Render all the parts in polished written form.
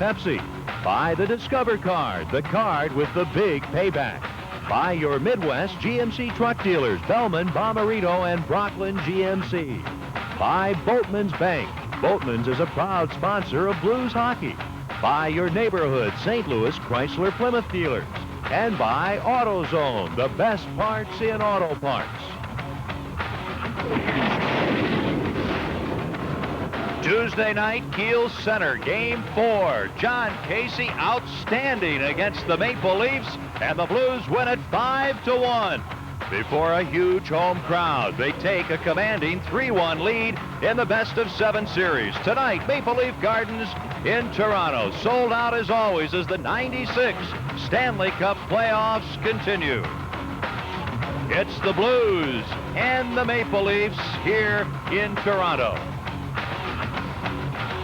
Pepsi. Buy the Discover card, the card with the big payback. Buy your Midwest GMC truck dealers, Bellman, Bomarito, and Brooklyn GMC. Buy Boatman's Bank. Boatman's is a proud sponsor of Blues hockey. Buy your neighborhood St. Louis Chrysler Plymouth dealers. And buy AutoZone, the best parts in auto parts. Tuesday night, Kiel Center, Game 4. Jon Casey outstanding against the Maple Leafs, and the Blues win it 5-1. Before a huge home crowd, they take a commanding 3-1 lead in the best-of-7 series. Tonight, Maple Leaf Gardens in Toronto, sold out as always as the '96 Stanley Cup playoffs continue. It's the Blues and the Maple Leafs here in Toronto.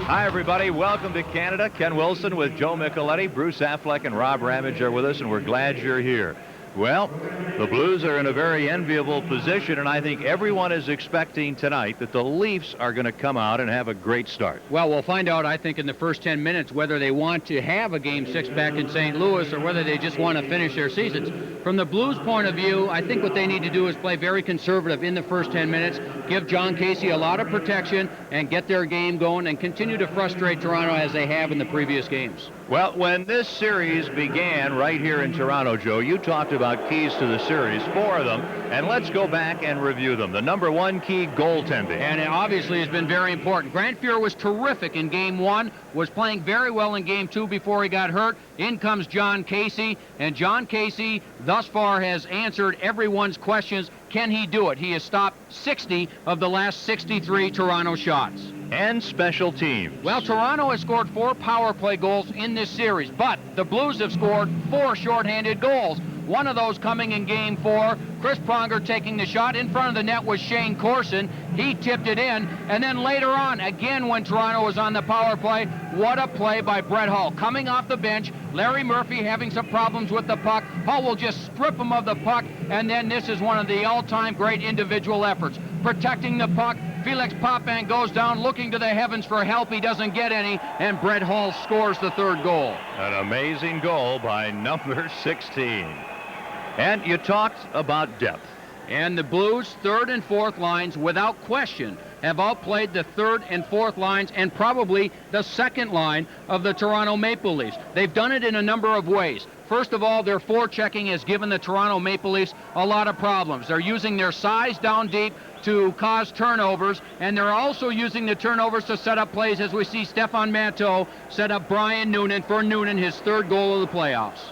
Hi, everybody. Welcome to Canada. Ken Wilson with Joe Micheletti. Bruce Affleck and Rob Ramage are with us, and we're glad you're here. Well, the Blues are in a very enviable position, and I think everyone is expecting tonight that the Leafs are going to come out and have a great start. Well, we'll find out, I think, in the first 10 minutes whether they want to have a Game 6 back in St. Louis or whether they just want to finish their seasons. From the Blues' point of view, I think what they need to do is play very conservative in the first 10 minutes, give Jon Casey a lot of protection, and get their game going and continue to frustrate Toronto as they have in the previous games. Well, when this series began right here in Toronto, Joe, you talked about keys to the series, 4 of them, and let's go back and review them. The number 1 key, goaltending. And it obviously has been very important. Grant Fuhr was terrific in Game 1, was playing very well in Game 2 before he got hurt. In comes Jon Casey, and Jon Casey thus far has answered everyone's questions. Can he do it? He has stopped 60 of the last 63 Toronto shots. And special teams. Well, Toronto has scored 4 power play goals in this series, but the Blues have scored 4 shorthanded goals. One of those coming in Game 4. Chris Pronger taking the shot. In front of the net was Shane Corson. He tipped it in. And then later on, again when Toronto was on the power play, what a play by Brett Hull. Coming off the bench, Larry Murphy having some problems with the puck. Hull will just strip him of the puck, and then this is one of the all-time great individual efforts. Protecting the puck, Felix Potvin goes down looking to the heavens for help. He doesn't get any, and Brett Hull scores the 3rd goal. An amazing goal by number 16. And you talked about depth. And the Blues' 3rd and 4th lines, without question, have outplayed the 3rd and 4th lines and probably the 2nd line of the Toronto Maple Leafs. They've done it in a number of ways. First of all, their forechecking has given the Toronto Maple Leafs a lot of problems. They're using their size down deep to cause turnovers, and they're also using the turnovers to set up plays, as we see Stefan Matteau set up Brian Noonan for Noonan, his 3rd goal of the playoffs.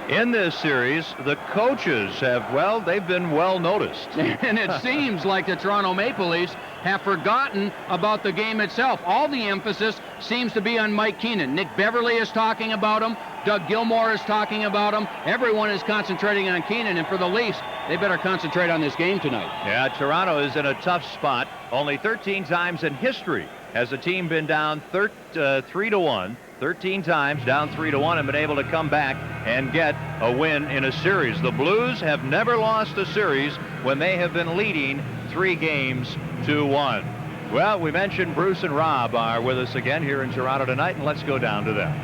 In this series, the coaches have, well, they've been well noticed. And it seems like the Toronto Maple Leafs have forgotten about the game itself. All the emphasis seems to be on Mike Keenan. Nick Beverly is talking about him. Doug Gilmour is talking about him. Everyone is concentrating on Keenan, and for the Leafs, they better concentrate on this game tonight. Yeah, Toronto is in a tough spot. Only 13 times in history has a team been down 3-1. 13 times down 3-1 and been able to come back and get a win in a series. The Blues have never lost a series when they have been leading 3-1. Well, we mentioned Bruce and Rob are with us again here in Toronto tonight, and let's go down to them.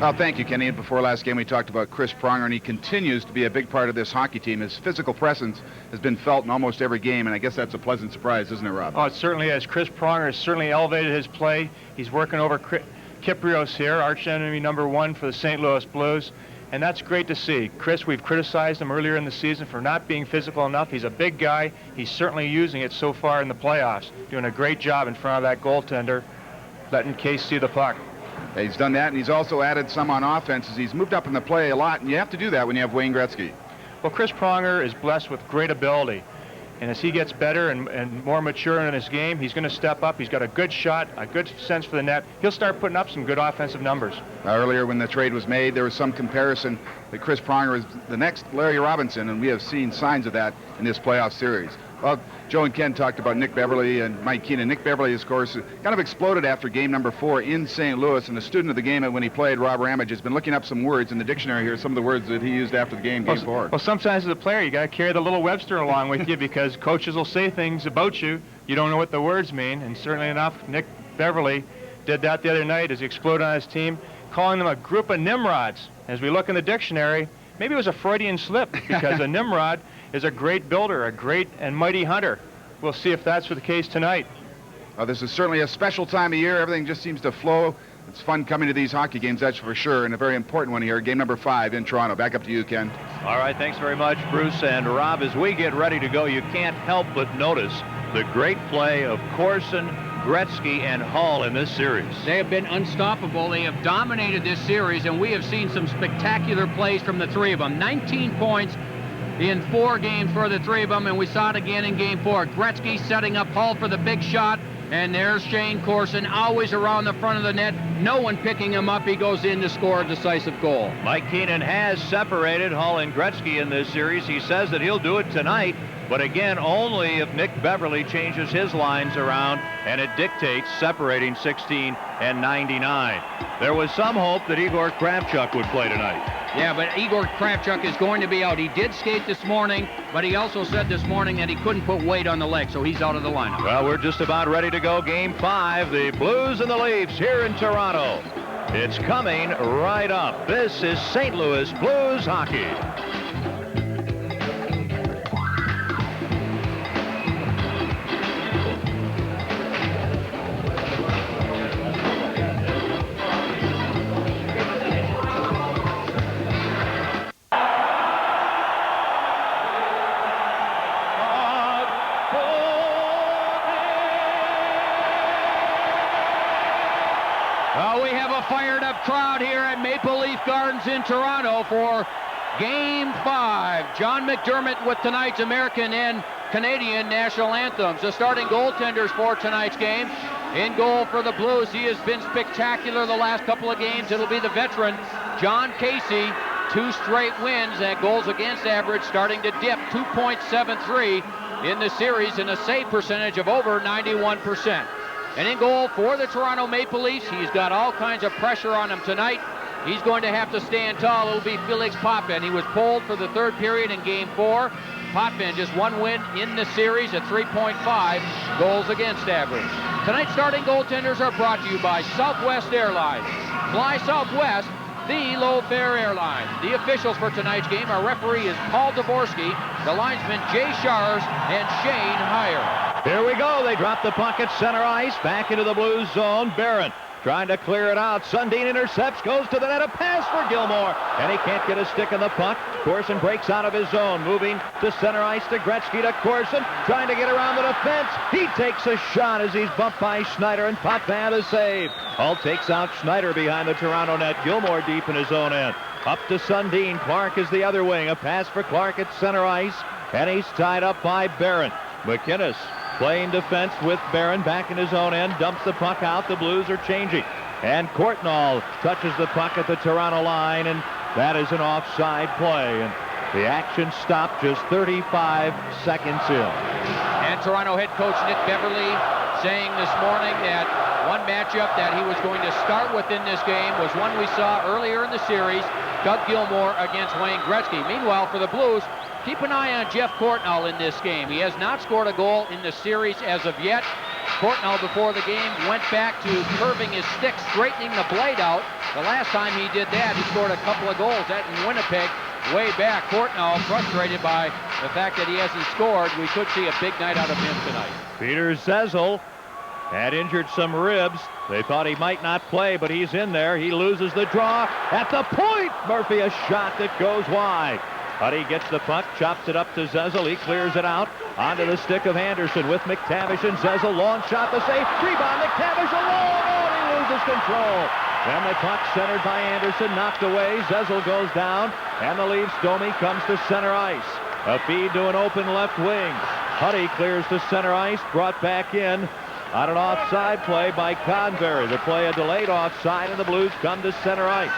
Well, thank you, Kenny. Before last game, we talked about Chris Pronger, and he continues to be a big part of this hockey team. His physical presence has been felt in almost every game, and I guess that's a pleasant surprise, isn't it, Rob? Oh, it certainly is. Chris Pronger has certainly elevated his play. He's working over Kyprios here, arch enemy number 1 for the St. Louis Blues, and that's great to see. Chris, we've criticized him earlier in the season for not being physical enough. He's a big guy. He's certainly using it so far in the playoffs, doing a great job in front of that goaltender, letting Case see the puck. Yeah, he's done that, and he's also added some on offense as he's moved up in the play a lot, and you have to do that when you have Wayne Gretzky. Well, Chris Pronger is blessed with great ability. And as he gets better and more mature in his game, he's going to step up. He's got a good shot, a good sense for the net. He'll start putting up some good offensive numbers. Earlier when the trade was made, there was some comparison that Chris Pronger is the next Larry Robinson, and we have seen signs of that in this playoff series. Well, Joe and Ken talked about Nick Beverly and Mike Keenan. Nick Beverly, of course, kind of exploded after game number 4 in St. Louis, and the student of the game when he played, Rob Ramage, has been looking up some words in the dictionary here, some of the words that he used after the game 4. Well, sometimes as a player, you got to carry the little Webster along with you because coaches will say things about you. You don't know what the words mean, and certainly enough, Nick Beverly did that the other night as he exploded on his team, calling them a group of Nimrods. As we look in the dictionary, maybe it was a Freudian slip, because a Nimrod is a great builder, a great and mighty hunter. We'll see if that's the case tonight. Well, this is certainly a special time of year. Everything just seems to flow. It's fun coming to these hockey games, that's for sure, and a very important one here, game number 5 in Toronto. Back up to you, Ken. All right, thanks very much, Bruce and Rob. As we get ready to go, you can't help but notice the great play of Corson, Gretzky, and Hall in this series. They have been unstoppable. They have dominated this series, and we have seen some spectacular plays from the three of them. 19 points in 4 games for the three of them, and we saw it again in game 4. Gretzky setting up Hall for the big shot, and there's Shane Corson, always around the front of the net. No one picking him up. He goes in to score a decisive goal. Mike Keenan has separated Hall and Gretzky in this series. He says that he'll do it tonight, but again, only if Nick Beverly changes his lines around, and it dictates separating 16 and 99. There was some hope that Igor Kravchuk would play tonight. Yeah, but Igor Kravchuk is going to be out. He did skate this morning, but he also said this morning that he couldn't put weight on the leg, so he's out of the lineup. Well, we're just about ready to go. Game 5, the Blues and the Leafs here in Toronto. It's coming right up. This is St. Louis Blues hockey. We have a fired-up crowd here at Maple Leaf Gardens in Toronto for Game 5. John McDermott with tonight's American and Canadian national anthems. The starting goaltenders for tonight's game. In goal for the Blues, he has been spectacular the last couple of games. It'll be the veteran, Jon Casey. 2 straight wins at goals against average, starting to dip 2.73 in the series, and a save percentage of over 91%. And in goal for the Toronto Maple Leafs, he's got all kinds of pressure on him tonight. He's going to have to stand tall. It'll be Felix Potvin. He was pulled for the 3rd period in Game 4. Potvin just 1 win in the series at 3.5 goals against average. Tonight's starting goaltenders are brought to you by Southwest Airlines. Fly Southwest, the low-fare airline. The officials for tonight's game, our referee is Paul Dvorsky, the linesman Jay Shars, and Shane Heyer. Here we go. They drop the puck at center ice. Back into the Blues zone. Barron trying to clear it out. Sundin intercepts, goes to the net. A pass for Gilmour, and he can't get a stick on the puck. Corson breaks out of his zone. Moving to center ice to Gretzky to Corson. Trying to get around the defense. He takes a shot as he's bumped by Schneider, and Potvin to save. Hall takes out Schneider behind the Toronto net. Gilmour deep in his own end. Up to Sundin. Clark is the other wing. A pass for Clark at center ice, and he's tied up by Barron. MacInnis playing defense with Barron back in his own end, dumps the puck out. The Blues are changing, and Courtnall touches the puck at the Toronto line, and that is an offside play, and the action stopped just 35 seconds in. And Toronto head coach Nick Beverly saying this morning that one matchup that he was going to start with in this game was one we saw earlier in the series, Doug Gilmour against Wayne Gretzky. Meanwhile, for the Blues, keep an eye on Jeff Courtnall in this game. He has not scored a goal in the series as of yet. Courtnall, before the game, went back to curving his stick, straightening the blade out. The last time he did that, he scored a couple of goals. That in Winnipeg, way back. Courtnall frustrated by the fact that he hasn't scored. We could see a big night out of him tonight. Peter Zezel had injured some ribs. They thought he might not play, but he's in there. He loses the draw at the point. Murphy, a shot that goes wide. Huddy gets the puck, chops it up to Zezel. He clears it out onto the stick of Anderson with McTavish and Zezel. Long shot, the save. Rebound, McTavish alone. Oh, he loses control. Then the puck centered by Anderson, knocked away. Zezel goes down, and the Leafs. Domi comes to center ice. A feed to an open left wing. Huddy clears to center ice, brought back in on an offside play by Convery. The play a delayed offside, and the Blues come to center ice.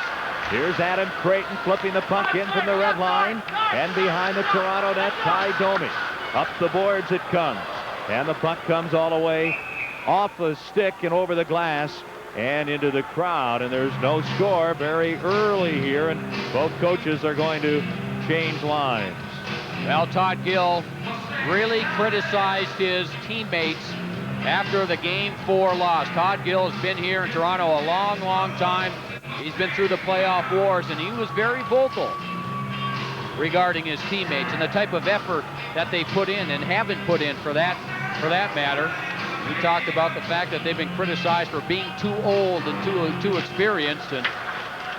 Here's Adam Creighton flipping the puck in from the red line, and behind the Toronto net, Ty Domi. Up the boards it comes, and the puck comes all the way off the stick and over the glass and into the crowd, and there's no score very early here, and both coaches are going to change lines. Well, Todd Gill really criticized his teammates after the Game 4 loss. Todd Gill has been here in Toronto a long, long time. He's been through the playoff wars, and he was very vocal regarding his teammates and the type of effort that they put in and haven't put in for that matter. He talked about the fact that they've been criticized for being too old and too experienced, and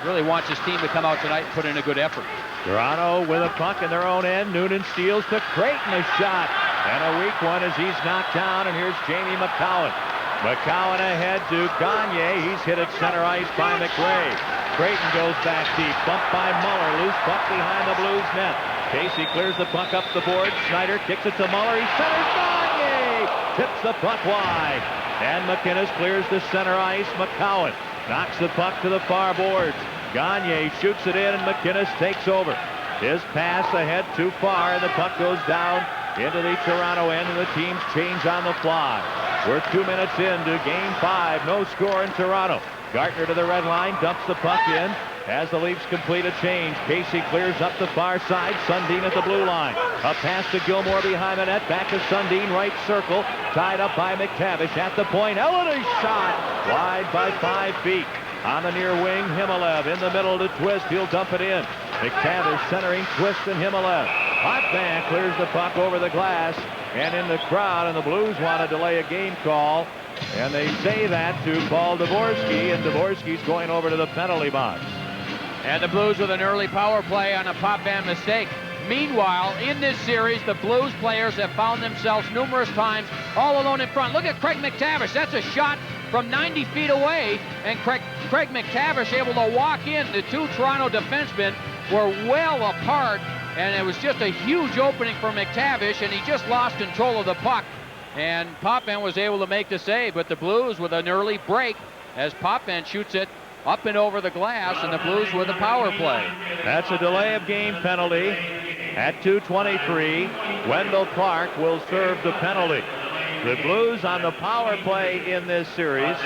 really wants his team to come out tonight and put in a good effort. Toronto with a puck in their own end. Noonan steals to Creighton, a shot. And a weak one as he's knocked down, and here's Jamie McCowan. McCowan ahead to Gagner. He's hit at center ice by McRae. Creighton goes back deep, bumped by Muller. Loose puck behind the Blues net. Casey clears the puck up the board. Snyder kicks it to Muller. He centers Gagner. Tips the puck wide. And MacInnis clears the center ice. McCowan knocks the puck to the far boards. Gagner shoots it in, and MacInnis takes over. His pass ahead too far, and the puck goes down into the Toronto end, and the teams change on the fly. We're 2 minutes into Game 5. No score in Toronto. Gartner to the red line, dumps the puck in as the Leafs complete a change. Casey clears up the far side. Sundin at the blue line. A pass to Gilmour behind the net. Back to Sundin, right circle. Tied up by McTavish at the point. Elliott shot wide by 5 feet. On the near wing, Himmelev in the middle to Twist. He'll dump it in. McTavish centering Twist and Himmelev. Potvin clears the puck over the glass and in the crowd, and the Blues want to delay a game call, and they say that to Paul Dvorsky, and Dvorsky's going over to the penalty box. And the Blues with an early power play on a Potvin mistake. Meanwhile, in this series, the Blues players have found themselves numerous times all alone in front. Look at Craig McTavish. That's a shot from 90 feet away, and Craig McTavish able to walk in. The two Toronto defensemen were well apart, and it was just a huge opening for McTavish, and he just lost control of the puck. And Potvin was able to make the save, but the Blues with an early break as Potvin shoots it up and over the glass, and the Blues with a power play. That's a delay of game penalty at 2:23. Wendel Clark will serve the penalty. The Blues on the power play in this series,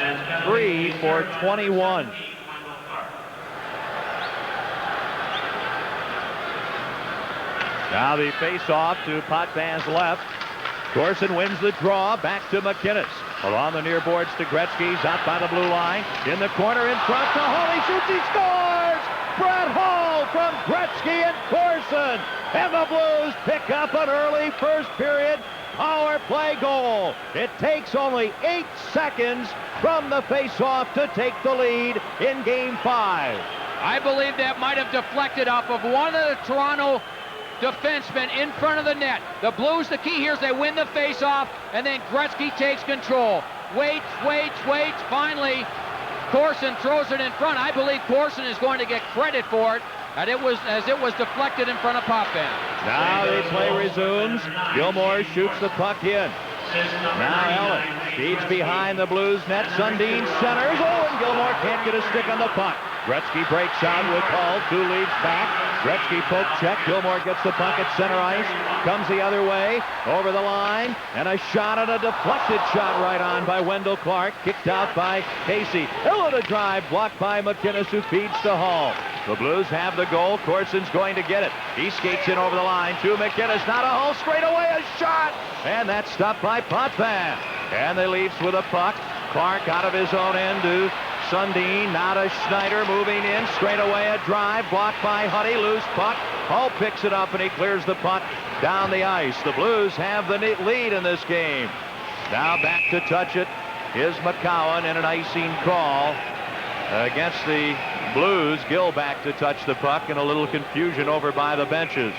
3 for 21. Now the face-off to Potvin's left. Corson wins the draw, back to MacInnis. Along the near boards to Gretzky's out by the blue line. In the corner in front to Hall. He shoots, he scores! Brett Hall from Gretzky and Corson. And the Blues pick up an early first period power play goal. It takes only 8 seconds from the face-off to take the lead in Game 5. I believe that might have deflected off of one of the Toronto defensemen in front of the net. The Blues, the key here is they win the face-off, and then Gretzky takes control. Waits. Finally, Corson throws it in front. I believe Corson is going to get credit for it, and it was deflected in front of Potvin. Now the play resumes. Gilmour shoots the puck in. Now Ellen feeds behind the Blues net. Sundin centers. Oh, and Gilmour can't get a stick on the puck. Gretzky breaks out with Hall. 2 leads back. Gretzky poke check. Gilmour gets the puck at center ice. Comes the other way. Over the line. And a shot, and a deflected shot right on by Wendel Clark. Kicked out by Casey. Ella to drive. Blocked by MacInnis, who feeds to Hall. The Blues have the goal. Corson's going to get it. He skates in over the line to MacInnis. Now to Hall. Straight away. A shot. And that's stopped by Potvin. And the Leafs with a puck. Clark out of his own end to Sundin. Now to Schneider, moving in. Straight away a drive. Blocked by Huddy. Loose puck. Hall picks it up, and he clears the puck down the ice. The Blues have the lead in this game. Now back to touch it is McCowan in an icing call against the Blues. Gill back to touch the puck, and a little confusion over by the benches.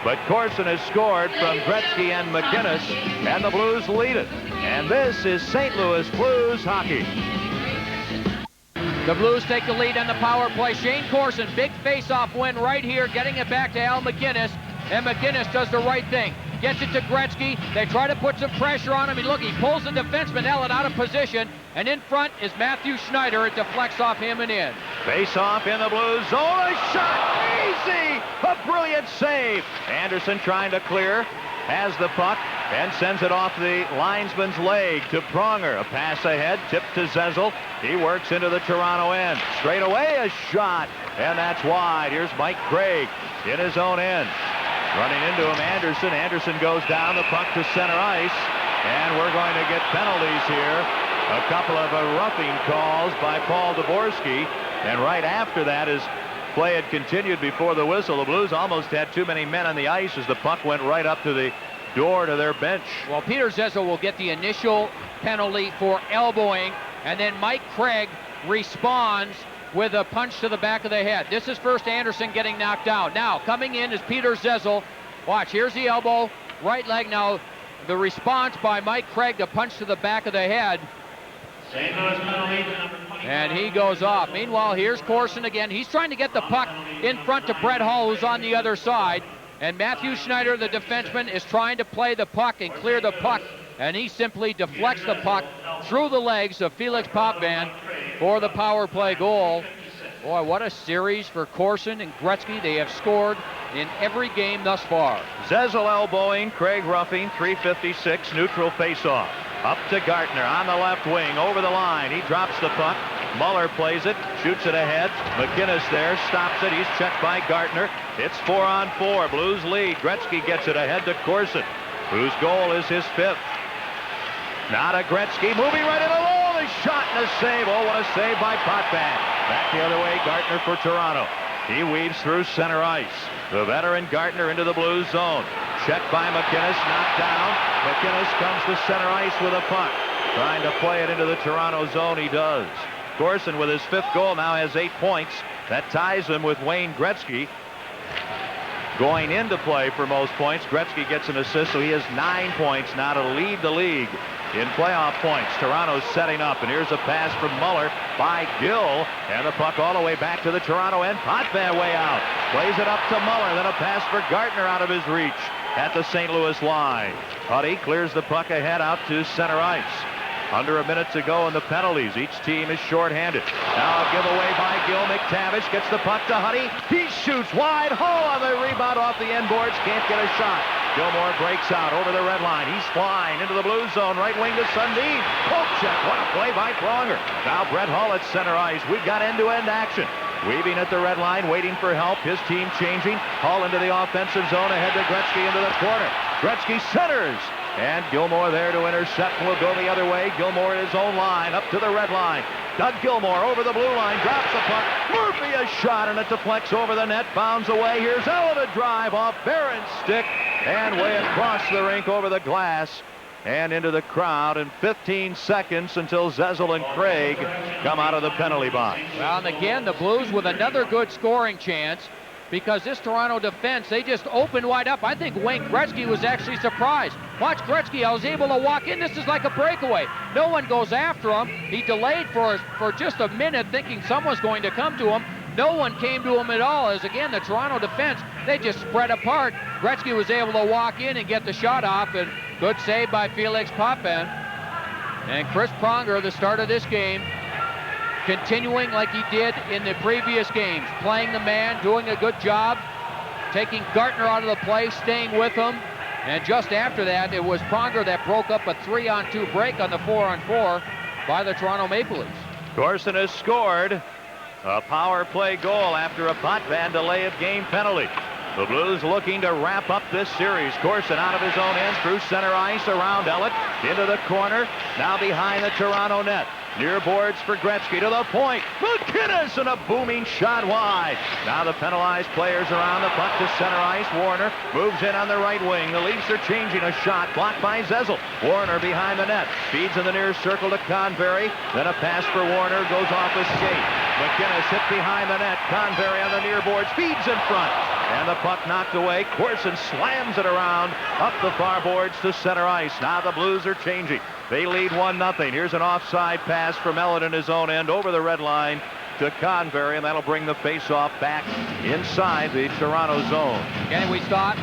But Corson has scored from Gretzky and MacInnis, and the Blues lead it. And this is St. Louis Blues hockey. The Blues take the lead on the power play. Shane Corson, big face-off win right here, getting it back to Al MacInnis. And MacInnis does the right thing. Gets it to Gretzky. They try to put some pressure on him. And look, he pulls the defenseman Ellen out of position. And in front is Matthew Schneider. It deflects off him and in. Face-off in the Blues zone. A shot. Easy. A brilliant save. Anderson trying to clear. Has the puck and sends it off the linesman's leg to Pronger. A pass ahead, tipped to Zezel. He works into the Toronto end. Straight away a shot, and that's wide. Here's Mike Craig in his own end. Running into him, Anderson. Anderson goes down, the puck to center ice. And we're going to get penalties here. A couple of roughing calls by Paul Dvorsky. And right after that, as play had continued before the whistle, the Blues almost had too many men on the ice as the puck went right up to the door to their bench. Well, Peter Zezel will get the initial penalty for elbowing, and then Mike Craig responds with a punch to the back of the head. This is first Anderson getting knocked down. Now, coming in is Peter Zezel. Watch, here's the elbow, right leg. Now, the response by Mike Craig, the punch to the back of the head. And he goes off. Meanwhile, here's Corson again. He's trying to get the puck in front to Brett Hull, who's on the other side. And Matthew Schneider, the defenseman, is trying to play the puck and clear the puck. And he simply deflects the puck through the legs of Felix Potvin for the power play goal. Boy, what a series for Corson and Gretzky. They have scored in every game thus far. Zezel elbowing, Craig roughing, 3:56, neutral faceoff. Up to Gartner on the left wing, over the line. He drops the puck. Muller plays it, shoots it ahead. MacInnis there, stops it. He's checked by Gartner. It's 4-on-4. Blues lead. Gretzky gets it ahead to Corson, whose goal is his 5th. Now to Gretzky, moving right in the wall. A shot and a save. Oh, what a save by Potvin. Back the other way, Gartner for Toronto. He weaves through center ice. The veteran Gartner into the Blues zone. Checked by MacInnis, knocked down. MacInnis comes to center ice with a puck. Trying to play it into the Toronto zone, he does. Corson with his 5th goal now has 8 points. That ties him with Wayne Gretzky going into play for most points. Gretzky gets an assist, so he has 9 points now to lead the league in playoff points. Toronto's setting up, and here's a pass from Muller by Gill, and the puck all the way back to the Toronto end. Potvin way out. Plays it up to Muller, then a pass for Gartner out of his reach at the St. Louis line. Huddy clears the puck ahead out to center ice. Under a minute to go in the penalties. Each team is shorthanded. Now a giveaway by Gil. McTavish gets the puck to Huddy. He shoots wide. Hull on the rebound off the end boards. Can't get a shot. Gilmour breaks out over the red line. He's flying into the blue zone. Right wing to Sundin. Poke check. What a play by Pronger. Now Brett Hull at center ice. We've got end-to-end action. Weaving at the red line, waiting for help. His team changing. Hull into the offensive zone. Ahead to Gretzky into the corner. Gretzky centers. And Gilmour there to intercept. Will go the other way. Gilmour at his own line. Up to the red line. Doug Gilmour over the blue line. Drops the puck. Murphy a shot, and it deflects over the net. Bounds away. Here's Ella to drive off Barron's stick. And way across the rink over the glass. And into the crowd. And 15 seconds until Zezel and Craig come out of the penalty box. Well, and again, the Blues with another good scoring chance. Because this Toronto defense, they just opened wide up. I think Wayne Gretzky was actually surprised. Watch Gretzky, I was able to walk in. This is like a breakaway. No one goes after him. He delayed for just a minute thinking someone's going to come to him. No one came to him at all, as again, the Toronto defense, they just spread apart. Gretzky was able to walk in and get the shot off, and good save by Felix Potvin. And Chris Pronger, the start of this game, continuing like he did in the previous games, playing the man, doing a good job, taking Gartner out of the play, staying with him. And just after that, it was Pronger that broke up a 3-on-2 break on the 4-on-4 by the Toronto Maple Leafs. Corson has scored a power play goal after a Potvin delay of game penalty. The Blues looking to wrap up this series. Corson out of his own end through center ice around Ellett into the corner. Now behind the Toronto net. Near boards for Gretzky to the point. MacInnis and a booming shot wide. Now the penalized players around the puck to center ice. Warner moves in on the right wing. The Leafs are changing a shot. Blocked by Zezel. Warner behind the net. Feeds in the near circle to Convery. Then a pass for Warner. Goes off a skate. MacInnis hit behind the net. Convery on the near boards. Feeds in front. And the puck knocked away. Corson slams it around up the far boards to center ice. Now the Blues are changing. They lead 1-0. Here's an offside pass from Ellett in his own end over the red line to Convery, and that'll bring the faceoff back inside the Toronto zone. And we talked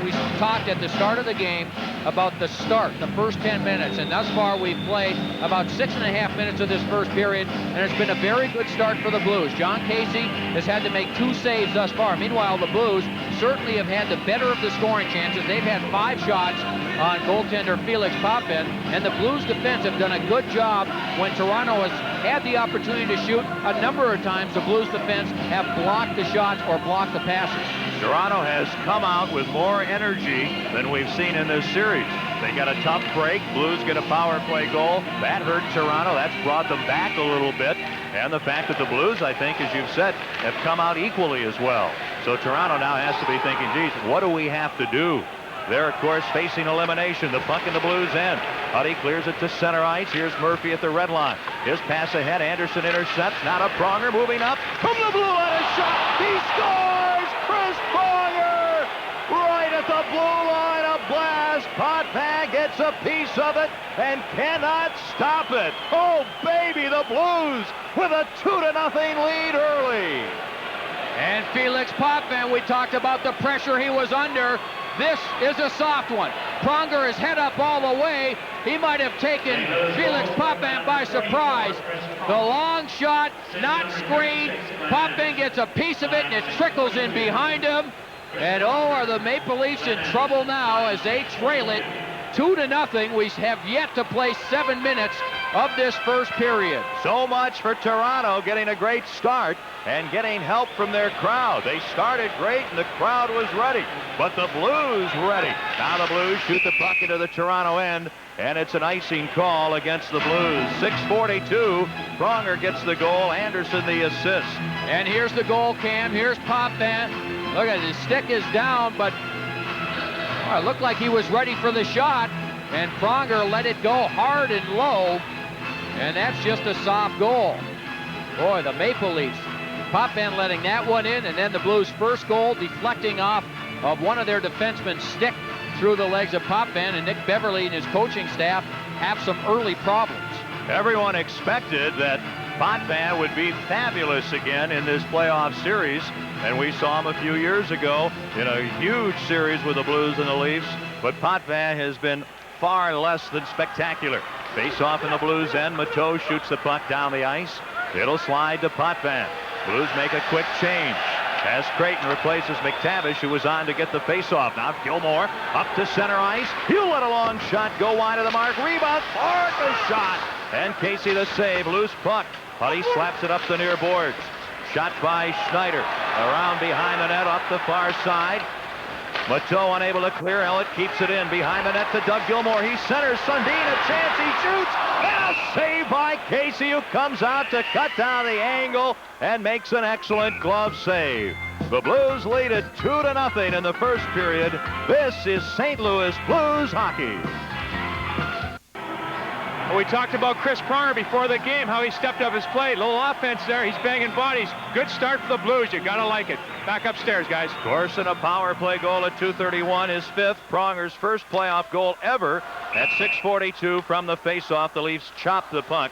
at the start of the game about the start, the first 10 minutes, and thus far we've played about 6.5 minutes of this first period, and it's been a very good start for the Blues. Jon Casey has had to make 2 saves thus far. Meanwhile, the Blues certainly have had the better of the scoring chances. They've had 5 shots on goaltender Felix Potvin, and the Blues defense have done a good job when Toronto has had the opportunity to shoot. A number of times the Blues defense have blocked the shots or blocked the passes. Toronto has come out with more energy than we've seen in this series. They got a tough break. Blues get a power play goal. That hurt Toronto. That's brought them back a little bit. And the fact that the Blues, I think, as you've said, have come out equally as well. So Toronto now has to be thinking, geez, what do we have to do? They're, of course, facing elimination. The puck in the Blues' end. Huddy clears it to center ice. Here's Murphy at the red line. His pass ahead. Anderson intercepts. Now to Pronger moving up. From the blue line, a shot. He scores! Chris Pronger! Right at the blue line, a blast. Potvin gets a piece of it and cannot stop it. Oh, baby, the Blues with a 2-0 lead early. And Felix Potvin, we talked about the pressure he was under. This is a soft one. Pronger is head up all the way. He might have taken Felix Potvin by surprise. The long shot, not screened. Potvin gets a piece of it, and it trickles in behind him. And oh, are the Maple Leafs in trouble now as they trail it 2-0. We have yet to play 7 minutes of this first period. So much for Toronto getting a great start and getting help from their crowd. They started great and the crowd was ready, but the Blues ready. Now the Blues shoot the puck into the Toronto end, and it's an icing call against the Blues. 6:42. Pronger gets the goal. Anderson the assist. And here's the goal cam. Here's Potvin. Look at it, his stick is down, but it looked like he was ready for the shot, and Pronger let it go hard and low, and that's just a soft goal. Boy, the Maple Leafs. Potvin letting that one in, and then the Blues' first goal deflecting off of one of their defensemen's stick through the legs of Potvin, and Nick Beverly and his coaching staff have some early problems. Everyone expected that Potvin would be fabulous again in this playoff series, and we saw him a few years ago in a huge series with the Blues and the Leafs, but Potvin has been far less than spectacular. Face off in the Blues end. Mateau shoots the puck down the ice. It'll slide to Potvin. Blues make a quick change as Creighton replaces McTavish, who was on to get the face-off. Now Gilmour up to center ice. He'll let a long shot go wide of the mark. Rebound. Clark, a shot. And Casey the save. Loose puck. Huddy slaps it up the near boards. Shot by Schneider. Around behind the net, up the far side. Mateau unable to clear. Ellett keeps it in behind the net to Doug Gilmour. He centers. Sundin, a chance. He shoots. And a save by Casey, who comes out to cut down the angle and makes an excellent glove save. The Blues lead it 2-0 in the first period. This is St. Louis Blues hockey. We talked about Chris Pronger before the game, how he stepped up his play. Little offense there. He's banging bodies. Good start for the Blues. You gotta like it. Back upstairs, guys. Corson, a power play goal at 2:31, his 5th. Pronger's first playoff goal ever at 6:42 from the faceoff. The Leafs chop the puck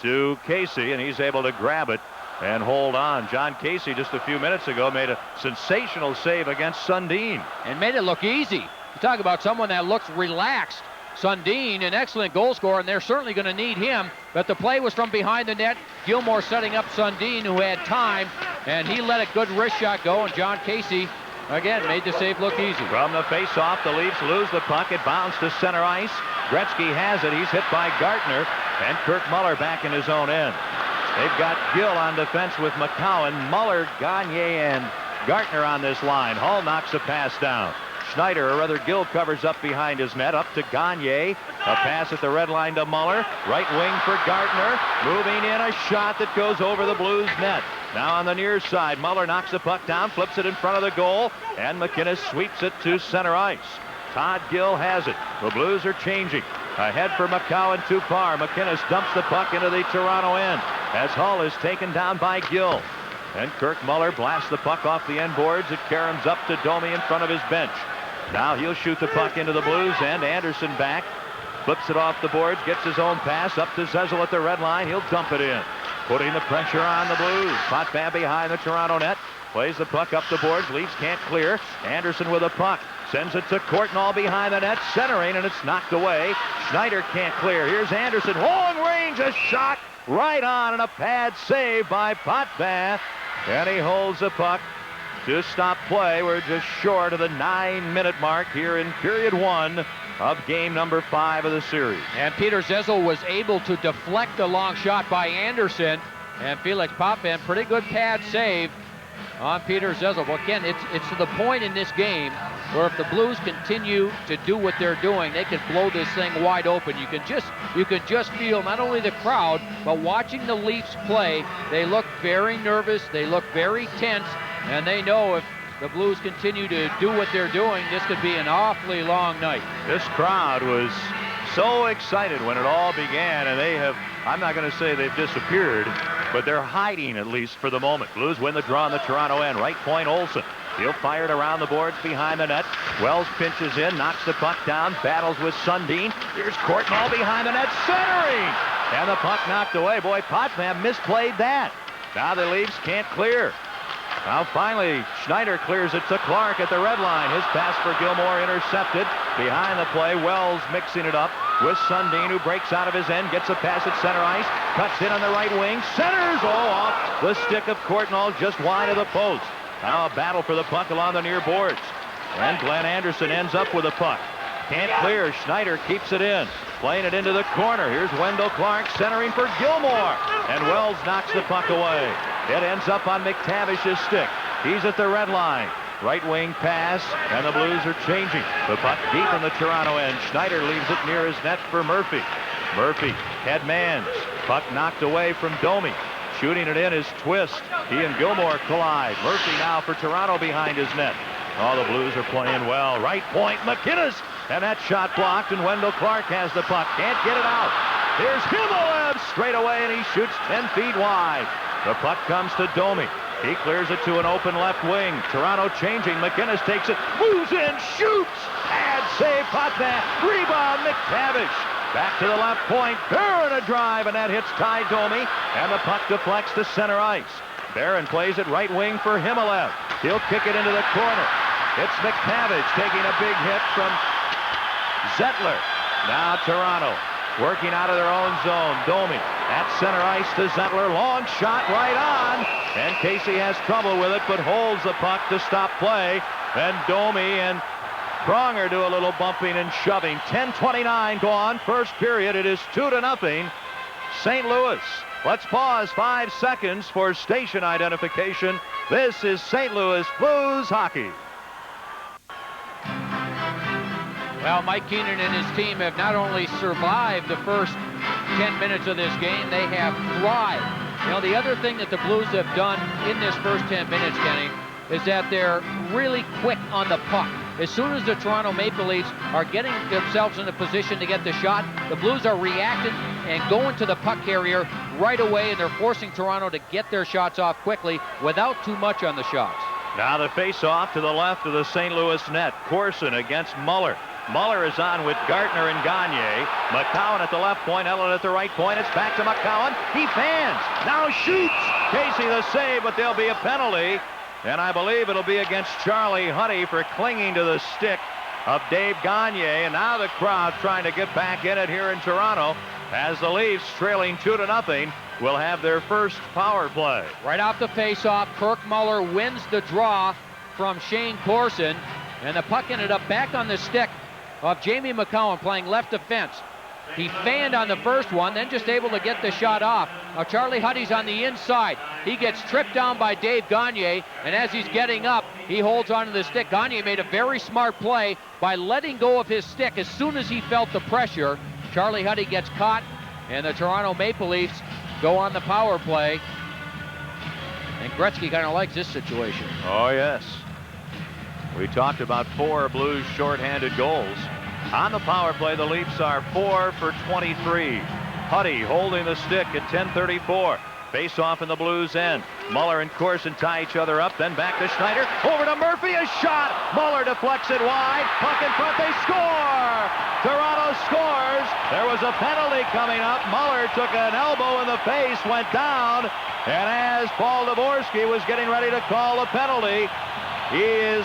to Casey, and he's able to grab it and hold on. Jon Casey just a few minutes ago made a sensational save against Sundin. And made it look easy. You talk about someone that looks relaxed. Sundin, an excellent goal scorer, and they're certainly going to need him. But the play was from behind the net. Gilmour setting up Sundin, who had time, and he let a good wrist shot go, and Jon Casey, again, made the save look easy. From the face-off, the Leafs lose the puck. It bounced to center ice. Gretzky has it. He's hit by Gartner, and Kirk Muller back in his own end. They've got Gill on defense with McCowan, Muller, Gagner, and Gartner on this line. Hall knocks a pass down. Schneider, or rather Gill, covers up behind his net. Up to Gagner. A pass at the red line to Muller. Right wing for Gartner. Moving in, a shot that goes over the Blues net. Now on the near side, Muller knocks the puck down, flips it in front of the goal, and MacInnis sweeps it to center ice. Todd Gill has it. The Blues are changing. Ahead for McCowan to Parr. MacInnis dumps the puck into the Toronto end as Hull is taken down by Gill. And Kirk Muller blasts the puck off the end boards. It caroms up to Domi in front of his bench. Now he'll shoot the puck into the Blues end. Anderson back. Flips it off the boards. Gets his own pass up to Zezel at the red line. He'll dump it in. Putting the pressure on the Blues. Potvin behind the Toronto net. Plays the puck up the boards. Leafs can't clear. Anderson with a puck. Sends it to Courtnall behind the net. Centering, and it's knocked away. Schneider can't clear. Here's Anderson. Long range. A shot right on, and a pad save by Potvin. And he holds the puck to stop play. We're just short of the 9-minute mark here in period 1 of game number 5 of the series. And Peter Zezel was able to deflect a long shot by Anderson, and Felix Potvin, pretty good pad save on Peter Zezel. Well, again, it's to the point in this game where if the Blues continue to do what they're doing, they can blow this thing wide open. You can just feel not only the crowd, but watching the Leafs play, they look very nervous, they look very tense, and they know if the Blues continue to do what they're doing, this could be an awfully long night. This crowd was so excited when it all began, and they have, I'm not going to say they've disappeared, but they're hiding at least for the moment. Blues win the draw on the Toronto end. Right point, Olsen. He'll fire it around the boards behind the net. Wells pinches in, knocks the puck down, battles with Sundin. Here's Courtnall behind the net, centering! And the puck knocked away. Boy, Potvin misplayed that. Now the Leafs can't clear. Now finally, Schneider clears it to Clark at the red line. His pass for Gilmour intercepted. Behind the play, Wells mixing it up with Sundin, who breaks out of his end, gets a pass at center ice, cuts in on the right wing, centers, off the stick of Courtnall just wide of the post. Now a battle for the puck along the near boards. And Glenn Anderson ends up with the puck. Can't clear. Schneider keeps it in. Playing it into the corner. Here's Wendel Clark centering for Gilmour. And Wells knocks the puck away. It ends up on McTavish's stick. He's at the red line. Right wing pass, and the Blues are changing. The puck deep in the Toronto end. Schneider leaves it near his net for Murphy. Murphy head mans. Puck knocked away from Domi. Shooting it in is Twist. He and Gilmour collide. Murphy now for Toronto behind his net. Oh, the Blues are playing well. Right point, MacInnis. And that shot blocked, and Wendel Clark has the puck. Can't get it out. Here's Gilmour straight away, and he shoots 10 feet wide. The puck comes to Domi. He clears it to an open left wing. Toronto changing. MacInnis takes it, moves in, shoots. Bad save, Potvin. Rebound, McTavish. Back to the left point. Barron a drive, and that hits Ty Domi. And the puck deflects to center ice. Barron plays it right wing for Himmelev. He'll kick it into the corner. It's McTavish taking a big hit from Zettler. Now Toronto working out of their own zone. Domi at center ice to Zettler. Long shot right on. And Casey has trouble with it, but holds the puck to stop play. Then Domi and Pronger do a little bumping and shoving. 10:29 gone. First period. It is 2-0. St. Louis. Let's pause 5 seconds for station identification. This is St. Louis Blues hockey. Well, Mike Keenan and his team have not only survived the first 10 minutes of this game, they have thrived. You know, the other thing that the Blues have done in this first 10 minutes, Kenny, is that they're really quick on the puck. As soon as the Toronto Maple Leafs are getting themselves in a position to get the shot, the Blues are reacting and going to the puck carrier right away, and they're forcing Toronto to get their shots off quickly without too much on the shots. Now the face-off to the left of the St. Louis net. Corson against Muller. Muller is on with Gartner and Gagner. McCowan at the left point, Ellen at the right point. It's back to McCowan. He fans. Now shoots. Casey the save, but there'll be a penalty. And I believe it'll be against Charlie Huddy for clinging to the stick of Dave Gagner. And now the crowd trying to get back in it here in Toronto as the Leafs, trailing 2-0, will have their first power play. Right off the face-off, Kirk Muller wins the draw from Shane Corson. And the puck ended up back on the stick of Jamie McCowan playing left defense. He fanned on the first one, then just able to get the shot off. Now Charlie Huddy's on the inside. He gets tripped down by Dave Gagner, and as he's getting up, he holds onto the stick. Gagner made a very smart play by letting go of his stick as soon as he felt the pressure. Charlie Huddy gets caught, and the Toronto Maple Leafs go on the power play. And Gretzky kind of likes this situation. Oh, yes. We talked about 4 Blues shorthanded goals. On the power play, the Leafs are 4 for 23. Huddy holding the stick at 10:34. Face off in the Blues end. Muller and Corson tie each other up, then back to Schneider. Over to Murphy, a shot. Muller deflects it wide. Puck in front, they score! Toronto scores. There was a penalty coming up. Muller took an elbow in the face, went down. And as Paul Dvorsky was getting ready to call the penalty, he is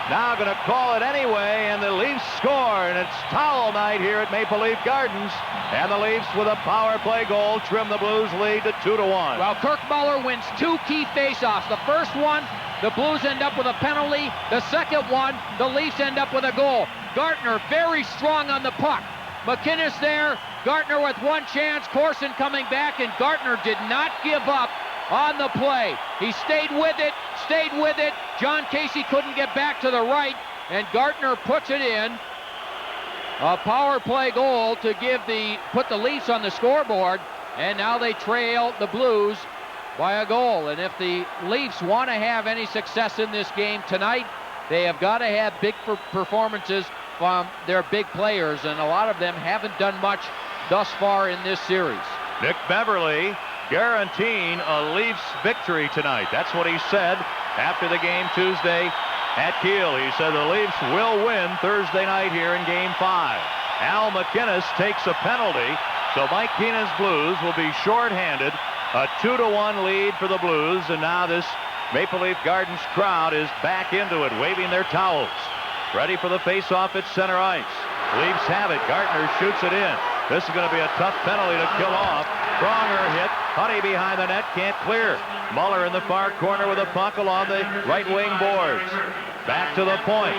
now going to call it anyway, and the Leafs score, and it's towel night here at Maple Leaf Gardens. And the Leafs, with a power play goal, trim the Blues lead to 2-1. Well, Kirk Muller wins 2 key faceoffs. The first one, the Blues end up with a penalty. The second one, the Leafs end up with a goal. Gartner very strong on the puck. MacInnis there, Gartner with one chance, Corson coming back, and Gartner did not give up on the play. He stayed with it. Jon Casey couldn't get back to the right, and Gartner puts it in. A power play goal to put the Leafs on the scoreboard, and now they trail the Blues by a goal. And if the Leafs want to have any success in this game tonight, they have got to have big performances from their big players, and a lot of them haven't done much thus far in this series. Nick Beverly guaranteeing a Leafs victory tonight. That's what he said after the game Tuesday at Kiel. He said the Leafs will win Thursday night here in Game 5. Al MacInnis takes a penalty, so Mike Keenan's Blues will be shorthanded. A 2-1 lead for the Blues, and now this Maple Leaf Gardens crowd is back into it, waving their towels. Ready for the face-off at center ice. Leafs have it. Gartner shoots it in. This is going to be a tough penalty to kill off. Pronger hit. Huddy behind the net, can't clear. Muller in the far corner with a puck along the right wing boards. Back to the point.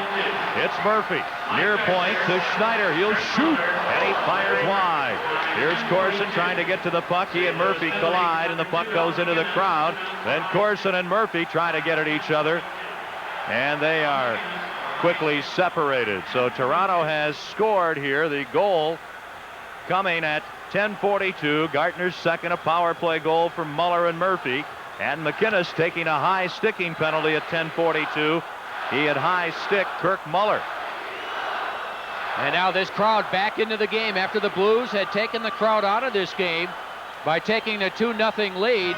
It's Murphy. Near point to Schneider. He'll shoot, and he fires wide. Here's Corson trying to get to the puck. He and Murphy collide, and the puck goes into the crowd. Then Corson and Murphy try to get at each other, and they are quickly separated. So Toronto has scored here. The goal coming at 10:42. Gartner's second, a power play goal from Muller and Murphy. And MacInnis taking a high sticking penalty at 10:42. He had high stick Kirk Muller. And now this crowd back into the game after the Blues had taken the crowd out of this game by taking a 2-0 lead.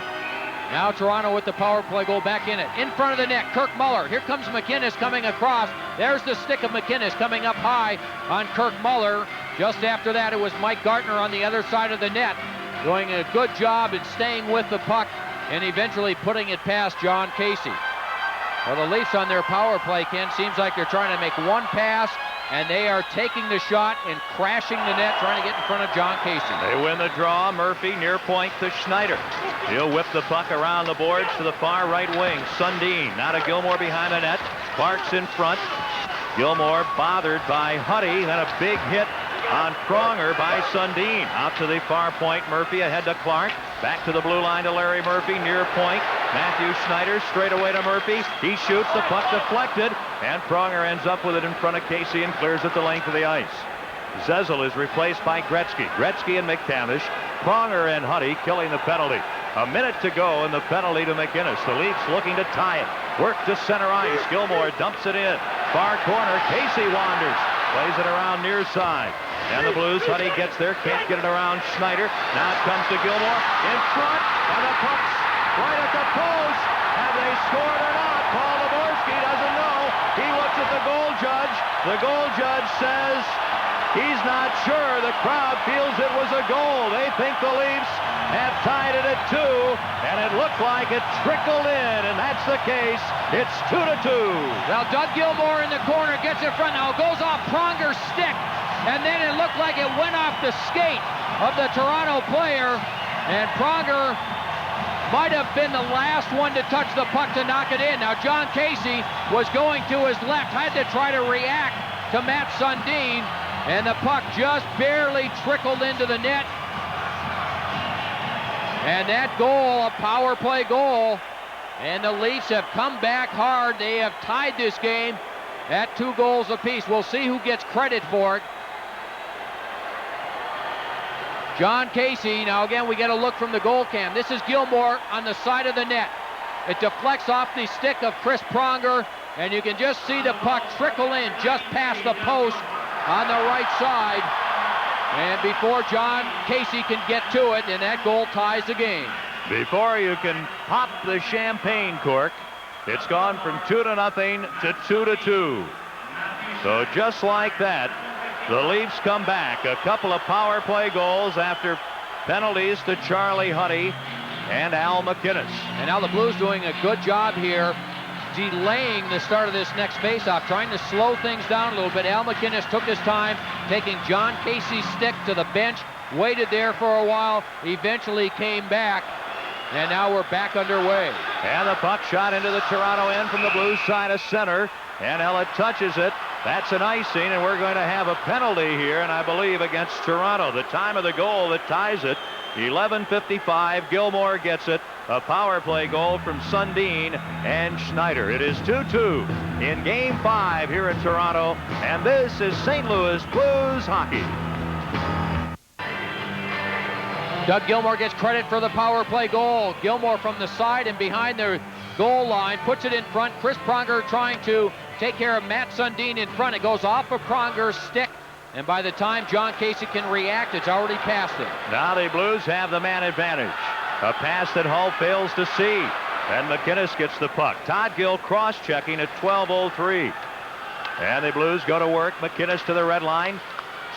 Now Toronto with the power play goal back in it. In front of the net, Kirk Muller. Here comes MacInnis coming across. There's the stick of MacInnis coming up high on Kirk Muller. Just after that, it was Mike Gartner on the other side of the net, doing a good job in staying with the puck and eventually putting it past Jon Casey. Well, the Leafs on their power play, Ken, seems like they're trying to make one pass, and they are taking the shot and crashing the net, trying to get in front of Jon Casey. They win the draw. Murphy near point to Schneider. He'll whip the puck around the boards to the far right wing. Sundin now to Gilmour behind the net. Clark's in front. Gilmour bothered by Huddy. Then a big hit on Pronger by Sundin. Out to the far point. Murphy ahead to Clark. Back to the blue line to Larry Murphy. Near point. Matthew Schneider straight away to Murphy. He shoots. The puck deflected. And Pronger ends up with it in front of Casey and clears it the length of the ice. Zezel is replaced by Gretzky. Gretzky and McTavish. Pronger and Huddy killing the penalty. A minute to go and the penalty to MacInnis. The Leafs looking to tie it. Work to center ice. Gilmour dumps it in. Far corner. Casey wanders. Plays it around near side. And the Blues, Huddy gets there. Can't get it around Schneider. Now it comes to Gilmour. In front. And the puck's right at the post. Have they scored or not? Paul Dvorsky doesn't know. He looks at the goal judge. The goal judge says he's not sure. The crowd feels it was a goal. They think the Leafs have tied it at 2, and it looked like it trickled in, and that's the case. It's 2-2. Well, Doug Gilmour in the corner gets in front. Now it goes off Pronger's stick, and then it looked like it went off the skate of the Toronto player, and Pronger might have been the last one to touch the puck to knock it in. Now Jon Casey was going to his left, had to try to react to Matt Sundin, and the puck just barely trickled into the net. And that goal, a power play goal, and the Leafs have come back hard. They have tied this game at 2 goals apiece. We'll see who gets credit for it. Jon Casey, now again we get a look from the goal cam. This is Gilmour on the side of the net. It deflects off the stick of Chris Pronger, and you can just see the puck trickle in just past the post on the right side. And before Jon Casey can get to it, and that goal ties the game. Before you can pop the champagne cork, it's gone from 2-0 to 2-2. So just like that, the Leafs come back. A couple of power play goals after penalties to Charlie Huddy and Al MacInnis. And now the Blues doing a good job here delaying the start of this next faceoff, trying to slow things down a little bit. Al MacInnis took his time, taking Jon Casey's stick to the bench, waited there for a while, eventually came back, and now we're back underway. And the puck shot into the Toronto end from the Blues side of center, and Ellett touches it. That's an icing, and we're going to have a penalty here, and I believe against Toronto. The time of the goal that ties it, 11:55. Gilmour gets it. A power play goal from Sundin and Schneider. It is 2-2 in Game 5 here in Toronto, and this is St. Louis Blues hockey. Doug Gilmour gets credit for the power play goal. Gilmour from the side and behind the goal line puts it in front. Chris Pronger trying to take care of Matt Sundin in front. It goes off of Pronger's stick, and by the time Jon Casey can react, it's already past him. Now the Blues have the man advantage. A pass that Hull fails to see. And MacInnis gets the puck. Todd Gill cross-checking at 12:03. And the Blues go to work. MacInnis to the red line.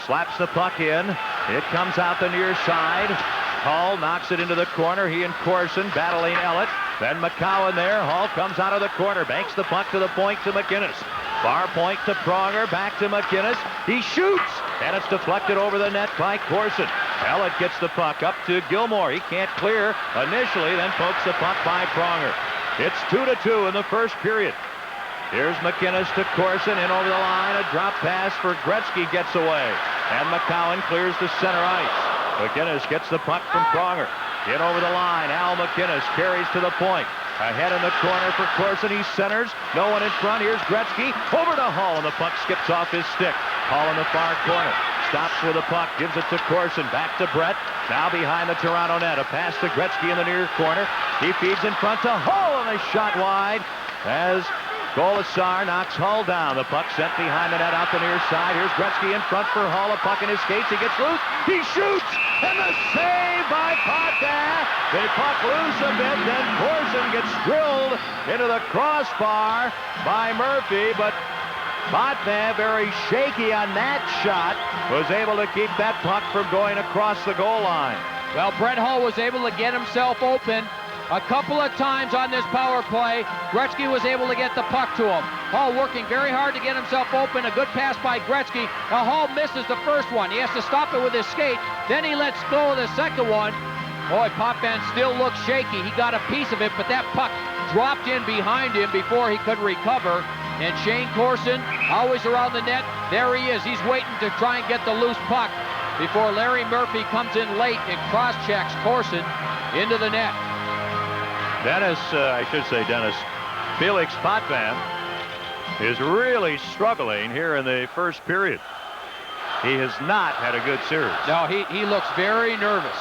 Slaps the puck in. It comes out the near side. Hull knocks it into the corner. He and Corson battling Ellett. Then McCowan there. Hull comes out of the corner. Banks the puck to the point to MacInnis. Far point to Pronger. Back to MacInnis. He shoots. And it's deflected over the net by Corson. Ellett gets the puck up to Gilmour. He can't clear initially, then pokes the puck by Pronger. It's 2-2 in the first period. Here's MacInnis to Corson, in over the line. A drop pass for Gretzky gets away. And McCowan clears to center ice. MacInnis gets the puck from Pronger. In over the line, Al MacInnis carries to the point. Ahead in the corner for Corson, he centers. No one in front. Here's Gretzky. Over to Hull, and the puck skips off his stick. Hull in the far corner. Stops with the puck, gives it to Corson. Back to Brett. Now behind the Toronto net. A pass to Gretzky in the near corner. He feeds in front to Hull, and a shot wide as Golisar knocks Hull down. The puck sent behind the net out the near side. Here's Gretzky in front for Hull. A puck in his skates. He gets loose. He shoots. And the save by Potvin. They puck loose a bit. Then Corson gets drilled into the crossbar by Murphy. But Potvin, very shaky on that shot, was able to keep that puck from going across the goal line. Well, Brett Hull was able to get himself open a couple of times on this power play. Gretzky was able to get the puck to him. Hull working very hard to get himself open. A good pass by Gretzky. Now Hull misses the first one. He has to stop it with his skate. Then he lets go of the second one. Boy, Potvin still looks shaky. He got a piece of it, but that puck dropped in behind him before he could recover. And Shane Corson, always around the net. There he is. He's waiting to try and get the loose puck before Larry Murphy comes in late and cross-checks Corson into the net. Dennis, Felix Potvin is really struggling here in the first period. He has not had a good series. No, he looks very nervous.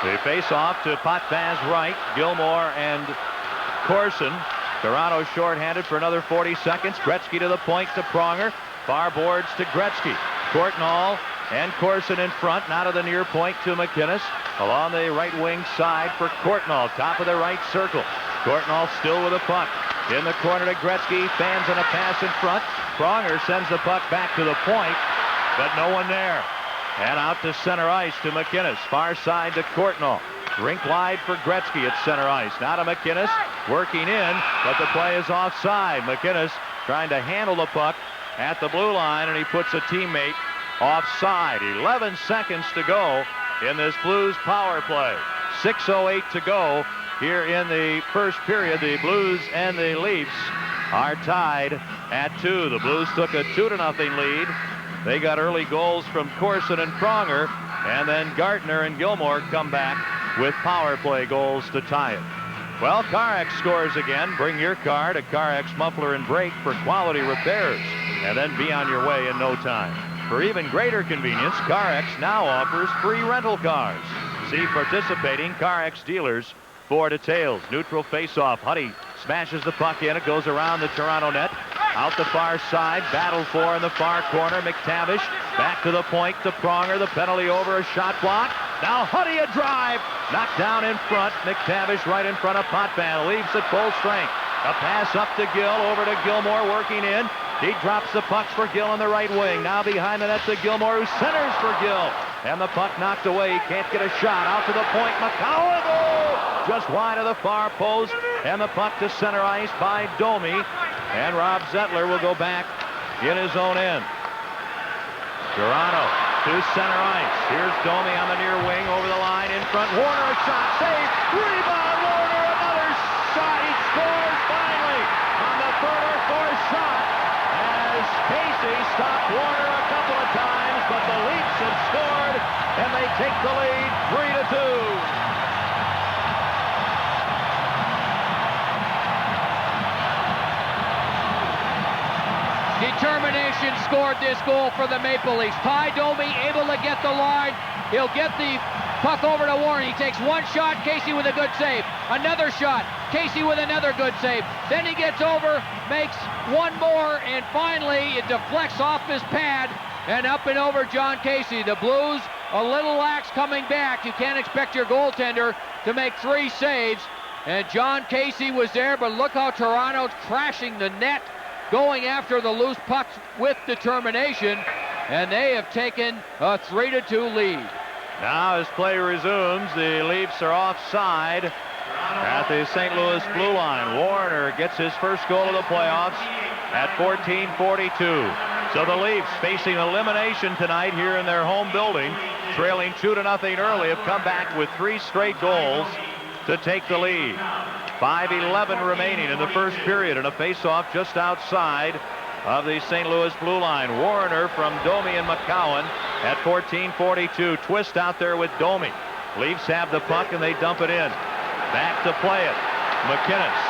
They face off to Potvin's right. Gilmour and Corson. Toronto shorthanded for another 40 seconds. Gretzky to the point to Pronger. Far boards to Gretzky. Courtnall and Corson in front. Now to the near point to MacInnis. Along the right wing side for Courtnall. Top of the right circle. Courtnall still with a puck. In the corner to Gretzky. Fans on a pass in front. Pronger sends the puck back to the point, but no one there. And out to center ice to MacInnis. Far side to Courtnall. Rink wide for Gretzky at center ice. Now to MacInnis. Working in, but the play is offside. MacInnis trying to handle the puck at the blue line, and he puts a teammate offside. 11 seconds to go in this Blues power play. 6:08 to go here in the first period. The Blues and the Leafs are tied at 2. The Blues took a 2-0 lead. They got early goals from Corson and Pronger, and then Gartner and Gilmour come back with power play goals to tie it. Well, CarX scores again. Bring your car to CarX Muffler and Brake for quality repairs, and then be on your way in no time. For even greater convenience, CarX now offers free rental cars. See participating CarX dealers for details. Neutral face-off. Huddy smashes the puck in. It goes around the Toronto net. Out the far side. Battle for in the far corner. McTavish back to the point to Pronger. The penalty over. A shot block. Now Huddy a drive. Knocked down in front. McTavish right in front of Potvin. Leaves at full strength. A pass up to Gill. Over to Gilmour working in. He drops the puck for Gill on the right wing. Now behind the net to Gilmour, who centers for Gill. And the puck knocked away. He can't get a shot. Out to the point. McCowan. Oh! Just wide of the far post. And the puck to center ice by Domi. And Rob Zettler will go back in his own end. Toronto to center ice. Here's Domi on the near wing, over the line, in front. Warner, a shot, save, rebound, Warner, another shot. He scores finally on the third or fourth shot as Casey stopped Warner a couple of times, but the Leafs have scored, and they take the lead 3-2. Determination scored this goal for the Maple Leafs. Ty Domi able to get the line. He'll get the puck over to Warren. He takes one shot, Casey with a good save. Another shot, Casey with another good save. Then he gets over, makes one more, and finally it deflects off his pad and up and over Jon Casey. The Blues a little lax coming back. You can't expect your goaltender to make 3 saves. And Jon Casey was there, but look how Toronto's crashing the net, going after the loose pucks with determination, and they have taken a 3-2 lead. Now as play resumes, the Leafs are offside at the St. Louis blue line. Warner gets his first goal of the playoffs at 14:42. So the Leafs, facing elimination tonight here in their home building, trailing 2-0 early, have come back with 3 straight goals to take the lead. 5:11 remaining in the first period, and a face-off just outside of the St. Louis blue line. Warner from Domi and McCowan at 14:42. Twist out there with Domi. Leafs have the puck and they dump it in. Back to play it. MacInnis.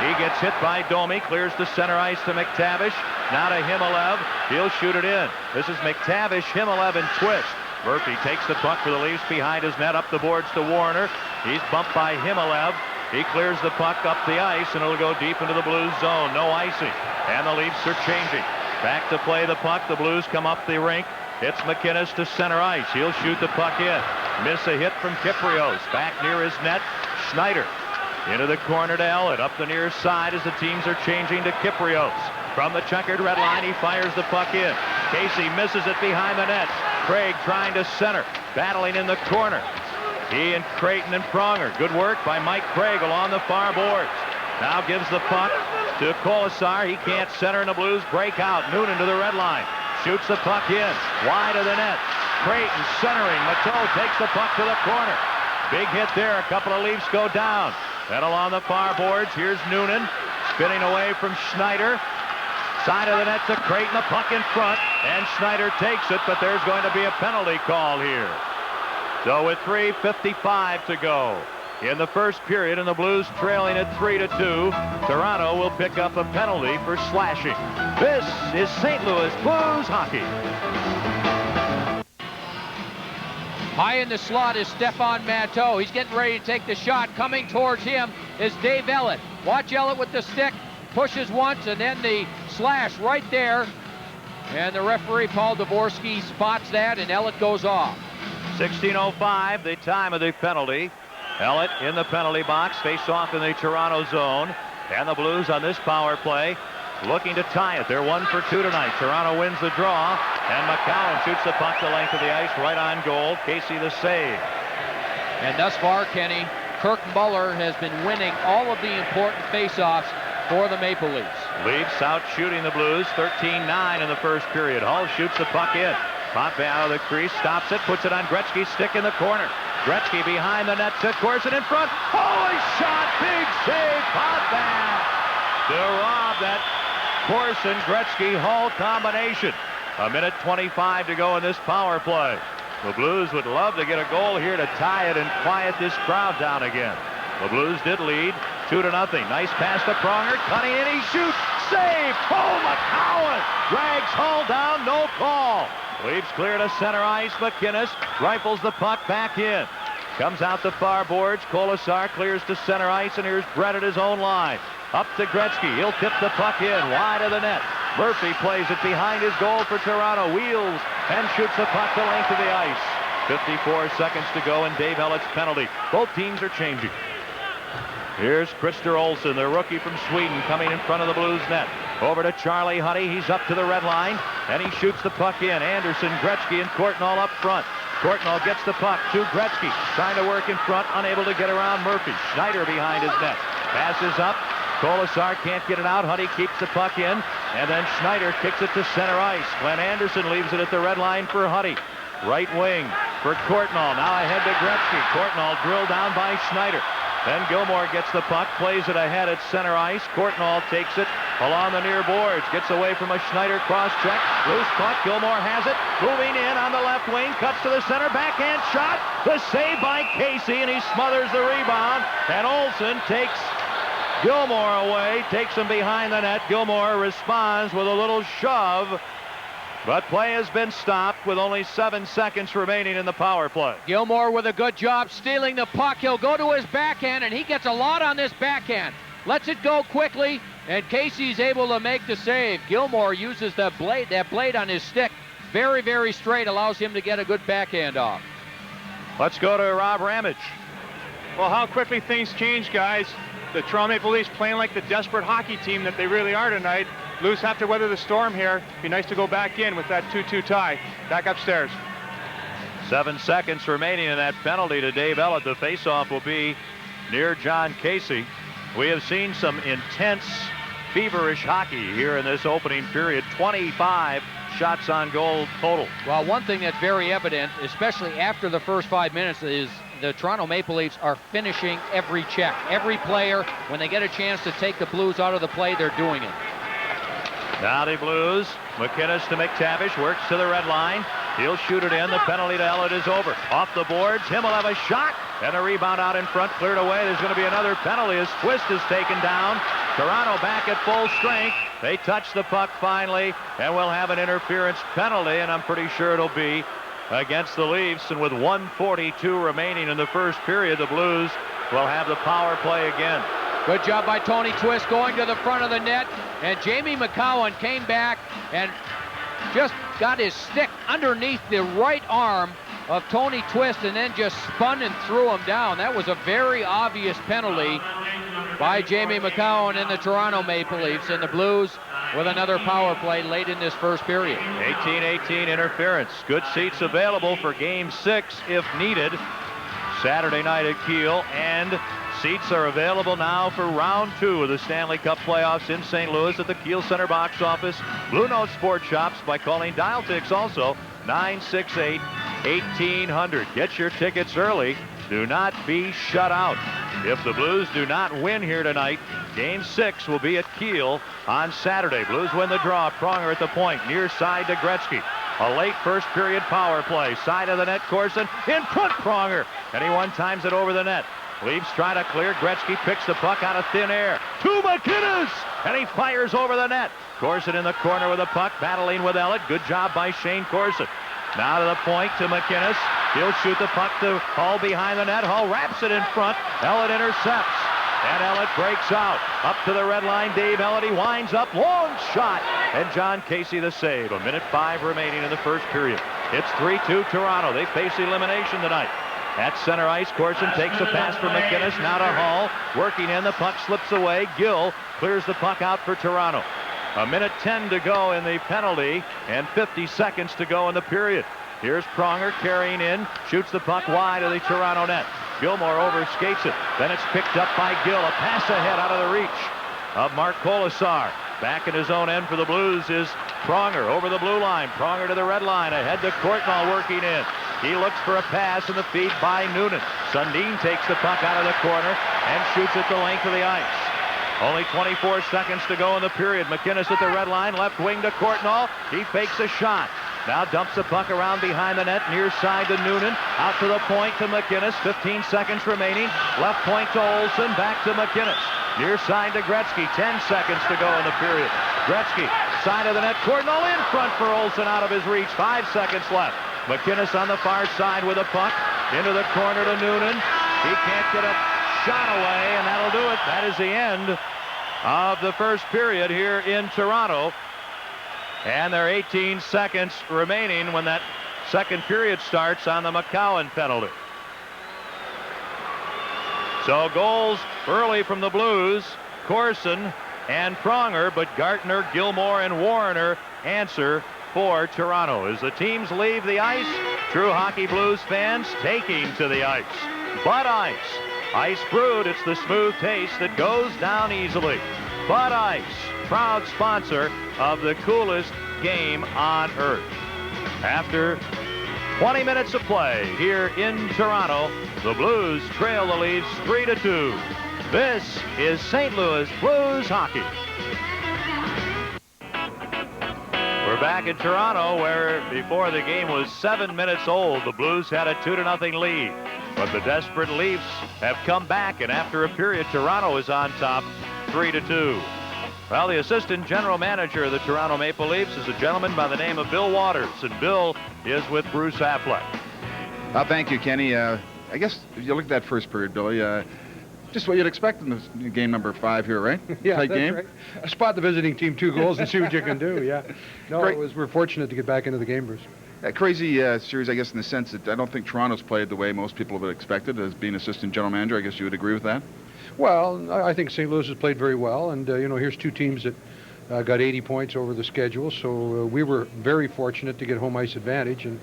He gets hit by Domi, clears the center ice to McTavish. Now to Himalev. He'll shoot it in. This is McTavish, Himalev, and Twist. Murphy takes the puck for the Leafs behind his net, up the boards to Warner. He's bumped by Himalev. He clears the puck up the ice, and it'll go deep into the Blues zone. No icing. And the Leafs are changing. Back to play the puck. The Blues come up the rink. It's MacInnis to center ice. He'll shoot the puck in. Miss a hit from Kypreos. Back near his net. Schneider into the corner to Elliott. Up the near side as the teams are changing to Kypreos. From the checkered red line, he fires the puck in. Casey misses it behind the net. Craig trying to center. Battling in the corner. He and Creighton and Pronger. Good work by Mike Craig along the far boards. Now gives the puck to Colasar. He can't center, and the Blues break out. Noonan to the red line. Shoots the puck in. Wide of the net. Creighton centering. Mateau takes the puck to the corner. Big hit there. A couple of Leafs go down. Then along the far boards, here's Noonan. Spinning away from Schneider. Side of the net to Creighton. The puck in front. And Schneider takes it, but there's going to be a penalty call here. So with 3:55 to go in the first period, and the Blues trailing at 3-2, Toronto will pick up a penalty for slashing. This is St. Louis Blues hockey. High in the slot is Stefan Mateau. He's getting ready to take the shot. Coming towards him is Dave Elliott. Watch Elliott with the stick. Pushes once, and then the slash right there. And the referee, Paul Dvorsky, spots that, and Elliott goes off. 16:05, the time of the penalty. Elliott in the penalty box, face off in the Toronto zone. And the Blues on this power play looking to tie it. They're 1 for 2 tonight. Toronto wins the draw, and McCowan shoots the puck the length of the ice right on goal. Casey the save. And thus far, Kenny, Kirk Muller has been winning all of the important face-offs for the Maple Leafs. Leafs out shooting the Blues, 13-9 in the first period. Hull shoots the puck in. Potvin out of the crease, stops it, puts it on Gretzky's stick in the corner. Gretzky behind the net to Corson in front. Holy shot! Big save, Potvin! To rob that Corson-Gretzky-Hull combination. 1:25 to go in this power play. The Blues would love to get a goal here to tie it and quiet this crowd down again. The Blues did lead 2-0. Nice pass to Pronger, cutting in, he shoots, save! Oh, McCowan drags Hull down, no call. Leafs clear to center ice. MacInnis rifles the puck back in. Comes out the far boards. Colasar clears to center ice, and here's Brett at his own line. Up to Gretzky. He'll tip the puck in wide of the net. Murphy plays it behind his goal for Toronto. Wheels and shoots the puck the length of the ice. 54 seconds to go, and Dave Elliott's penalty. Both teams are changing. Here's Christer Olsson, the rookie from Sweden, coming in front of the Blues net. Over to Charlie Huddy. He's up to the red line, and he shoots the puck in. Anderson, Gretzky, and Courtnall up front. Courtnall gets the puck to Gretzky, trying to work in front, unable to get around Murphy. Schneider behind his net. Passes up. Colasar can't get it out. Huddy keeps the puck in. And then Schneider kicks it to center ice. Glenn Anderson leaves it at the red line for Huddy. Right wing for Courtnall. Now ahead to Gretzky. Courtnall drilled down by Schneider. Then Gilmour gets the puck, plays it ahead at center ice. Courtnall takes it along the near boards, gets away from a Schneider cross-check. Loose puck, Gilmour has it, moving in on the left wing, cuts to the center, backhand shot. The save by Casey, and he smothers the rebound. And Olsen takes Gilmour away, takes him behind the net. Gilmour responds with a little shove. But play has been stopped with only 7 seconds remaining in the power play. Gilmour with a good job stealing the puck. He'll go to his backhand, and he gets a lot on this backhand. Lets it go quickly, and Casey's able to make the save. Gilmour uses that blade on his stick. Very, very straight, allows him to get a good backhand off. Let's go to Rob Ramage. Well, how quickly things change, guys. The Toronto Maple Leafs playing like the desperate hockey team that they really are tonight. Blues have to weather the storm here. Be nice to go back in with that 2-2 tie. Back upstairs. 7 seconds remaining in that penalty to Dave Ellett. The faceoff will be near Jon Casey. We have seen some intense, feverish hockey here in this opening period. 25 shots on goal total. Well, one thing that's very evident, especially after the first 5 minutes, is the Toronto Maple Leafs are finishing every check. Every player, when they get a chance to take the Blues out of the play, they're doing it. Now the Blues. MacInnis to McTavish, works to the red line. He'll shoot it in. The penalty to Ellett is over. Off the boards. Himmel have a shot. And a rebound out in front, cleared away. There's going to be another penalty as Twist is taken down. Toronto back at full strength. They touch the puck finally, and we'll have an interference penalty, and I'm pretty sure it'll be against the Leafs. And with 1:42 remaining in the first period, the Blues will have the power play again. Good job by Tony Twist going to the front of the net, and Jamie McCowan came back and just got his stick underneath the right arm of Tony Twist and then just spun and threw him down. That was a very obvious penalty by Jamie McCowan and the Toronto Maple Leafs, and the Blues with another power play late in this first period. 18-18 interference. Good seats available for Game 6 if needed. Saturday night at Kiel, and seats are available now for round 2 of the Stanley Cup playoffs in St. Louis at the Kiel Center box office. Blue Note Sports Shops by calling Dial-Tix also 968-1800. Get your tickets early. Do not be shut out. If the Blues do not win here tonight, Game 6 will be at Kiel on Saturday. Blues win the draw. Pronger at the point, near side to Gretzky. A late first period power play. Side of the net, Corson in front, Pronger. And he one-times it over the net. Leafs try to clear. Gretzky picks the puck out of thin air. To MacInnis! And he fires over the net. Corson in the corner with the puck, battling with Ellett. Good job by Shane Corson. Now to the point to MacInnis. He'll shoot the puck to Hull behind the net. Hull wraps it in front. Ellett intercepts. And Ellett breaks out. Up to the red line, Dave Ellett. He winds up. Long shot. And Jon Casey the save. 1:05 remaining in the first period. It's 3-2 Toronto. They face elimination tonight. At center ice, Corson takes a pass from MacInnis. Now to Hull. Working in. The puck slips away. Gill clears the puck out for Toronto. 1:10 to go in the penalty and 50 seconds to go in the period. Here's Pronger carrying in, shoots the puck wide of the Toronto net. Gilmour overskates it. Then it's picked up by Gill. A pass ahead out of the reach of Mark Colasar. Back in his own end for the Blues is Pronger over the blue line. Pronger to the red line. Ahead to Courtnall working in. He looks for a pass in the feed by Noonan. Sundin takes the puck out of the corner and shoots it the length of the ice. Only 24 seconds to go in the period. MacInnis at the red line, left wing to Courtnall. He fakes a shot. Now dumps the puck around behind the net, near side to Noonan. Out to the point to MacInnis. 15 seconds remaining. Left point to Olsen, back to MacInnis. Near side to Gretzky. 10 seconds to go in the period. Gretzky, side of the net. Courtnall in front for Olsen, out of his reach. 5 seconds left. MacInnis on the far side with a puck. Into the corner to Noonan. He can't get a shot away, and that'll do it. That is the end of the first period here in Toronto. And there are 18 seconds remaining when that second period starts on the McCowan penalty. So goals early from the Blues, Corson and Pronger, but Gartner, Gilmour, and Warner answer for Toronto. As the teams leave the ice, true hockey Blues fans taking to the ice. Bud Ice, Ice Brewed, it's the smooth taste that goes down easily. Bud Ice, proud sponsor of the coolest game on earth. After 20 minutes of play here in Toronto, the Blues trail the Leafs 3-2. This is St. Louis Blues hockey. We're back in Toronto, where before the game was 7 minutes old, the Blues had a 2-0 lead. But the desperate Leafs have come back, and after a period, Toronto is on top 3-2. Well, the assistant general manager of the Toronto Maple Leafs is a gentleman by the name of Bill Waters, and Bill is with Bruce Affleck. Thank you, Kenny. I guess if you look at that first period, Billy, just what you'd expect in this game number 5 here, right? Yeah, tight that's game. right. Spot the visiting team 2 goals and see what you can do. Yeah. No, we're fortunate to get back into the game, Bruce. A crazy series, I guess, in the sense that I don't think Toronto's played the way most people would have expected as being assistant general manager. I guess you would agree with that? Well, I think St. Louis has played very well, and here's 2 teams that got 80 points over the schedule, so we were very fortunate to get home ice advantage, and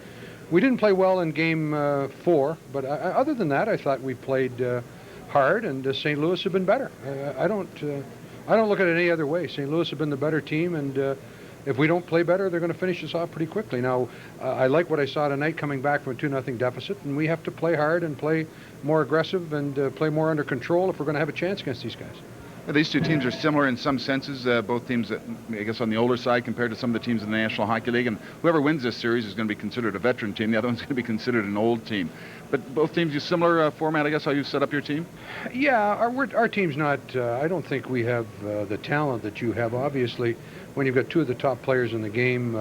we didn't play well in game 4, but other than that, I thought we played hard, and St. Louis have been better. I don't look at it any other way. St. Louis have been the better team, and if we don't play better, they're going to finish us off pretty quickly. Now, I like what I saw tonight coming back from a 2-0 deficit, and we have to play hard and play more aggressive and play more under control if we're going to have a chance against these guys. These 2 teams are similar in some senses. Both teams, I guess, on the older side compared to some of the teams in the National Hockey League. And whoever wins this series is going to be considered a veteran team. The other one's going to be considered an old team. But both teams use similar format, I guess, how you set up your team? Yeah, our team's not, I don't think we have the talent that you have. Obviously, when you've got 2 of the top players in the game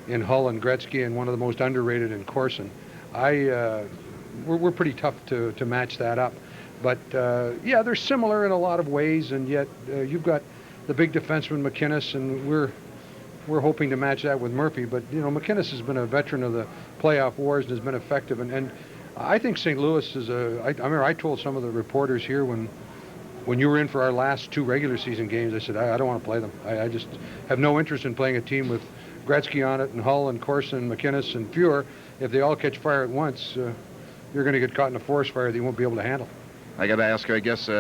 in Hull and Gretzky, and one of the most underrated in Corson, we're pretty tough to match that up. But, yeah, they're similar in a lot of ways, and yet you've got the big defenseman, MacInnis, and we're hoping to match that with Murphy. But, MacInnis has been a veteran of the playoff wars and has been effective. And I think St. Louis is I remember I told some of the reporters here when you were in for our last 2 regular season games, I said, I don't want to play them. I just have no interest in playing a team with Gretzky on it, and Hull and Corson, MacInnis and Fuhr. If they all catch fire at once, you're going to get caught in a forest fire that you won't be able to handle. I got to ask you, I guess,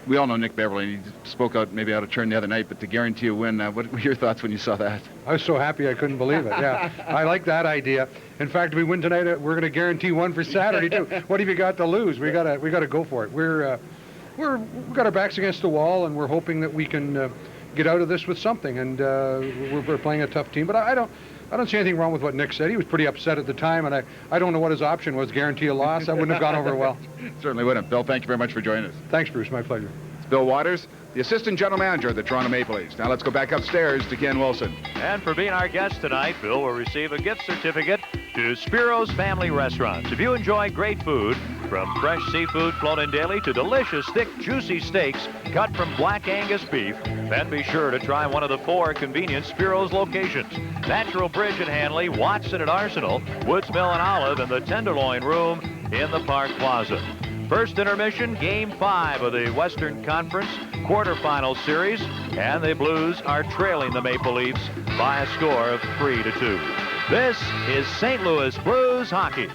we all know Nick Beverly. He spoke out maybe out of turn the other night, but to guarantee a win, what were your thoughts when you saw that? I was so happy I couldn't believe it. Yeah, I like that idea. In fact, if we win tonight, we're going to guarantee one for Saturday too. What have you got to lose? We got to go for it. We've got our backs against the wall, and we're hoping that we can get out of this with something. And we're playing a tough team, but I don't see anything wrong with what Nick said. He was pretty upset at the time, and I don't know what his option was. Guarantee a loss? That wouldn't have gone over well. Certainly wouldn't. Bill, thank you very much for joining us. Thanks, Bruce. My pleasure. It's Bill Waters, the assistant general manager of the Toronto Maple Leafs. Now let's go back upstairs to Ken Wilson. And for being our guest tonight, Bill will receive a gift certificate to Spiro's Family Restaurants. If you enjoy great food, from fresh seafood flown in daily to delicious, thick, juicy steaks cut from black Angus beef, then be sure to try one of the 4 convenient Spiro's locations: Natural Bridge in Hanley, Watson at Arsenal, Woods Mill and Olive, and the Tenderloin Room in the Park Plaza. First intermission, Game 5 of the Western Conference quarterfinal series, and the Blues are trailing the Maple Leafs by a score of 3-2. This is St. Louis Blues hockey.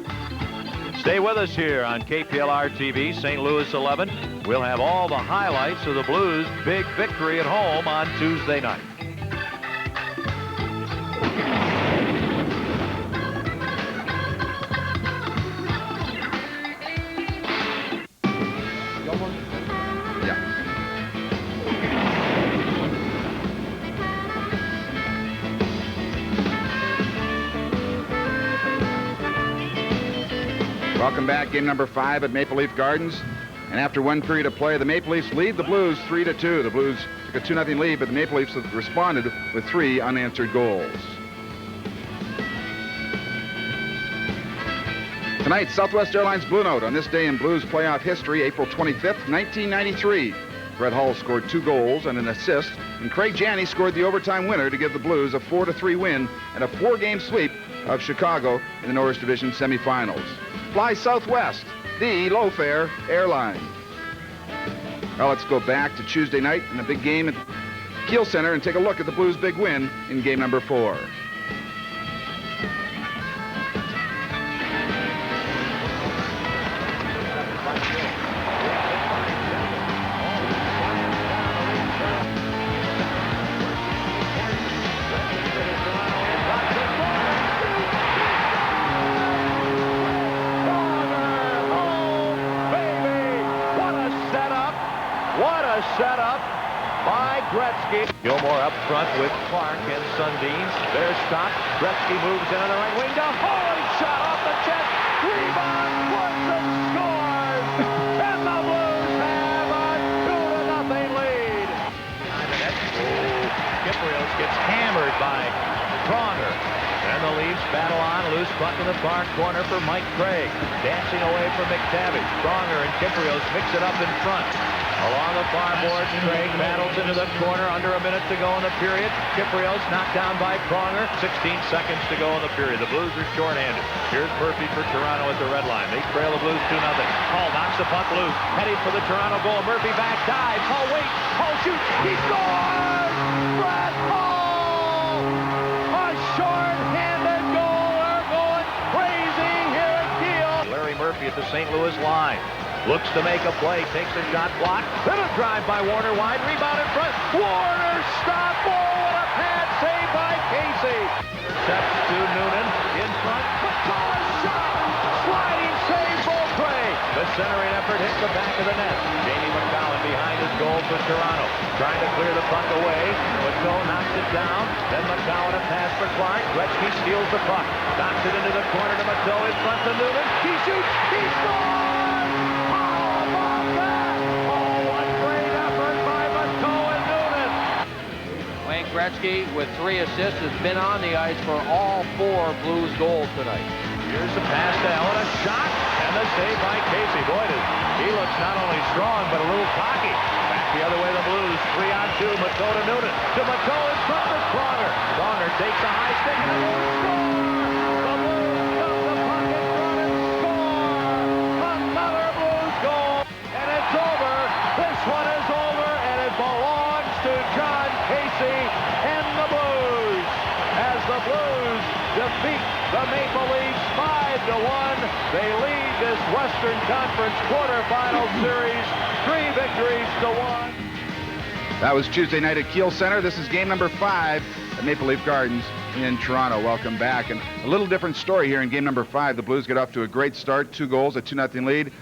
Stay with us here on KPLR TV, St. Louis 11. We'll have all the highlights of the Blues' big victory at home on Tuesday night. Welcome back. Game number 5 at Maple Leaf Gardens. And after 1 period of play, the Maple Leafs lead the Blues 3-2. The Blues took a 2-0 lead, but the Maple Leafs have responded with 3 unanswered goals. Tonight, Southwest Airlines Blue Note. On this day in Blues playoff history, April 25th, 1993. Fred Hull scored 2 goals and an assist, and Craig Janney scored the overtime winner to give the Blues a 4-3 win and a 4-game sweep of Chicago in the Norris Division semifinals. Fly Southwest, the low-fare airline. Well, let's go back to Tuesday night in a big game at Kiel Center and take a look at the Blues' big win in game number 4. Gretzky. Gilmour up front with Clark and Sundin. Their stop. Gretzky moves in on the right wing down. Holy shot off the chest. Rebound. Clarkson scores. And the Blues have a 2-0 lead. Kyprios gets hammered by Pronger. And the Leafs battle on. Loose puck in the far corner for Mike Craig. Dancing away from McTavish. Pronger and Kyprios mix it up in front. Along the far boards, Craig battles into the corner. Under a minute to go in the period. Kyprios knocked down by Pronger. 16 seconds to go in the period. The Blues are shorthanded. Here's Murphy for Toronto at the red line. They trail the Blues 2-0. Hall knocks the puck loose. Heading for the Toronto goal. Murphy back dives. Hall waits. Hall shoots. He scores! Brad Hall! A short-handed goal. They're going crazy here at Kiel. Larry Murphy at the St. Louis line. Looks to make a play, takes a shot, blocked. Then a drive by Warner wide, rebound in front. Warner stop. Oh, what a pad save by Casey. Steps to Noonan in front. McCullough shot. Sliding save, Beaupre. The centering effort hits the back of the net. Jamie McCowan behind his goal for Toronto. Trying to clear the puck away. Matteau knocks it down. Then McCowan a pass for Clark. Gretzky steals the puck. Knocks it into the corner to Matteau in front to Noonan. He shoots. He scores! Gretzky, with 3 assists, has been on the ice for all 4 Blues goals tonight. Here's a pass to Allen, a shot, and the save by Casey. Boy, he looks not only strong, but a little cocky. Back the other way, the Blues, 3-on-2, Matteau to Noonan. To Matteau in front of Pronger. Pronger takes a high stick and a score! The Blues dump the puck in front and score! Another Blues goal, and it's over. This one is over, and it belongs to Jon Casey and the Blues, as the Blues defeat the Maple Leafs 5-1. They lead this Western Conference quarterfinal series 3 victories to 1. That was Tuesday night at Kiel Center. This is game number 5 at Maple Leaf Gardens in Toronto. Welcome back. And a little different story here in game number 5. The Blues get off to a great start, 2 goals, a 2-0 lead.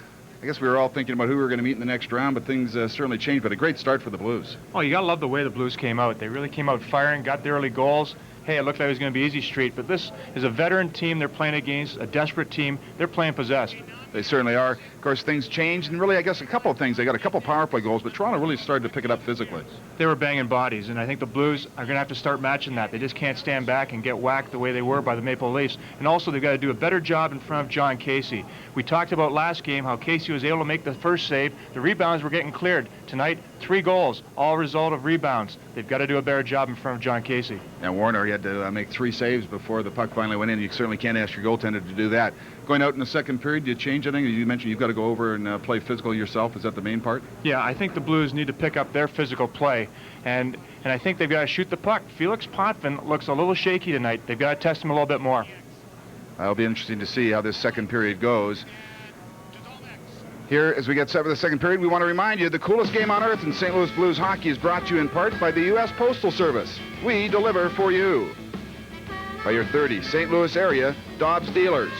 I guess we were all thinking about who we were going to meet in the next round, but things certainly changed. But a great start for the Blues. Oh, you got to love the way the Blues came out. They really came out firing, got the early goals. Hey, it looked like it was going to be easy street, but this is a veteran team they're playing against, a desperate team. They're playing possessed. They certainly are. Of course, things changed, and really, I guess, a couple of things. They got a couple power play goals, but Toronto really started to pick it up physically. They were banging bodies, and I think the Blues are going to have to start matching that. They just can't stand back and get whacked the way they were by the Maple Leafs. And also, they've got to do a better job in front of Jon Casey. We talked about last game how Casey was able to make the first save. The rebounds were getting cleared. Tonight, 3 goals, all result of rebounds. They've got to do a better job in front of Jon Casey. And Warner, he had to make 3 saves before the puck finally went in. You certainly can't ask your goaltender to do that. Going out in the second period, do you change anything? You mentioned you've got to go over and play physical yourself. Is that the main part? Yeah, I think the Blues need to pick up their physical play, and I think they've got to shoot the puck. Felix Potvin looks a little shaky tonight. They've got to test him a little bit more. It'll be interesting to see how this second period goes. Here, as we get set for the second period, we want to remind you the coolest game on earth in St. Louis Blues hockey is brought to you in part by the U.S. Postal Service. We deliver for you. By your 30 St. Louis area Dobbs dealers.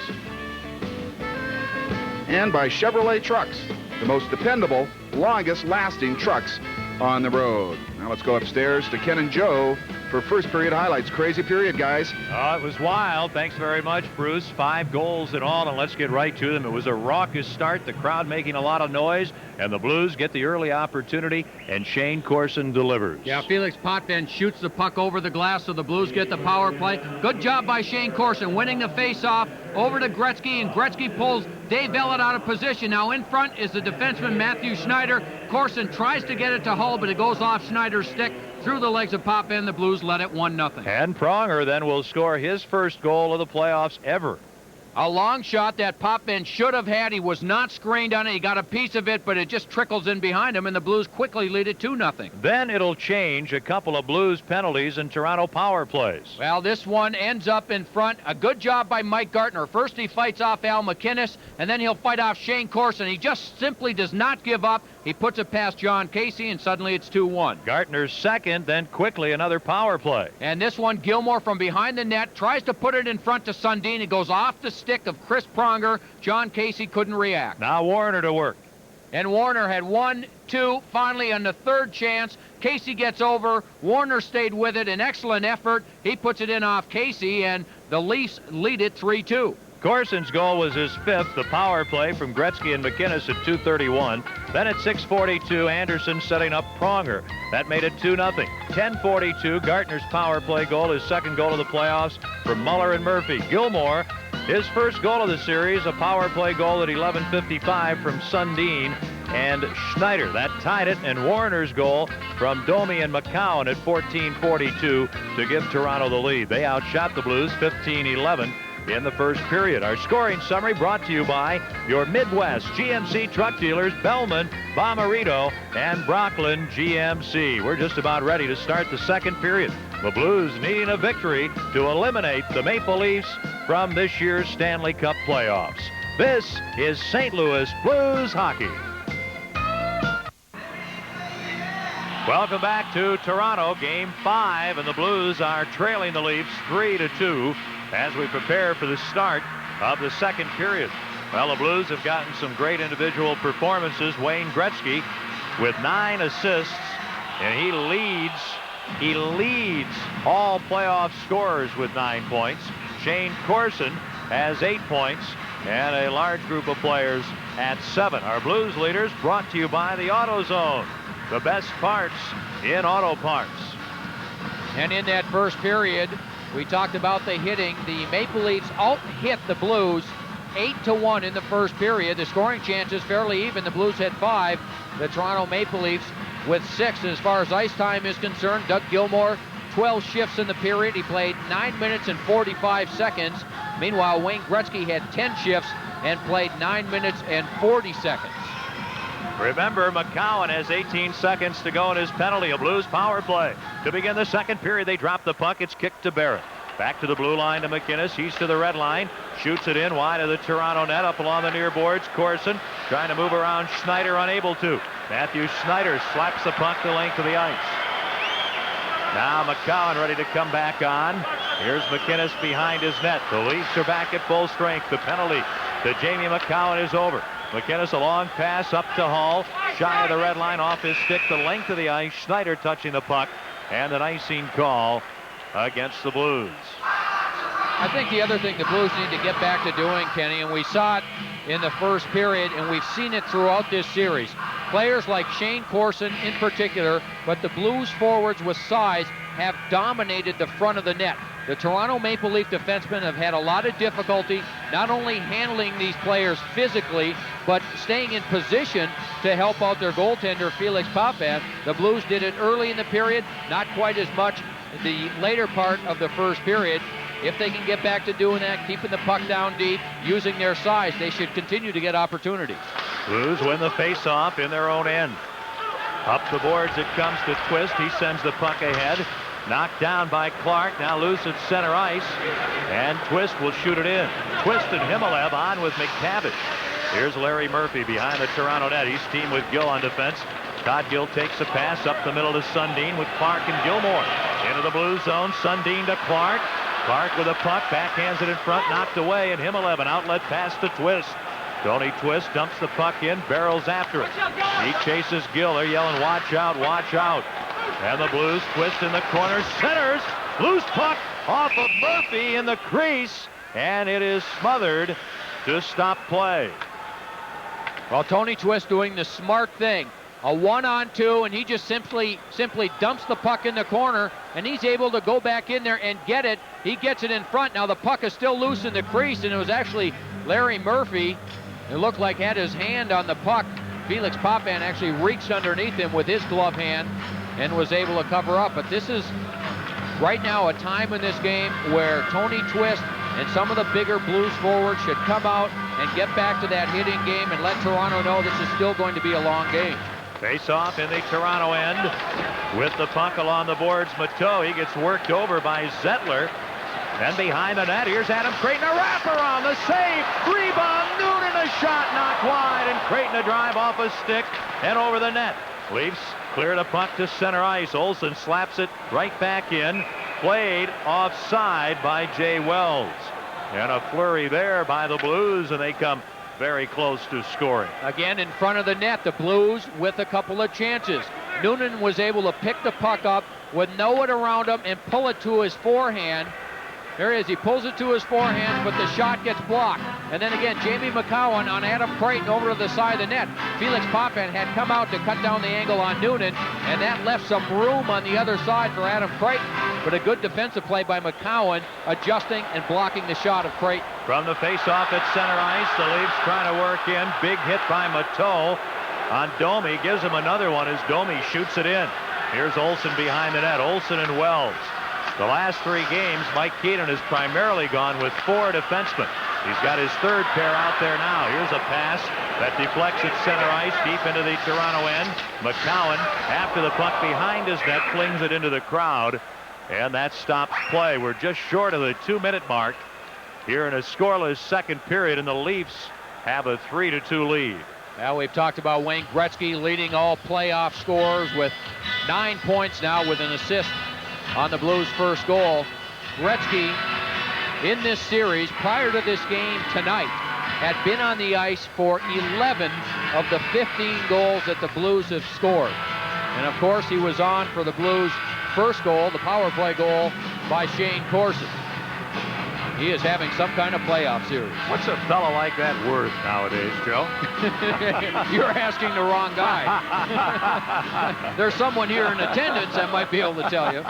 And by Chevrolet Trucks, the most dependable, longest-lasting trucks on the road. Now let's go upstairs to Ken and Joe for first period highlights. Crazy period, guys. It was wild. Thanks very much, Bruce. 5 goals in all, and let's get right to them. It was a raucous start, the crowd making a lot of noise, and the Blues get the early opportunity, and Shane Corson delivers. Yeah, Felix Potvin shoots the puck over the glass, so the Blues get the power play. Good job by Shane Corson, winning the face-off over to Gretzky, and Gretzky pulls Dave Ellett out of position. Now in front is the defenseman Matthew Schneider. Corson tries to get it to Hull, but it goes off Schneider's stick through the legs of Potvin. The Blues led it 1-0. And Pronger then will score his first goal of the playoffs ever. A long shot that Potvin should have had. He was not screened on it. He got a piece of it, but it just trickles in behind him, and the Blues quickly lead it 2-0. Then it'll change. A couple of Blues penalties and Toronto power plays. Well, this one ends up in front. A good job by Mike Gartner. First he fights off Al MacInnis, and then he'll fight off Shane Corson. He just simply does not give up. He puts it past Jon Casey, and suddenly it's 2-1. Gartner's second, then quickly another power play. And this one, Gilmour from behind the net tries to put it in front to Sundin. It goes off the stick of Chris Pronger. Jon Casey couldn't react. Now Warner to work. And Warner had 1, 2, finally on the third chance. Casey gets over. Warner stayed with it. An excellent effort. He puts it in off Casey, and the Leafs lead it 3-2. Corson's goal was his 5th, the power play from Gretzky and MacInnis at 2:31. Then at 6:42, Anderson setting up Pronger. That made it 2-0. 10:42, Gartner's power play goal, his 2nd goal of the playoffs from Muller and Murphy. Gilmour, his 1st goal of the series, a power play goal at 11:55 from Sundin and Schneider. That tied it, and Warner's goal from Domi and McCown at 14:42 to give Toronto the lead. They outshot the Blues 15-11 in the 1st period. Our scoring summary brought to you by your Midwest GMC truck dealers, Bellman, Bomarito, and Brocklin GMC. We're just about ready to start the 2nd period. The Blues needing a victory to eliminate the Maple Leafs from this year's Stanley Cup playoffs. This is St. Louis Blues hockey. Welcome back to Toronto, Game 5, and the Blues are trailing the Leafs 3-2 as we prepare for the start of the 2nd period. Well, the Blues have gotten some great individual performances. Wayne Gretzky with 9 assists, and he leads all playoff scorers with 9 points. Shane Corson has 8 points, and a large group of players at 7. Our Blues leaders brought to you by the AutoZone, the best parts in auto parts. And in that 1st period, we talked about the hitting. The Maple Leafs out-hit the Blues 8-1 in the 1st period. The scoring chances fairly even. The Blues had 5. The Toronto Maple Leafs with 6. And as far as ice time is concerned, Doug Gilmour, 12 shifts in the period. He played 9 minutes and 45 seconds. Meanwhile, Wayne Gretzky had 10 shifts and played 9 minutes and 40 seconds. Remember, McCown has 18 seconds to go in his penalty, a Blues power play. To begin the 2nd period, they drop the puck. It's kicked to Barrett. Back to the blue line to MacInnis. He's to the red line. Shoots it in wide of the Toronto net, up along the near boards. Corson trying to move around Schneider, unable to. Matthew Schneider slaps the puck the length of the ice. Now McCown ready to come back on. Here's MacInnis behind his net. The Leafs are back at full strength. The penalty to Jamie McCown is over. MacInnis, a long pass up to Hall, shy of the red line, off his stick, the length of the ice. Schneider touching the puck, and an icing call against the Blues. I think the other thing the Blues need to get back to doing, Kenny, and we saw it in the 1st period, and we've seen it throughout this series. Players like Shane Corson in particular, but the Blues forwards with size have dominated the front of the net. The Toronto Maple Leaf defensemen have had a lot of difficulty not only handling these players physically, but staying in position to help out their goaltender, Felix Potvin. The Blues did it early in the period, not quite as much the later part of the 1st period. If they can get back to doing that, keeping the puck down deep, using their size, they should continue to get opportunities. Blues win the face-off in their own end. Up the boards it comes to Twist. He sends the puck ahead. Knocked down by Clark, now loose at center ice, and Twist will shoot it in. Twist and Himmelev on with McTavish. Here's Larry Murphy behind the Toronto net. He's teamed with Gill on defense. Todd Gill takes a pass up the middle to Sundin with Clark and Gilmour. Into the blue zone, Sundin to Clark. Clark with a puck, backhands it in front, knocked away, and Himmelev, an outlet pass to Twist. Tony Twist dumps the puck in, barrels after it. He chases Gill. They're yelling, watch out, watch out. And the Blues twist in the corner, centers, loose puck off of Murphy in the crease, and it is smothered to stop play. Well, Tony Twist doing the smart thing. A 1-on-2, and he just simply dumps the puck in the corner, and he's able to go back in there and get it. He gets it in front. Now the puck is still loose in the crease, and it was actually Larry Murphy. It looked like had his hand on the puck. Felix Potvin actually reached underneath him with his glove hand and was able to cover up. But this is right now a time in this game where Tony Twist and some of the bigger Blues forwards should come out and get back to that hitting game and let Toronto know this is still going to be a long game. Face-off in the Toronto end with the puck along the boards. Mateau, he gets worked over by Zettler. And behind the net, here's Adam Creighton, a wraparound, the save, rebound, Noonan, a shot knocked wide, and Creighton a drive off a stick and over the net. Leafs clear the puck to center ice. Olsen slaps it right back in, played offside by Jay Wells. And a flurry there by the Blues, and they come very close to scoring. Again, in front of the net, the Blues with a couple of chances. Noonan was able to pick the puck up with no one around him and pull it to his forehand. There he is. He pulls it to his forehand, but the shot gets blocked. And then again, Jamie McCowan on Adam Creighton over to the side of the net. Felix Potvin had come out to cut down the angle on Noonan, and that left some room on the other side for Adam Creighton. But a good defensive play by McCowan, adjusting and blocking the shot of Creighton. From the face-off at center ice, the Leafs trying to work in. Big hit by Mateau on Domi. Gives him another one as Domi shoots it in. Here's Olsen behind the net. Olsen and Wells. The last 3 games, Mike Keenan has primarily gone with 4 defensemen. He's got his 3rd pair out there now. Here's a pass that deflects at center ice deep into the Toronto end. McCowan, after the puck behind his net, flings it into the crowd, and that stops play. We're just short of the 2-minute mark here in a scoreless second period, and the Leafs have a 3-2 lead. Now we've talked about Wayne Gretzky leading all playoff scorers with 9 points now with an assist on the Blues' first goal. Gretzky, in this series, prior to this game tonight, had been on the ice for 11 of the 15 goals that the Blues have scored. And of course, he was on for the Blues' first goal, the power play goal by Shane Corson. He is having some kind of playoff series. What's a fella like that worth nowadays, Joe? You're asking the wrong guy. There's someone here in attendance that might be able to tell you.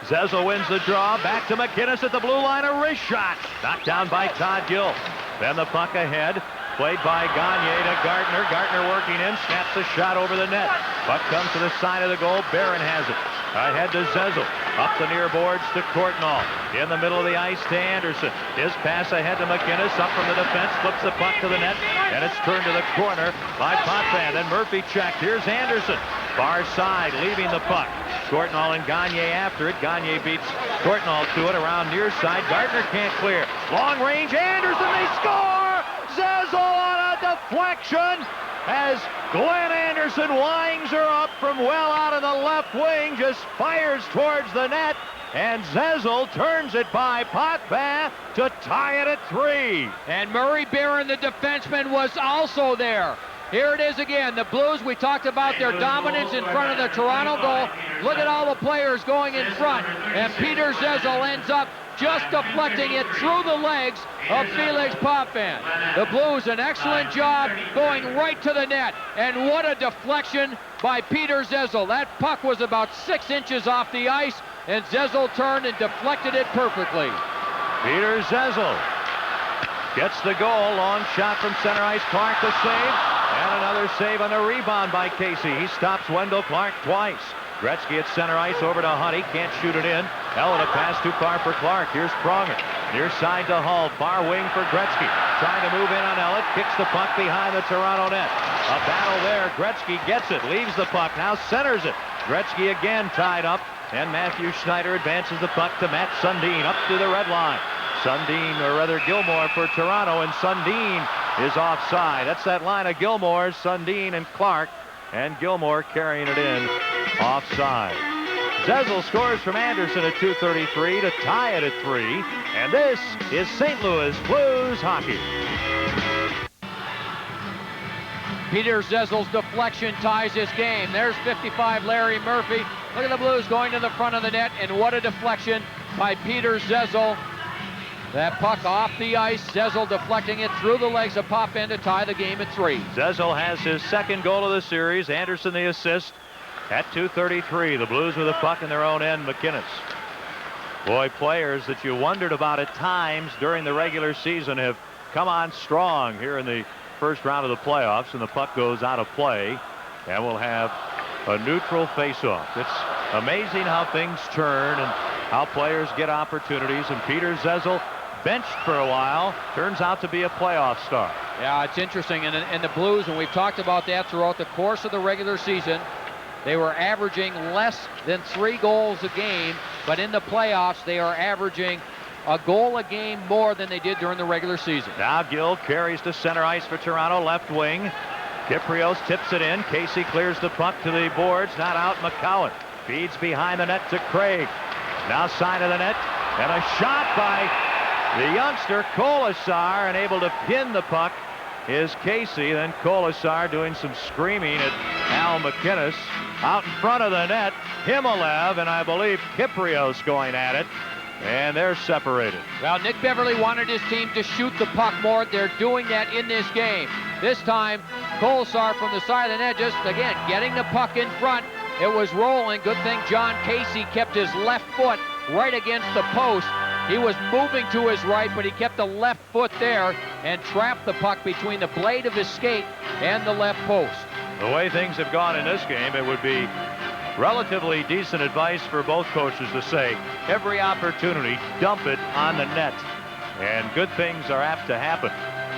Zezel wins the draw. Back to MacInnis at the blue line. A wrist shot. Knocked down by Todd Gill. Then the puck ahead. Played by Gagner to Gartner. Gartner working in. Snaps a shot over the net. Puck comes to the side of the goal. Barron has it. Ahead to Zezel. Up the near boards to Courtnall. In the middle of the ice to Anderson. His pass ahead to MacInnis. Up from the defense. Flips the puck to the net. And it's turned to the corner by Potvin. Then Murphy checked. Here's Anderson. Far side, leaving the puck. Courtnall and Gagner after it. Gagner beats Courtnall to it around near side. Gartner can't clear. Long range. Anderson. They score! Zezel on a deflection as Glenn Anderson winds her up from well out of the left wing, just fires towards the net, and Zezel turns it by Potvin to tie it at 3. And Murray Barron, the defenseman, was also there. Here it is again. The Blues, we talked about their dominance in front of the Toronto goal. Look at all the players going in front, and Peter Zezel ends up just deflecting it through the legs of Felix Potvin. The Blues, an excellent job going right to the net. And what a deflection by Peter Zezel. That puck was about 6 inches off the ice, and Zezel turned and deflected it perfectly. Peter Zezel gets the goal. Long shot from center ice. Clark the save. And another save on the rebound by Casey. He stops Wendel Clark twice. Gretzky at center ice over to Hunt. He can't shoot it in. Ellen, a pass too far for Clark. Here's Pronger. Near side to Hull. Far wing for Gretzky. Trying to move in on Ellett. Kicks the puck behind the Toronto net. A battle there. Gretzky gets it. Leaves the puck. Now centers it. Gretzky again tied up. And Matthew Schneider advances the puck to Matt Sundin up to the red line. Sundin, or rather Gilmour for Toronto. And Sundin is offside. That's that line of Gilmour, Sundin, and Clark. And Gilmour carrying it in offside. Zezel scores from Anderson at 2:33 to tie it at 3. And this is St. Louis Blues hockey. Peter Zezel's deflection ties this game. There's 55, Larry Murphy. Look at the Blues going to the front of the net, and what a deflection by Peter Zezel. That puck off the ice, Zezel deflecting it through the legs of Potvin to tie the game at 3. Zezel has his second goal of the series. Anderson the assist at 2:33. The Blues with a puck in their own end. MacInnis. Boy, players that you wondered about at times during the regular season have come on strong here in the first round of the playoffs, and the puck goes out of play, and we'll have a neutral face-off. It's amazing how things turn and how players get opportunities, and Peter Zezel, benched for a while, turns out to be a playoff star. Yeah, it's interesting, and the Blues, and we've talked about that throughout the course of the regular season, they were averaging less than 3 goals a game, but in the playoffs, they are averaging a goal a game more than they did during the regular season. Now Gill carries to center ice for Toronto, left wing. Kiprios tips it in. Casey clears the puck to the boards, not out. McCowan feeds behind the net to Craig. Now side of the net, and a shot by the youngster Kolasar, and able to pin the puck is Casey. Then Colasar doing some screaming at Al MacInnis. Out in front of the net, Himalev and I believe Kyprios going at it. And they're separated. Well, Nick Beverly wanted his team to shoot the puck more. They're doing that in this game. This time, Colasar from the side of the net, just again, getting the puck in front. It was rolling. Good thing Jon Casey kept his left foot right against the post. He was moving to his right, but he kept the left foot there and trapped the puck between the blade of his skate and the left post. The way things have gone in this game, it would be relatively decent advice for both coaches to say, every opportunity, dump it on the net. And good things are apt to happen.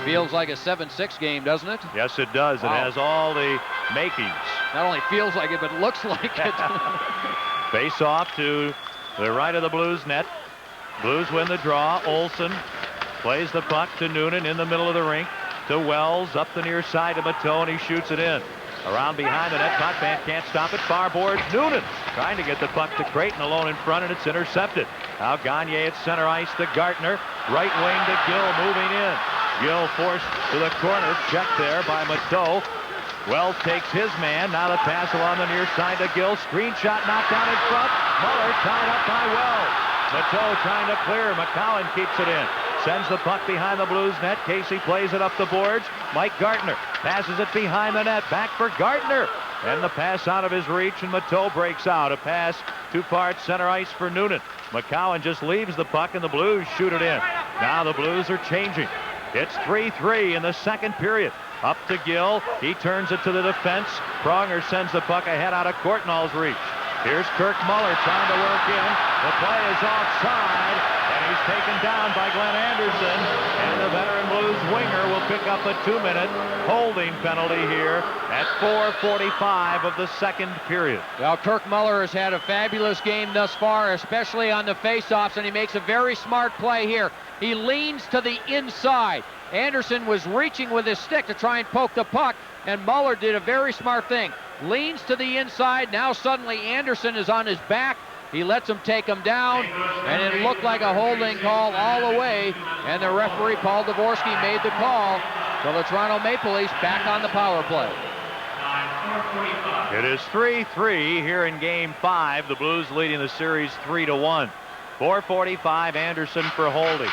Feels like a 7-6 game, doesn't it? Yes, it does. Wow. It has all the makings. Not only feels like it, but looks like it. Face off to the right of the Blues net. Blues win the draw. Olsen plays the puck to Noonan in the middle of the rink. To Wells, up the near side to Matteau, and he shoots it in. Around behind the net, Potvin can't stop it. Far boards Noonan trying to get the puck to Creighton alone in front, and it's intercepted. Now Gagner at center ice to Gartner. Right wing to Gill moving in. Gill forced to the corner, checked there by Matteau. Wells takes his man. Now the pass along the near side to Gill. Screen shot knocked down in front. Muller tied up by Wells. Matteau trying to clear. McCowan keeps it in. Sends the puck behind the Blues net. Casey plays it up the boards. Mike Gartner passes it behind the net. Back for Gartner. And the pass out of his reach, and Matteau breaks out. A pass too far at center ice for Noonan. McCowan just leaves the puck, and the Blues shoot it in. Now the Blues are changing. It's 3-3 in the second period. Up to Gill. He turns it to the defense. Pronger sends the puck ahead out of Courtnall's reach. Here's Kirk Muller trying to work in. The play is offside, and he's taken down by Glenn Anderson. And the veteran Blues winger will pick up a 2-minute holding penalty here at 4:45 of the second period. Well, Kirk Muller has had a fabulous game thus far, especially on the faceoffs, and he makes a very smart play here. He leans to the inside. Anderson was reaching with his stick to try and poke the puck, and Muller did a very smart thing. Leans to the inside. Now suddenly Anderson is on his back. He lets him take him down, and it looked like a holding call all the way, and the referee, Paul Dvorsky, made the call. So the Toronto Maple Leafs back on the power play. It is 3-3 here in Game 5. The Blues leading the series 3-1. 4:45 Anderson for holding.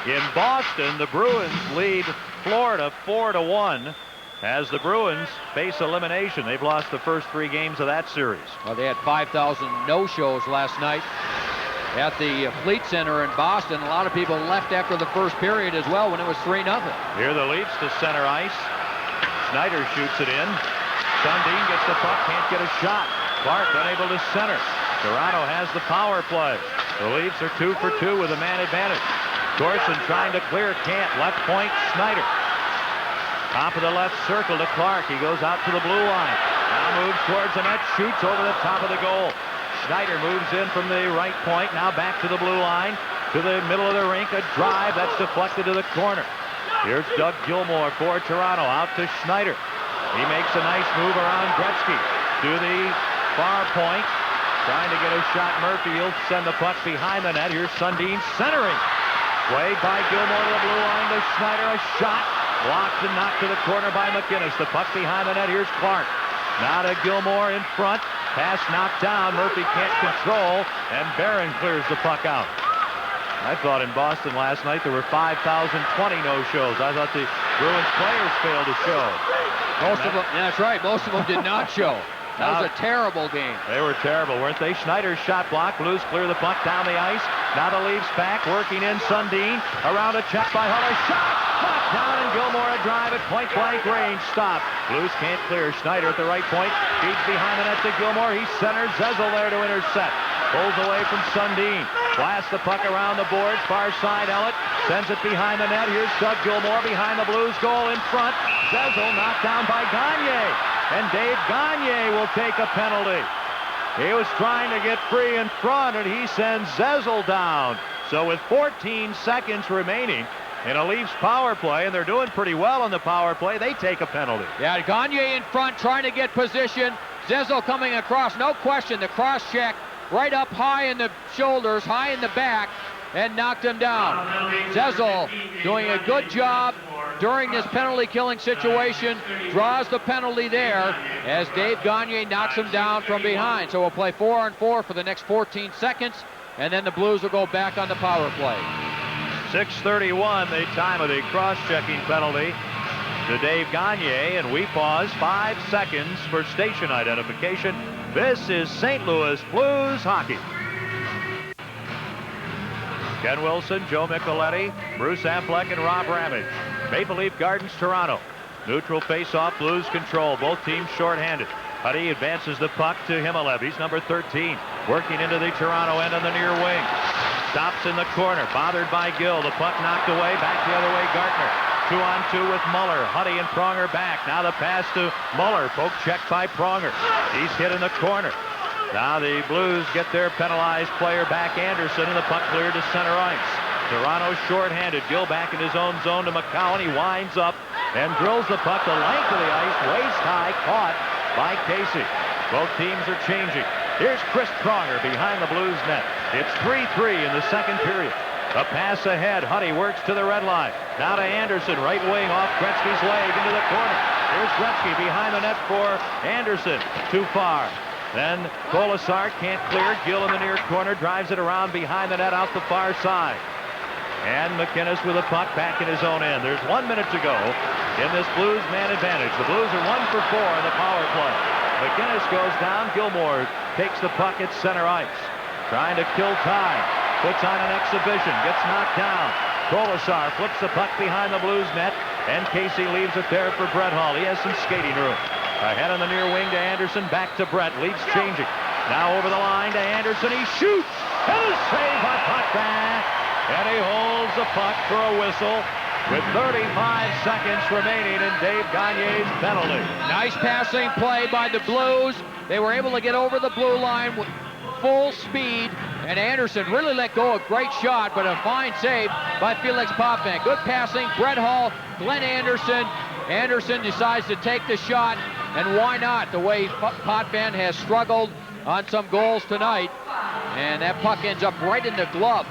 In Boston, the Bruins lead Florida 4-1 as the Bruins face elimination. They've lost the first 3 games of that series. Well, they had 5,000 no-shows last night at the Fleet Center in Boston. A lot of people left after the first period as well when it was 3-0. Here the Leafs to center ice. Schneider shoots it in. Sundin gets the puck, can't get a shot. Clark unable to center. Toronto has the power play. The Leafs are 2 for 2 with a man advantage. Thorson trying to clear, can't. Left point, Schneider. Top of the left circle to Clark. He goes out to the blue line. Now moves towards the net, shoots over the top of the goal. Schneider moves in from the right point. Now back to the blue line, to the middle of the rink. A drive that's deflected to the corner. Here's Doug Gilmour for Toronto. Out to Schneider. He makes a nice move around Gretzky to the far point. Trying to get a shot. Murphy, he'll send the puck behind the net. Here's Sundin centering. Played by Gilmour to the blue line to Schneider. A shot. Blocked and knocked to the corner by MacInnis. The puck behind the net. Here's Clark. Now to Gilmour in front. Pass knocked down. Murphy can't control. And Barron clears the puck out. I thought in Boston last night there were 5,020 no-shows. I thought the Bruins players failed to show. Most of them, yeah, that's right. Most of them did not show. That was a terrible game. They were terrible, weren't they? Schneider's shot block. Blues clear the puck down the ice. Now the Leafs back, working in Sundin. Around a check by Huller. Shot! Knocked down, and Gilmour a drive at point-blank range. Stop. Blues can't clear. Schneider at the right point. Feeds behind the net to Gilmour. He centers. Zezel there to intercept. Pulls away from Sundin. Blasts the puck around the boards. Far side, Ellett sends it behind the net. Here's Doug Gilmour behind the Blues goal in front. Zezel knocked down by Gagner. And Dave Gagner will take a penalty. He was trying to get free in front, and he sends Zezel down. So with 14 seconds remaining in a Leafs power play, and they're doing pretty well on the power play, they take a penalty. Yeah, Gagner in front trying to get position. Zezel coming across, no question, the cross check right up high in the shoulders, high in the back, and knocked him down. Zezel doing a good job during this penalty killing situation, draws the penalty there as Dave Gagner knocks him down from behind. So we'll play 4-on-4 for the next 14 seconds, and then the Blues will go back on the power play. 6:31, the time of the cross-checking penalty to Dave Gagner, and we pause 5 seconds for station identification. This is St. Louis Blues hockey. Ken Wilson, Joe Micheletti, Bruce Affleck, and Rob Ramage. Maple Leaf Gardens, Toronto. Neutral face-off, Blues control. Both teams shorthanded. Huddy advances the puck to Himmelev. He's number 13, working into the Toronto end on the near wing. Stops in the corner, bothered by Gill. The puck knocked away, back the other way, Gartner. 2-on-2 with Muller. Huddy and Pronger back. Now the pass to Muller. Poke checked by Pronger. He's hit in the corner. Now the Blues get their penalized player back, Anderson, and the puck cleared to center ice. Toronto shorthanded. Gill back in his own zone to McCowan. He winds up and drills the puck the length of the ice, waist high, caught by Casey. Both teams are changing. Here's Chris Pronger behind the Blues net. It's 3-3 in the second period. A pass ahead. Huddy works to the red line. Now to Anderson, right wing off Gretzky's leg into the corner. Here's Gretzky behind the net for Anderson. Too far. Then Kolasar can't clear. Gill in the near corner, drives it around behind the net out the far side. And MacInnis with a puck back in his own end. There's 1 minute to go in this Blues man advantage. The Blues are 1 for 4 in the power play. MacInnis goes down. Gilmour takes the puck at center ice. Trying to kill time. Puts on an exhibition. Gets knocked down. Kolasar flips the puck behind the Blues net. And Casey leaves it there for Brett Hall. He has some skating room. Ahead on the near wing to Anderson. Back to Brett. Leads changing. Now over the line to Anderson. He shoots. And a save by Potvin. And he holds the puck for a whistle with 35 seconds remaining in Dave Gagner's penalty. Nice passing play by the Blues. They were able to get over the blue line with full speed, and Anderson really let go a great shot, but a fine save by Felix Potvin. Good passing. Brett Hall, Glenn Anderson. Anderson decides to take the shot, and why not? The way Potvin has struggled on some goals tonight, and that puck ends up right in the glove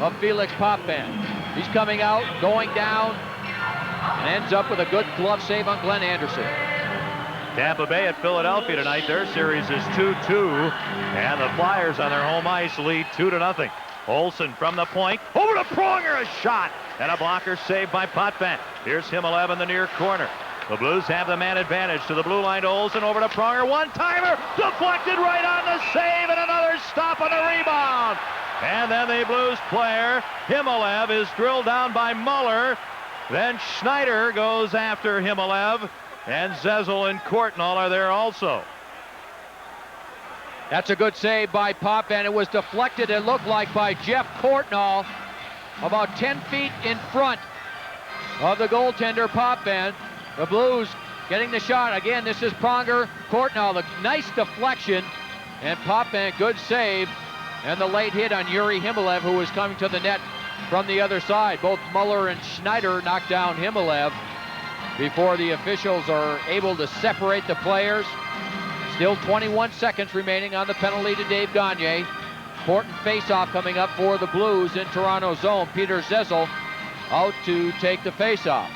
of Felix Potvin. He's coming out, going down, and ends up with a good glove save on Glenn Anderson. Tampa Bay at Philadelphia tonight. Their series is 2-2, and the Flyers on their home ice lead 2-0. Olsen from the point, over to Pronger, a shot, and a blocker saved by Potvin. Here's Himmelev in the near corner. The Blues have the man advantage to the blue line to Olsen, over to Pronger, one-timer, deflected right on the save, and another stop on the rebound. And then the Blues player, Himmelev, is drilled down by Muller. Then Schneider goes after Himmelev, and Zezel and Courtnall are there also. That's a good save by Potvin. It was deflected, it looked like, by Jeff Courtnall, about 10 feet in front of the goaltender, Potvin. The Blues getting the shot. Again, this is Pronger, Courtnall. The nice deflection, and Potvin, good save. And the late hit on Yuri Himmelev, who was coming to the net from the other side. Both Muller and Schneider knocked down Himmelev before the officials are able to separate the players. Still 21 seconds remaining on the penalty to Dave Gagner. Important face-off coming up for the Blues in Toronto's zone. Peter Zezel out to take the face-off.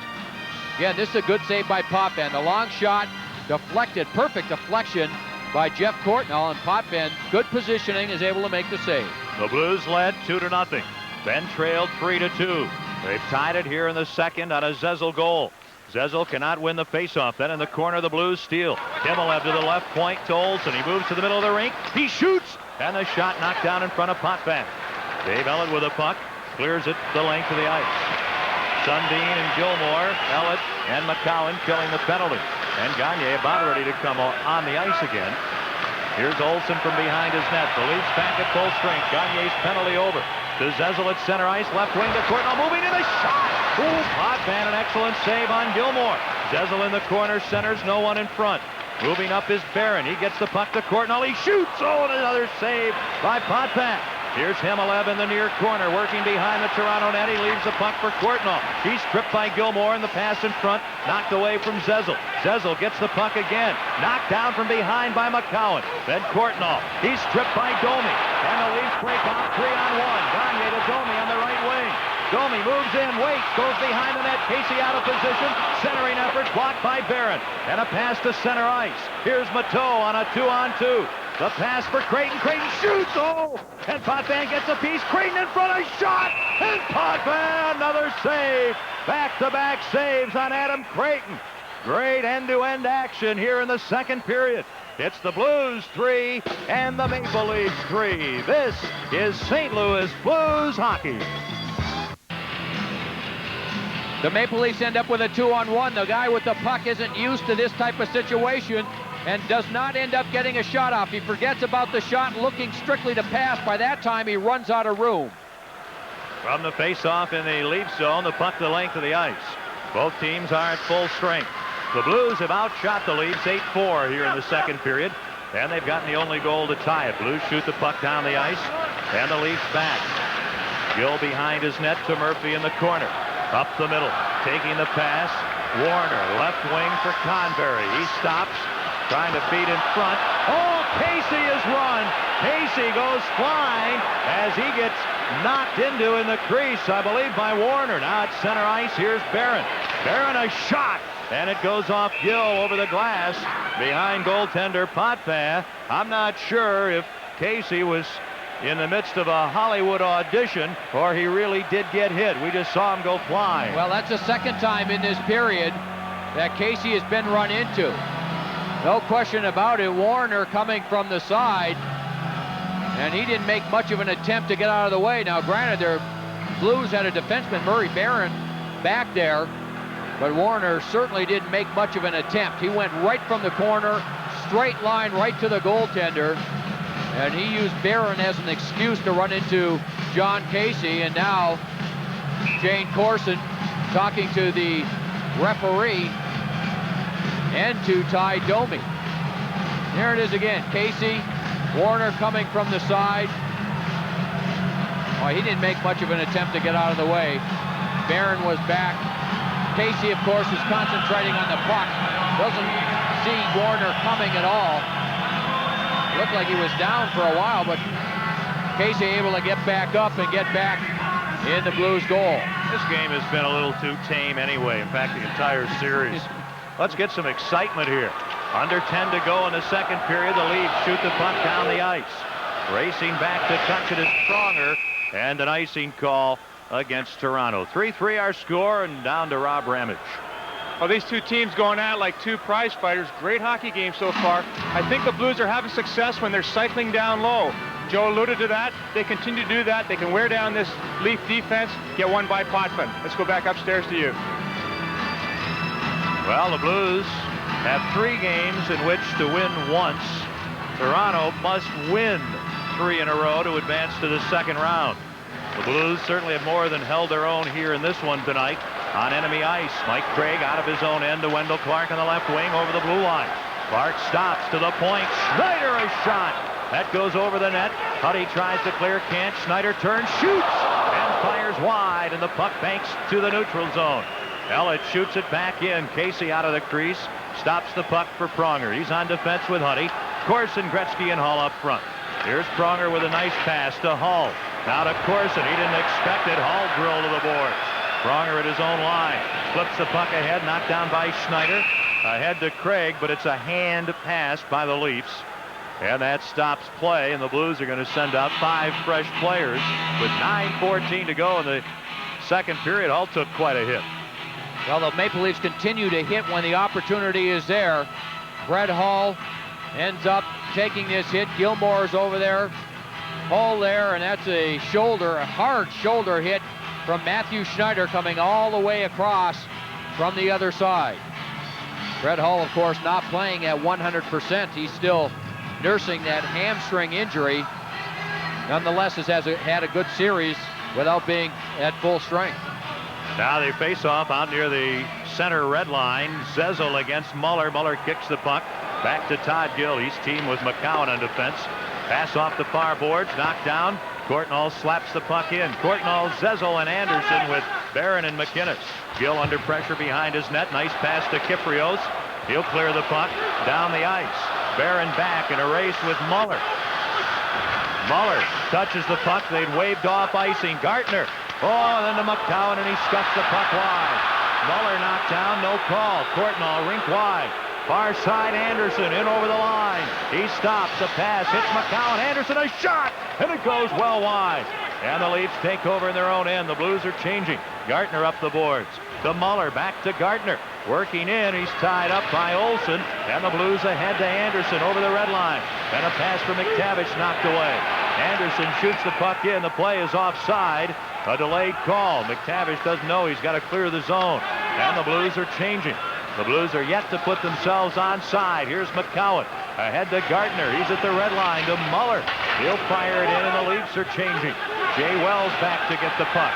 Again, this is a good save by Potvin. The long shot deflected, perfect deflection by Jeff Courtnall, and Potvin, good positioning, is able to make the save. The Blues led 2-0. Then trailed 3-2. They've tied it here in the second on a Zezel goal. Zezel cannot win the faceoff. Then in the corner, the Blues steal. Himmelev to the left point to Olsen. He moves to the middle of the rink. He shoots, and the shot knocked down in front of Potvin. Dave Ellett with a puck, clears it the length of the ice. Sundin and Gilmour, Ellett and McCowan killing the penalty. And Gagner about ready to come on the ice again. Here's Olsen from behind his net. The Leafs back at full strength. Gagner's penalty over. To Zezel at center ice. Left wing to Courtnall. Moving in the shot. Ooh, Potvin, an excellent save on Gilmour. Zezel in the corner. Centers. No one in front. Moving up is Barron. He gets the puck to Courtnall. He shoots. Oh, and another save by Potvin. Here's Himmelev in the near corner, working behind the Toronto net. He leaves the puck for Courtnall. He's tripped by Gilmour, and the pass in front, knocked away from Zezel. Zezel gets the puck again, knocked down from behind by McCowan. Then Courtnall. He's tripped by Domi, and the Leafs break off 3-on-1. Gagner to Domi on the right wing. Domi moves in, waits, goes behind the net. Casey out of position. Centering effort blocked by Barron. And a pass to center ice. Here's Mateau on a 2-on-2. The pass for Creighton. Creighton shoots. Oh! And Potvin gets a piece. Creighton in front. A shot. And Potvin, another save. Back-to-back saves on Adam Creighton. Great end-to-end action here in the second period. It's the Blues 3 and the Maple Leafs 3. This is St. Louis Blues hockey. The Maple Leafs end up with a 2-on-1. The guy with the puck isn't used to this type of situation and does not end up getting a shot off. He forgets about the shot, looking strictly to pass. By that time, he runs out of room. From the face-off in the Leaf zone, the puck the length of the ice. Both teams are at full strength. The Blues have outshot the Leafs 8-4 here in the second period, and they've gotten the only goal to tie it. Blues shoot the puck down the ice, and the Leafs back. Gill behind his net to Murphy in the corner. Up the middle, taking the pass. Warner, left wing for Convery. He stops, trying to feed in front. Oh, Casey is run. Casey goes flying as he gets knocked into in the crease, I believe, by Warner. Now at center ice, here's Barron. Barron, a shot, and it goes off Gill over the glass behind goaltender Potvin. I'm not sure if Casey was in the midst of a Hollywood audition or he really did get hit. We just saw him go flying. Well, that's the second time in this period that Casey has been run into. No question about it. Warner coming from the side, and he didn't make much of an attempt to get out of the way. Now, granted, their Blues had a defenseman, Murray Barron, back there, but Warner certainly didn't make much of an attempt. He went right from the corner, straight line right to the goaltender, and he used Barron as an excuse to run into Jon Casey. And now Jane Corson talking to the referee and to Ty Domi. There it is again. Casey, Warner coming from the side. Oh, he didn't make much of an attempt to get out of the way. Barron was back. Casey, of course, is concentrating on the puck. Doesn't see Warner coming at all. Looked like he was down for a while, but Casey able to get back up and get back in the Blues goal. This game has been a little too tame anyway. In fact, the entire series. Let's get some excitement here. Under 10 to go in the second period. The Leafs shoot the puck down the ice. Racing back to touch it is Pronger, and an icing call against Toronto. 3-3 our score, and down to Rob Ramage. Well, these two teams going at it like two prize fighters. Great hockey game so far. I think the Blues are having success when they're cycling down low. Joe alluded to that. They continue to do that. They can wear down this Leaf defense, get one by Potvin. Let's go back upstairs to you. Well, the Blues have 3 games in which to win once. Toronto must win 3 in a row to advance to the second round. The Blues certainly have more than held their own here in this one tonight on enemy ice. Mike Craig out of his own end to Wendel Clark on the left wing over the blue line. Clark stops to the point. Schneider a shot. That goes over the net. Huddy tries to clear, can't. Schneider turns, shoots, and fires wide, and the puck banks to the neutral zone. Ellett shoots it back in. Casey out of the crease. Stops the puck for Pronger. He's on defense with Huddy. Corson, Gretzky, and Hull up front. Here's Pronger with a nice pass to Hull. Now to Corson. He didn't expect it. Hull drilled to the boards. Pronger at his own line. Flips the puck ahead. Knocked down by Schneider. Ahead to Craig, but it's a hand pass by the Leafs. And that stops play, and the Blues are going to send out 5 fresh players with 9:14 to go in the second period. Hull took quite a hit. Well, the Maple Leafs continue to hit when the opportunity is there. Brett Hull ends up taking this hit. Gilmour's over there. Hull there, and that's a hard shoulder hit from Matthew Schneider coming all the way across from the other side. Brett Hull, of course, not playing at 100%. He's still nursing that hamstring injury. Nonetheless, has had a good series without being at full strength. Now they face off out near the center red line. Zezel against Muller. Muller kicks the puck back to Todd Gill. He's teamed with McCowan on defense. Pass off the far boards, knocked down. Courtnall slaps the puck in. Courtnall, Zezel, and Anderson with Barron and MacInnis. Gill under pressure behind his net. Nice pass to Kyprios. He'll clear the puck down the ice. Barron back in a race with Muller. Muller touches the puck. They'd waved off icing. Gartner Oh, and then to McCowan, and he scuffs the puck wide. Muller knocked down, no call. Courtnall rink wide. Far side, Anderson in over the line. He stops, a pass, hits McCowan. Anderson, a shot, and it goes well wide. And the Leafs take over in their own end. The Blues are changing. Gartner up the boards. To Muller, back to Gartner. Working in, he's tied up by Olsen. And the Blues ahead to Anderson over the red line. And a pass for McTavish knocked away. Anderson shoots the puck in. The play is offside. A delayed call. McTavish doesn't know he's got to clear the zone. And the Blues are changing. The Blues are yet to put themselves onside. Here's McCowan. Ahead to Gartner. He's at the red line to Muller. He'll fire it in, and the Leafs are changing. Jay Wells back to get the puck.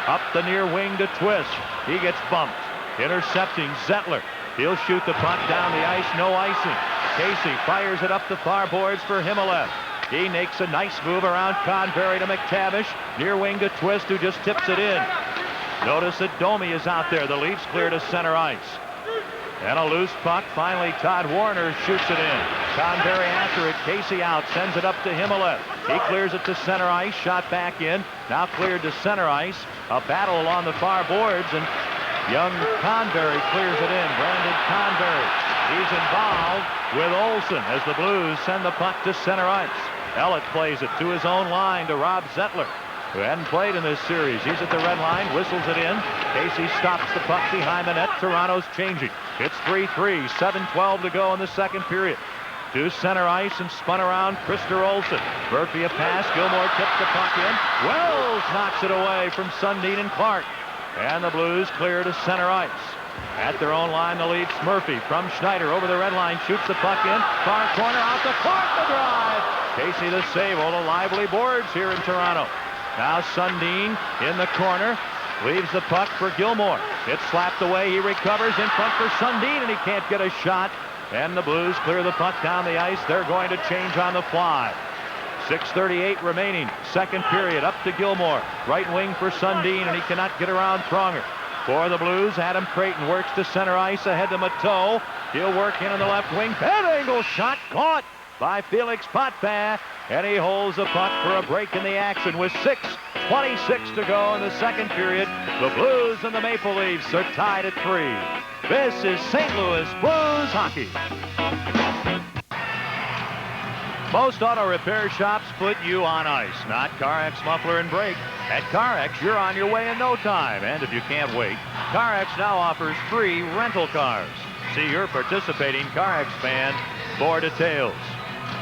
Up the near wing to Twist. He gets bumped. Intercepting Zettler. He'll shoot the puck down the ice. No icing. Casey fires it up the far boards for Himmelev. He makes a nice move around Conberry to McTavish. Near wing to Twist, who just tips it in. Notice that Domi is out there. The Leafs clear to center ice. And a loose puck. Finally, Todd Warner shoots it in. Conberry after it. Casey out. Sends it up to Himmelev. He clears it to center ice. Shot back in. Now cleared to center ice. A battle along the far boards. And young Conberry clears it in. Brandon Conberry. He's involved with Olsen as the Blues send the puck to center ice. Ellett plays it to his own line to Rob Zettler, who hadn't played in this series. He's at the red line, whistles it in. Casey stops the puck behind the net. Toronto's changing. It's 3-3, 7:12 to go in the second period. To center ice and spun around Krister Olsen. Murphy a pass. Gilmour tips the puck in. Wells knocks it away from Sundin and Clark. And the Blues clear to center ice. At their own line, the Leafs. Murphy from Schneider over the red line. Shoots the puck in. Far corner out to Clark. The drive. Casey the save. All the lively boards here in Toronto. Now Sundin in the corner. Leaves the puck for Gilmour. It's slapped away. He recovers in front for Sundin, and he can't get a shot. And the Blues clear the puck down the ice. They're going to change on the fly. 6:38 remaining. Second period. Up to Gilmour. Right wing for Sundin, and he cannot get around Pronger. For the Blues, Adam Creighton works to center ice ahead to Mateau. He'll work in on the left wing. Bad angle shot caught by Felix Potvin, and he holds the puck for a break in the action with 6:26 to go in the second period. The Blues and the Maple Leafs are tied at 3. This is St. Louis Blues hockey. Most auto repair shops put you on ice, not CarX muffler and brake. At CarX, you're on your way in no time. And if you can't wait, CarX now offers free rental cars. See your participating CarX fan for details.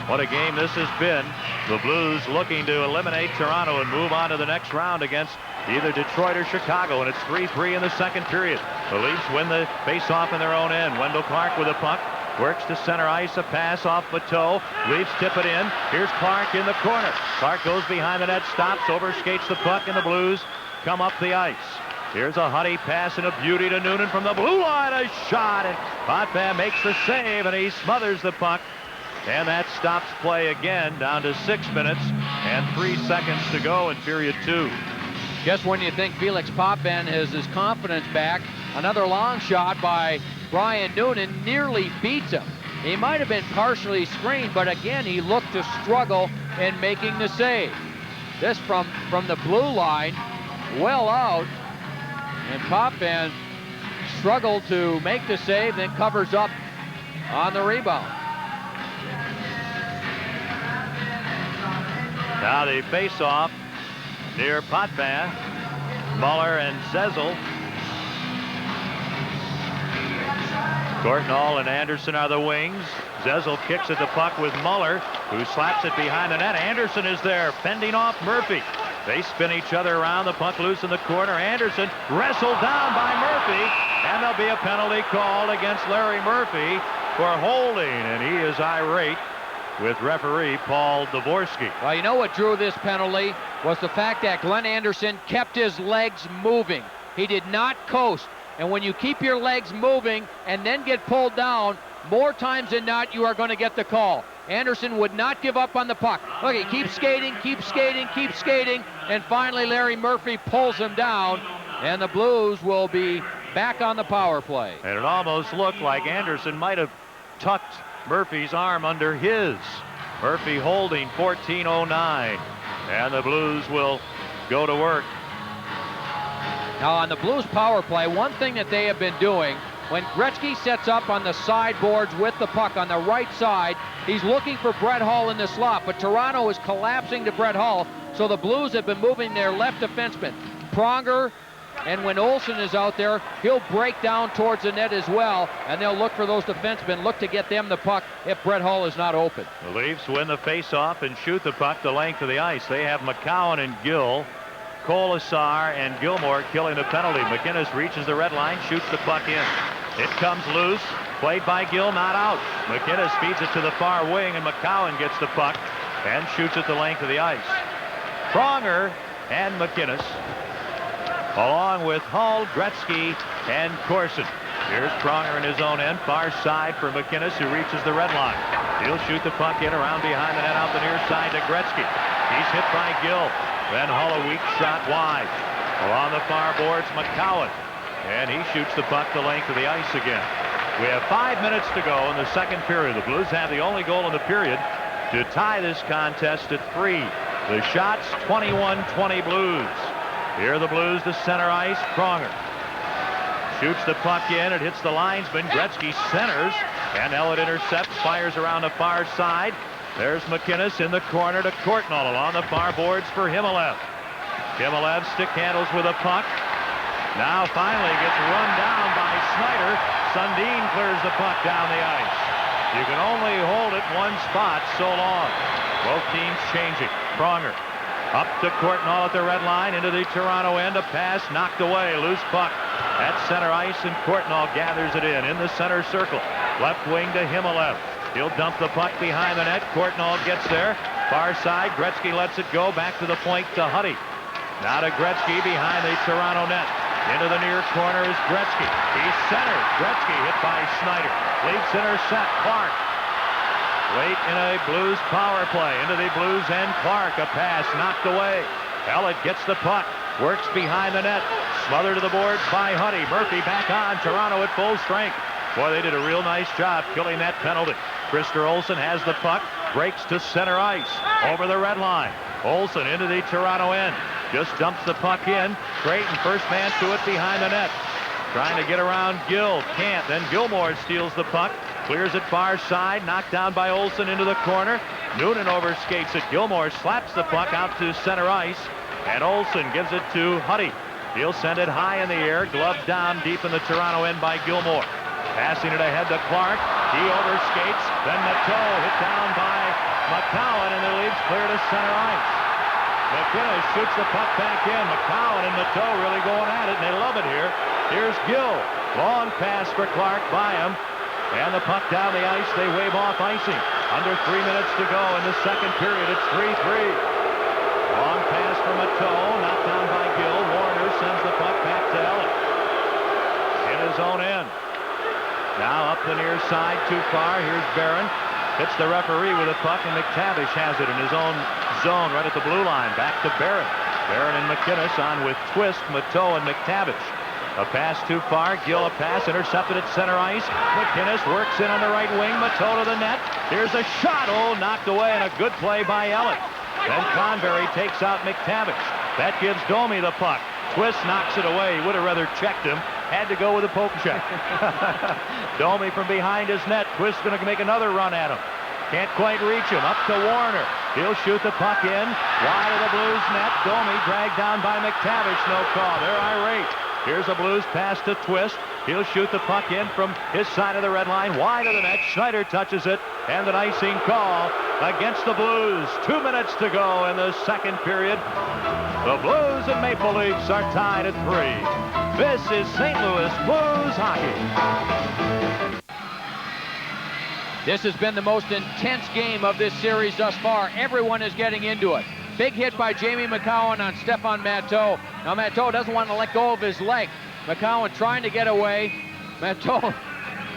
What a game this has been. The Blues looking to eliminate Toronto and move on to the next round against either Detroit or Chicago, and it's 3-3 in the second period. The Leafs win the face-off in their own end. Wendel Clark with a puck. Works to center ice, a pass off Mateau. Leafs tip it in. Here's Clark in the corner. Clark goes behind the net, stops, overskates the puck, and the Blues come up the ice. Here's a Huddy pass and a beauty to Noonan from the blue line. A shot, and Potvin makes the save, and he smothers the puck. And that stops play again, down to 6 minutes and 3 seconds to go in period 2. Just when you think Felix Potvin has his confidence back, another long shot by Brian Noonan nearly beats him. He might have been partially screened, but again, he looked to struggle in making the save. This from the blue line, well out, and Potvin struggled to make the save, then covers up on the rebound. Now the face-off near Potvin. Muller and Zezel. Courtnall and Anderson are the wings. Zezel kicks at the puck with Muller, who slaps it behind the net. Anderson is there, fending off Murphy. They spin each other around. The puck loose in the corner. Anderson wrestled down by Murphy, and there'll be a penalty called against Larry Murphy for holding, and he is irate with referee Paul Dvorsky. Well, you know what drew this penalty was the fact that Glenn Anderson kept his legs moving. He did not coast. And when you keep your legs moving and then get pulled down, more times than not, you are going to get the call. Anderson would not give up on the puck. Look, he keeps skating, and finally Larry Murphy pulls him down, and the Blues will be back on the power play. And it almost looked like Anderson might have tucked Murphy's arm under his. Murphy holding 14:09, and the Blues will go to work. Now on the Blues power play, one thing that they have been doing, when Gretzky sets up on the sideboards with the puck on the right side, he's looking for Brett Hull in the slot, but Toronto is collapsing to Brett Hull, so the Blues have been moving their left defenseman, Pronger, and when Olsen is out there, he'll break down towards the net as well, and they'll look for those defensemen, look to get them the puck if Brett Hull is not open. The Leafs win the face-off and shoot the puck the length of the ice. They have McCowan and Gill, Colasar and Gilmour killing the penalty. MacInnis reaches the red line, shoots the puck in. It comes loose, played by Gill, not out. MacInnis feeds it to the far wing, and McCowan gets the puck and shoots it the length of the ice. Pronger and MacInnis, along with Hull, Gretzky, and Corson. Here's Pronger in his own end, far side for MacInnis, who reaches the red line. He'll shoot the puck in around behind the net out the near side to Gretzky. He's hit by Gill. Then Hull a weak shot wide. Along the far boards, McCowan. And he shoots the puck the length of the ice again. We have 5 minutes to go in the second period. The Blues have the only goal in the period to tie this contest at 3. The shots, 21-20 Blues. Here are the Blues to center ice. Pronger shoots the puck in. It hits the linesman. Gretzky centers. And Elliott intercepts, fires around the far side. There's MacInnis in the corner to Courtnall along the far boards for Himmelev. Himmelev stick handles with a puck. Now finally gets run down by Snyder. Sundin clears the puck down the ice. You can only hold it one spot so long. Both teams changing. Pronger up to Courtnall at the red line, into the Toronto end. A pass knocked away. Loose puck at center ice, and Courtnall gathers it in the center circle. Left wing to Himmelev. He'll dump the puck behind the net. Courtnall gets there. Far side. Gretzky lets it go back to the point to Huddy. Now to Gretzky behind the Toronto net. Into the near corner is Gretzky. He's centered. Gretzky hit by Snyder. Leafs intercept. Clark. Late in a Blues power play. Into the Blues end. Clark. A pass knocked away. Elliott gets the puck. Works behind the net. Smothered to the boards by Huddy. Murphy back on. Toronto at full strength. Boy, they did a real nice job killing that penalty. Krister Olsen has the puck. Breaks to center ice. Over the red line. Olsen into the Toronto end. Just dumps the puck in. Creighton, first man to it behind the net. Trying to get around Gill. Can't. Then Gilmour steals the puck. Clears it far side. Knocked down by Olsen into the corner. Noonan overskates it. Gilmour slaps the puck out to center ice. And Olsen gives it to Huddy. He'll send it high in the air. Gloved down deep in the Toronto end by Gilmour. Passing it ahead to Clark. He overskates. Then Matteau hit down by McCowan, and the Leafs clear to center ice. MacInnis shoots the puck back in. McCowan and Matteau really going at it, and they love it here. Here's Gill. Long pass for Clark by him. And the puck down the ice. They wave off icing. Under 3 minutes to go in the second period. It's 3-3. Long pass for Matteau. Knocked down by Gill. Warner sends the puck back to Elliott. In his own end. Now up the near side, too far. Here's Barron. Hits the referee with a puck, and McTavish has it in his own zone right at the blue line. Back to Barron. Barron and MacInnis on with Twist, Matteau, and McTavish. A pass too far. Gill a pass intercepted at center ice. MacInnis works in on the right wing. Matteau to the net. Here's a shot. Oh, knocked away, and a good play by Elliott. Then Convery takes out McTavish. That gives Domi the puck. Twist knocks it away. He would have rather checked him. Had to go with a poke check. Domi from behind his net. Twist going to make another run at him. Can't quite reach him. Up to Warner. He'll shoot the puck in. Wide of the Blues net. Domi dragged down by McTavish. No call. They're irate. Here's a Blues pass to Twist. He'll shoot the puck in from his side of the red line. Wide of the net. Schneider touches it. And an icing call against the Blues. 2 minutes to go in the second period. The Blues and Maple Leafs are tied at 3. This is St. Louis Blues hockey. This has been the most intense game of this series thus far. Everyone is getting into it. Big hit by Jamie McCowan on Stefan Matteau. Now Matteau doesn't want to let go of his leg. McCowan trying to get away. Matteau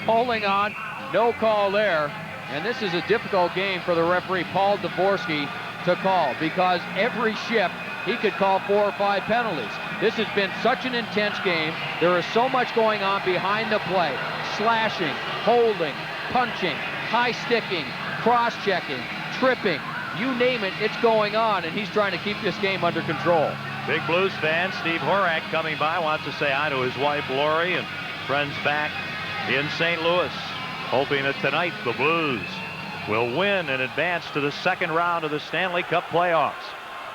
holding on. No call there. And this is a difficult game for the referee, Paul Dvorsky, to call, because every shift he could call 4 or 5 penalties. This has been such an intense game. There is so much going on behind the play. Slashing, holding, punching, high sticking, cross-checking, tripping. You name it, it's going on, and he's trying to keep this game under control. Big Blues fan Steve Horak coming by, wants to say hi to his wife Lori and friends back in St. Louis, hoping that tonight the Blues will win and advance to the second round of the Stanley Cup playoffs.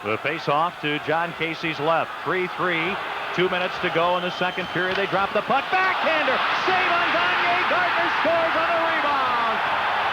The face-off to Jon Casey's left. 3-3. 2 minutes to go in the second period. They drop the puck. Backhander. Save on Gagner. Gartner scores on a rebound.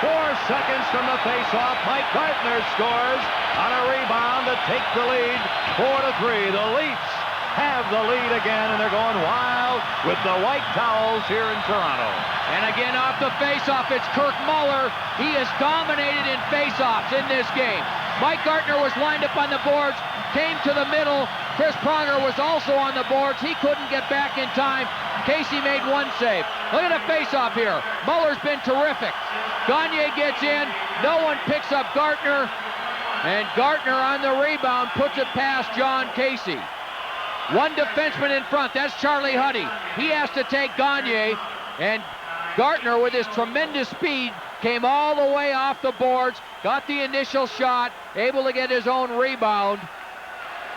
4 seconds from the face-off. Mike Gartner scores on a rebound to take the lead. 4-3. The Leafs have the lead again, and they're going wild with the white towels here in Toronto. And again off the face-off, it's Kirk Muller. He has dominated in face-offs in this game. Mike Gartner was lined up on the boards, came to the middle. Chris Pronger was also on the boards. He couldn't get back in time. Casey made one save. Look at the face-off here. Muller's been terrific. Gagner gets in. No one picks up Gartner. And Gartner on the rebound puts it past Jon Casey. One defenseman in front. That's Charlie Huddy. He has to take Gagner. And Gartner, with his tremendous speed, came all the way off the boards, got the initial shot, able to get his own rebound,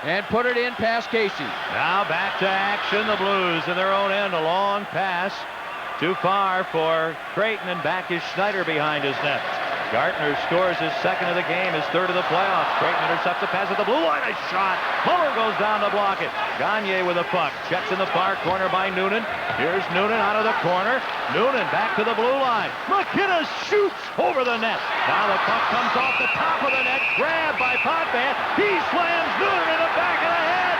and put it in past Casey. Now back to action. The Blues in their own end. A long pass. Too far for Creighton, and back is Schneider behind his net. Gartner scores his second of the game, his third of the playoffs. Creighton intercepts the pass at the blue line. A shot. Muller goes down to block it. Gagner with a puck. Checks in the far corner by Noonan. Here's Noonan out of the corner. Noonan back to the blue line. MacInnis shoots over the net. Now the puck comes off the top of the net. Grabbed by Potvin. He slams Noonan in the back of the head.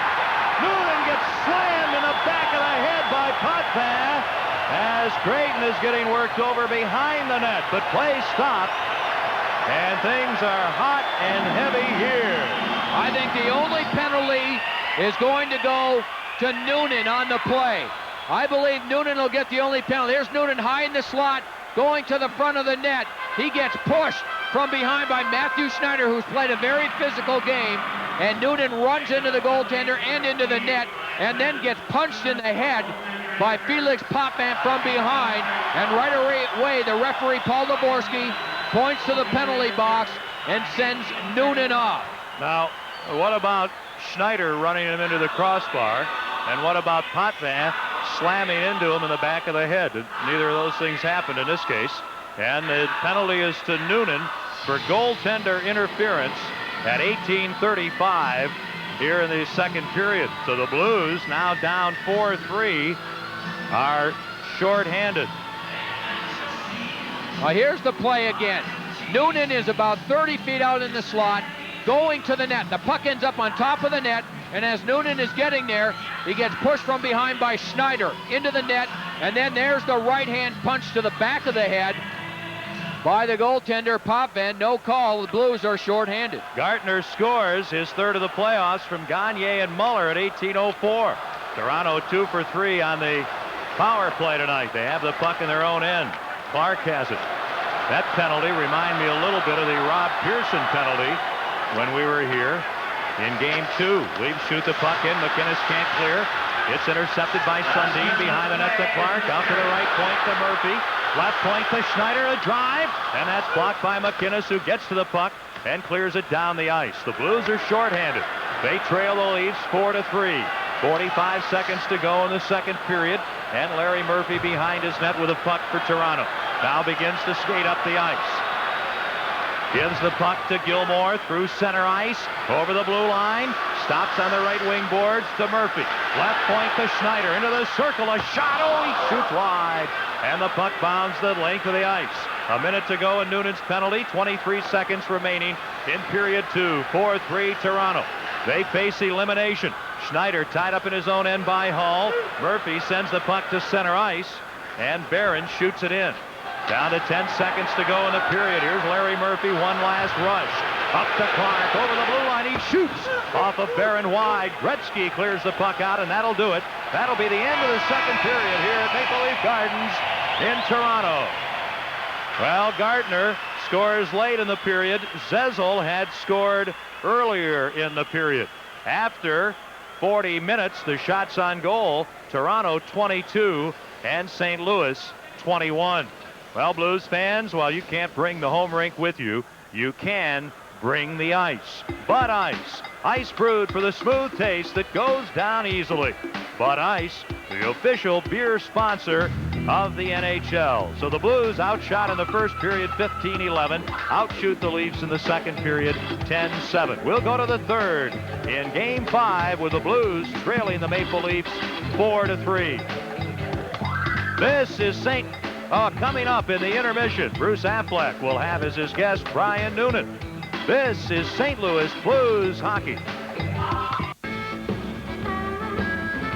Noonan gets slammed in the back of the head by Potvin as Creighton is getting worked over behind the net. But play stopped. And things are hot and heavy here. I think the only penalty is going to go to Noonan on the play. I believe Noonan will get the only penalty. There's Noonan high in the slot, going to the front of the net. He gets pushed from behind by Matthew Schneider, who's played a very physical game. And Noonan runs into the goaltender and into the net, and then gets punched in the head by Felix Potvin from behind. And right away, the referee, Paul Dvorsky, points to the penalty box and sends Noonan off. Now, what about Schneider running him into the crossbar? And what about Potvin slamming into him in the back of the head? Neither of those things happened in this case. And the penalty is to Noonan for goaltender interference at 18:35 here in the second period. So the Blues, now down 4-3, are shorthanded. Well, here's the play again. Noonan is about 30 feet out in the slot, going to the net. The puck ends up on top of the net, and as Noonan is getting there, he gets pushed from behind by Schneider into the net, and then there's the right-hand punch to the back of the head by the goaltender, Potvin. No call. The Blues are shorthanded. Gartner scores his third of the playoffs from Gagner and Muller at 18:04. Toronto 2 for 3 on the power play tonight. They have the puck in their own end. Clark has it. That penalty reminded me a little bit of the Rob Pearson penalty when we were here in Game 2. Leafs shoot the puck in. MacInnis can't clear. It's intercepted by Sundin behind the net to Clark. Out to the right point to Murphy. Left point to Schneider. A drive. And that's blocked by MacInnis, who gets to the puck and clears it down the ice. The Blues are shorthanded. They trail the Leafs 4-3. 45 seconds to go in the second period. And Larry Murphy behind his net with a puck for Toronto. Now begins to skate up the ice. Gives the puck to Gilmour through center ice, over the blue line, stops on the right wing boards to Murphy. Left point to Schneider, into the circle, a shot, oh, he shoots wide, and the puck bounds the length of the ice. A minute to go in Noonan's penalty, 23 seconds remaining in period 2, 4-3 Toronto. They face elimination. Schneider tied up in his own end by Hall. Murphy sends the puck to center ice, and Barron shoots it in. Down to 10 seconds to go in the period. Here's Larry Murphy, one last rush. Up to Clark, over the blue line, he shoots off of Barron wide. Gretzky clears the puck out, and that'll do it. That'll be the end of the second period here at Maple Leaf Gardens in Toronto. Well, Gartner scores late in the period. Zezel had scored earlier in the period. After 40 minutes, the shots on goal, Toronto 22 and St. Louis 21. Well, Blues fans, while you can't bring the home rink with you, you can bring the ice. Bud Ice. Ice brewed for the smooth taste that goes down easily. Bud Ice, the official beer sponsor of the NHL. So the Blues outshot in the first period 15-11, outshoot the Leafs in the second period 10-7. We'll go to the third in Game 5 with the Blues trailing the Maple Leafs 4-3. This is coming up in the intermission. Bruce Affleck will have as his guest Brian Noonan. This is St. Louis Blues hockey.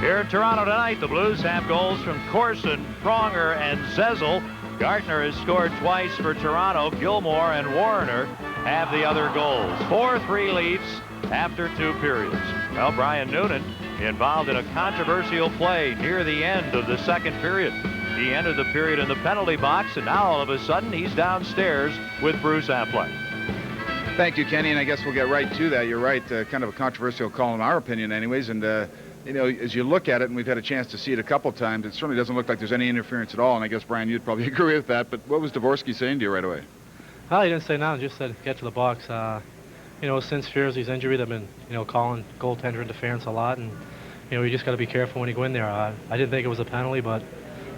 Here in Toronto tonight, the Blues have goals from Corson, Pronger, and Zezel. Gartner has scored twice for Toronto. Gilmour and Warner have the other goals. 4-3 Leafs after 2 periods. Well, Brian Noonan involved in a controversial play near the end of the second period. He ended the period in the penalty box, and now all of a sudden he's downstairs with Bruce Affleck. Thank you, Kenny, and I guess we'll get right to that. You're right, kind of a controversial call in our opinion anyways, and you know, as you look at it, and we've had a chance to see it a couple of times, it certainly doesn't look like there's any interference at all, and I guess, Brian, you'd probably agree with that, but what was Dvorsky saying to you right away? Well, he didn't say nothing, just said get to the box. You know, since Fierzy's injury, they've been, you know, calling goaltender interference a lot, and, you know, you just got to be careful when you go in there. I didn't think it was a penalty, but,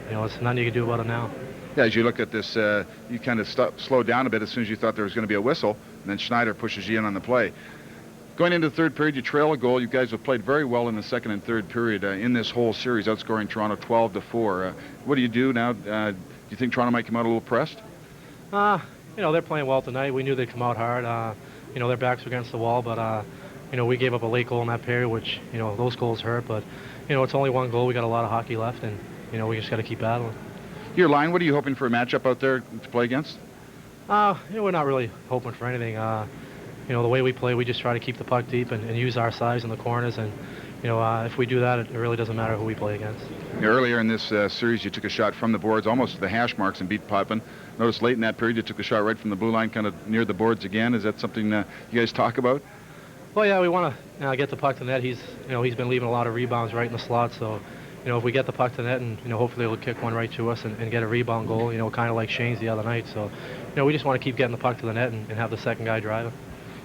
you know, it's nothing you can do about it now. Yeah, as you look at this, you kind of slowed down a bit as soon as you thought there was going to be a whistle, and then Schneider pushes you in on the play. Going into the third period, you trail a goal. You guys have played very well in the second and third period in this whole series, outscoring Toronto 12-4. What do you do now? Do you think Toronto might come out a little pressed? You know, they're playing well tonight. We knew they'd come out hard. You know, their backs were against the wall, but, you know, we gave up a late goal in that period, which, you know, those goals hurt. But, you know, it's only one goal. We got a lot of hockey left, and, you know, we just got to keep battling. Your line, what are you hoping for a matchup out there to play against? You know, we're not really hoping for anything. You know, the way we play, we just try to keep the puck deep and use our size in the corners. And, you know, if we do that, it really doesn't matter who we play against. Earlier in this series, you took a shot from the boards, almost to the hash marks, and beat Potvin. Notice late in that period, you took a shot right from the blue line, kind of near the boards again. Is that something you guys talk about? Well, yeah, we want to get the puck to net. He's been leaving a lot of rebounds right in the slot. So, you know, if we get the puck to net, and, you know, hopefully he'll kick one right to us and get a rebound goal, you know, kind of like Shane's the other night. So, you know, we just want to keep getting the puck to the net and have the second guy driving.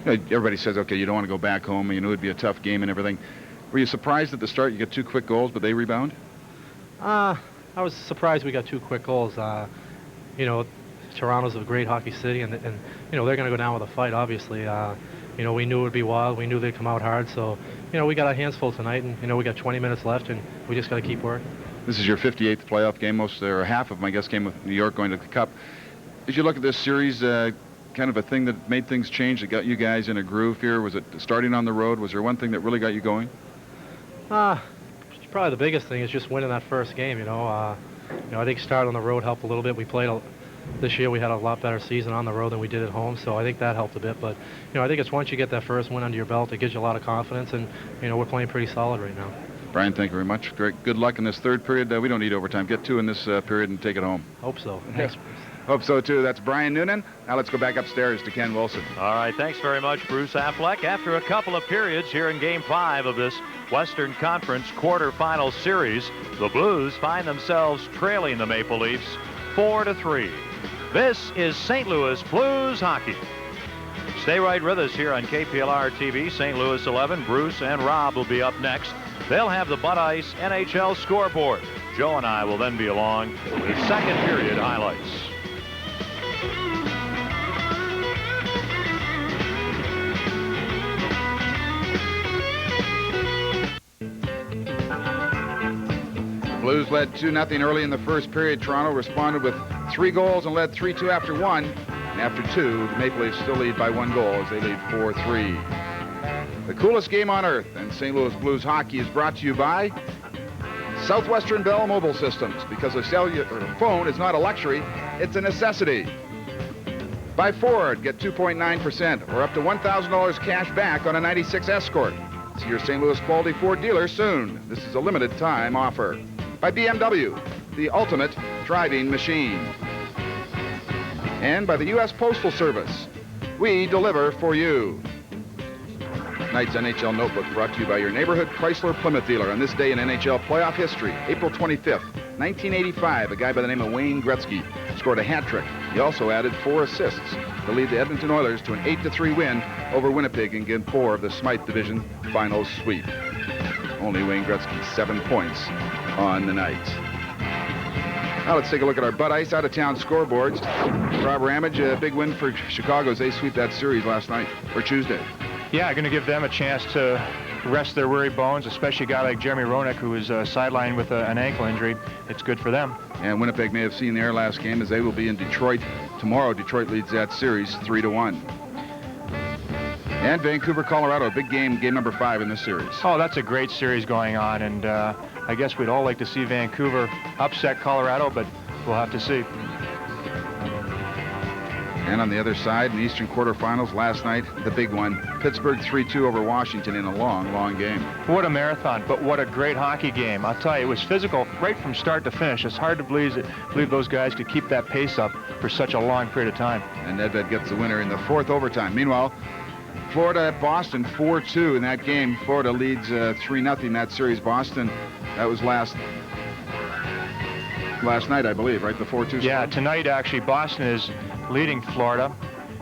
You know, everybody says, okay, you don't want to go back home. You know, it'd be a tough game and everything. Were you surprised at the start you get 2 quick goals, but they rebound? I was surprised we got 2 quick goals. You know, Toronto's a great hockey city, and you know, they're going to go down with a fight, obviously. You know, we knew it would be wild. We knew they'd come out hard. So, you know, we got our hands full tonight, and, you know, we got 20 minutes left, and we just got to keep working. This is your 58th playoff game, or half of them, I guess, came with New York going to the Cup. As you look at this series, kind of a thing that made things change, that got you guys in a groove here? Was it starting on the road? Was there one thing that really got you going? Probably the biggest thing is just winning that first game, you know. You know, I think starting on the road helped a little bit. We played this year, we had a lot better season on the road than we did at home, so I think that helped a bit. But, you know, I think it's once you get that first win under your belt, it gives you a lot of confidence, and, you know, we're playing pretty solid right now. Brian, thank you very much. Great. Good luck in this third period. We don't need overtime. Get 2 in this period and take it home. Hope so. Thanks, Bruce. Hope so, too. That's Brian Noonan. Now let's go back upstairs to Ken Wilson. All right, thanks very much, Bruce Affleck. After a couple of periods here in Game 5 of this Western Conference quarterfinal series, the Blues find themselves trailing the Maple Leafs 4-3. This is St. Louis Blues hockey. Stay right with us here on KPLR TV. St. Louis 11. Bruce and Rob will be up next. They'll have the Bud Ice NHL scoreboard. Joe and I will then be along with second period highlights. Blues led 2-0 early in the first period. Toronto responded with 3 goals and led 3-2 after 1. And after 2, the Maple Leafs still lead by 1 goal as they lead 4-3. The coolest game on earth and St. Louis Blues hockey is brought to you by Southwestern Bell Mobile Systems, because a cellular phone is not a luxury, it's a necessity. By Ford, get 2.9% or up to $1,000 cash back on a 96 Escort. See your St. Louis quality Ford dealer soon. This is a limited time offer. By BMW, the ultimate driving machine. And by the U.S. Postal Service, we deliver for you. Tonight's NHL Notebook brought to you by your neighborhood Chrysler Plymouth dealer on this day in NHL playoff history, April 25th, 1985. A guy by the name of Wayne Gretzky scored a hat trick. He also added 4 assists. to lead the Edmonton Oilers to an 8-3 win over Winnipeg in Game 4 of the Smythe Division Finals sweep. Only Wayne Gretzky 7 points on the night. Now let's take a look at our Bud Ice out-of-town scoreboards. Rob Ramage, a big win for Chicago as they sweep that series last night, or Tuesday. Yeah, going to give them a chance to rest their weary bones, especially a guy like Jeremy Roenick, who was sidelined with an ankle injury. It's good for them. And Winnipeg may have seen their last game as they will be in Detroit tomorrow. Detroit leads that series 3-1. And Vancouver, Colorado, a big game, game number 5 in this series. Oh, that's a great series going on, and I guess we'd all like to see Vancouver upset Colorado, but we'll have to see. And on the other side, in the Eastern quarterfinals last night, the big one, Pittsburgh 3-2 over Washington in a long, long game. What a marathon, but what a great hockey game. I'll tell you, it was physical right from start to finish. It's hard to believe those guys could keep that pace up for such a long period of time. And Nedved gets the winner in the 4th overtime. Meanwhile, Florida at Boston 4-2 in that game. Florida leads 3-0 that series. Boston, that was last night, I believe, right? The 4-2. Yeah, tonight actually Boston is leading Florida.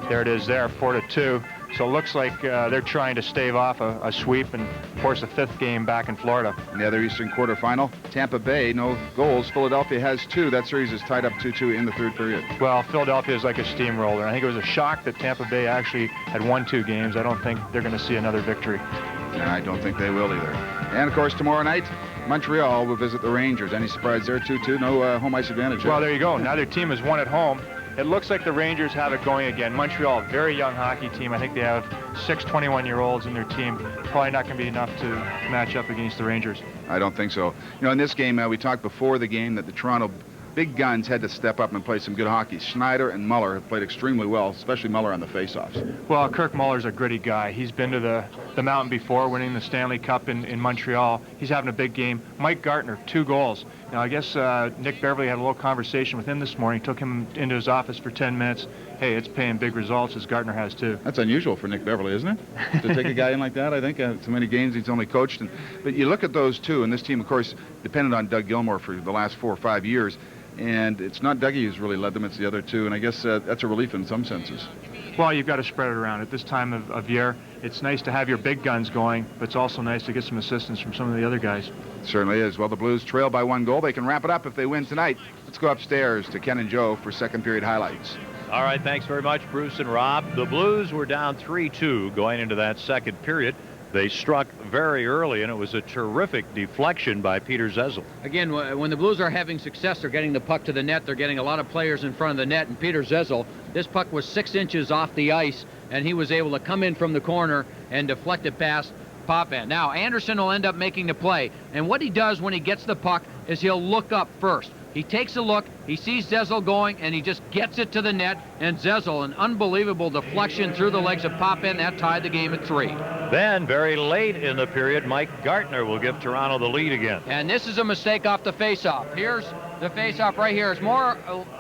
There it is there, 4-2. So it looks like they're trying to stave off a sweep and force a 5th game back in Florida. In the other Eastern quarterfinal, Tampa Bay, no goals. Philadelphia has 2. That series is tied up 2-2 in the 3rd period. Well, Philadelphia is like a steamroller. I think it was a shock that Tampa Bay actually had won 2 games. I don't think they're going to see another victory. And I don't think they will either. And, of course, tomorrow night, Montreal will visit the Rangers. Any surprise there, 2-2? No home ice advantage. Well, there you go. Neither team has won at home. It looks like the Rangers have it going again. Montreal, a very young hockey team. I think they have 6 21-year-olds in their team. Probably not going to be enough to match up against the Rangers. I don't think so. You know, in this game, we talked before the game that the Toronto big guns had to step up and play some good hockey. Schneider and Muller have played extremely well, especially Muller on the faceoffs. Well, Kirk Muller's a gritty guy. He's been to the mountain before, winning the Stanley Cup in Montreal. He's having a big game. Mike Gartner, 2 goals. Now, I guess Nick Beverly had a little conversation with him this morning, took him into his office for 10 minutes. Hey, it's paying big results, as Gartner has, too. That's unusual for Nick Beverly, isn't it? To take a guy in like that, I think. So many games he's only coached. But you look at those two, and this team, of course, depended on Doug Gilmour for the last 4 or 5 years. And it's not Dougie who's really led them, it's the other two. And I guess that's a relief in some senses. Well, you've got to spread it around. At this time of year, it's nice to have your big guns going, but it's also nice to get some assistance from some of the other guys. It certainly is. Well, the Blues trail by 1 goal. They can wrap it up if they win tonight. Let's go upstairs to Ken and Joe for second period highlights. All right, thanks very much, Bruce and Rob. The Blues were down 3-2 going into that second period. They struck very early, and it was a terrific deflection by Peter Zezel. Again, when the Blues are having success, they're getting the puck to the net. They're getting a lot of players in front of the net. And Peter Zezel, this puck was 6 inches off the ice, and he was able to come in from the corner and deflect it past Potvin. Now, Anderson will end up making the play. And what he does when he gets the puck is he'll look up first. He takes a look, he sees Zezel going, and he just gets it to the net. And Zezel, an unbelievable deflection through the legs of Potvin, that tied the game at 3. Then, very late in the period, Mike Gartner will give Toronto the lead again. And this is a mistake off the faceoff. Here's the faceoff right here. It's more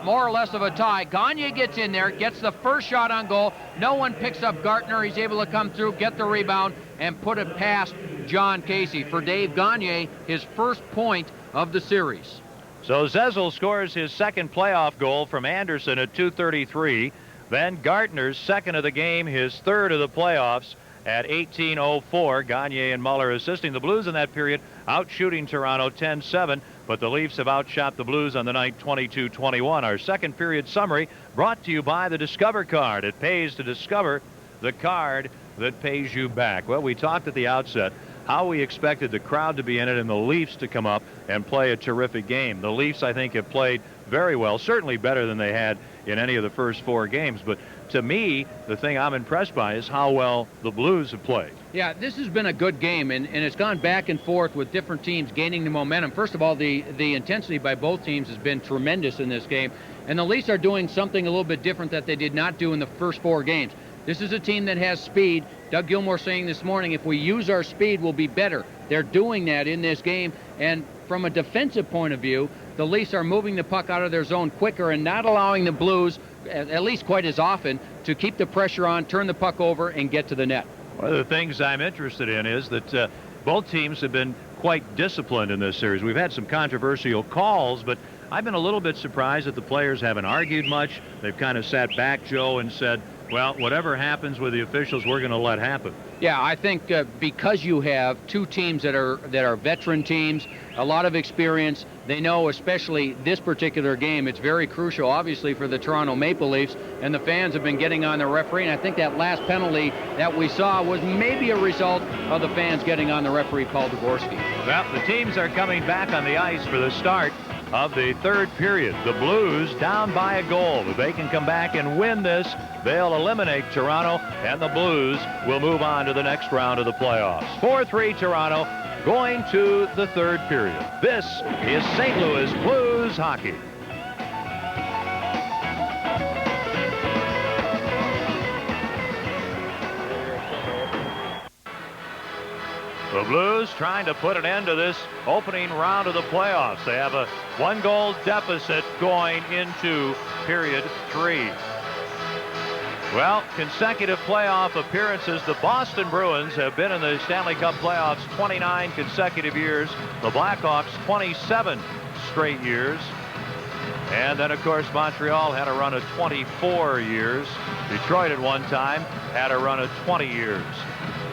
or less of a tie. Gagner gets in there, gets the first shot on goal. No one picks up Gartner. He's able to come through, get the rebound, and put it past Jon Casey. For Dave Gagner, his first point of the series. So Zezel scores his second playoff goal from Anderson at 2:33. Then Gartner's second of the game, his third of the playoffs at 18:04. Gagner and Muller assisting the Blues in that period, outshooting Toronto 10-7. But the Leafs have outshot the Blues on the night 22-21. Our second period summary brought to you by the Discover card. It pays to discover the card that pays you back. Well, we talked at the outset how we expected the crowd to be in it and the Leafs to come up and play a terrific game. The Leafs, I think, have played very well, certainly better than they had in any of the first 4 games. But to me, the thing I'm impressed by is how well the Blues have played. Yeah, this has been a good game, and it's gone back and forth with different teams gaining the momentum. First of all, the intensity by both teams has been tremendous in this game, and the Leafs are doing something a little bit different that they did not do in the first 4 games. This is a team that has speed. Doug Gilmour saying this morning, if we use our speed, we'll be better. They're doing that in this game. And from a defensive point of view, the Leafs are moving the puck out of their zone quicker and not allowing the Blues, at least quite as often, to keep the pressure on, turn the puck over, and get to the net. One of the things I'm interested in is that both teams have been quite disciplined in this series. We've had some controversial calls, but I've been a little bit surprised that the players haven't argued much. They've kind of sat back, Joe, and said, well, whatever happens with the officials, we're going to let happen. Yeah, I think because you have two teams that are veteran teams, a lot of experience, they know, especially this particular game, it's very crucial, obviously, for the Toronto Maple Leafs, and the fans have been getting on the referee, and I think that last penalty that we saw was maybe a result of the fans getting on the referee, Paul Dvorsky. Well, the teams are coming back on the ice for the start of the third period. The Blues down by a goal. If they can come back and win this, they'll eliminate Toronto, and the Blues will move on to the next round of the playoffs. 4-3 Toronto, going to the third period. This is St. Louis Blues hockey. The Blues trying to put an end to this opening round of the playoffs. They have a 1-goal deficit going into period 3. Well, consecutive playoff appearances. The Boston Bruins have been in the Stanley Cup playoffs 29 consecutive years. The Blackhawks 27 straight years. And then, of course, Montreal had a run of 24 years. Detroit at one time had a run of 20 years.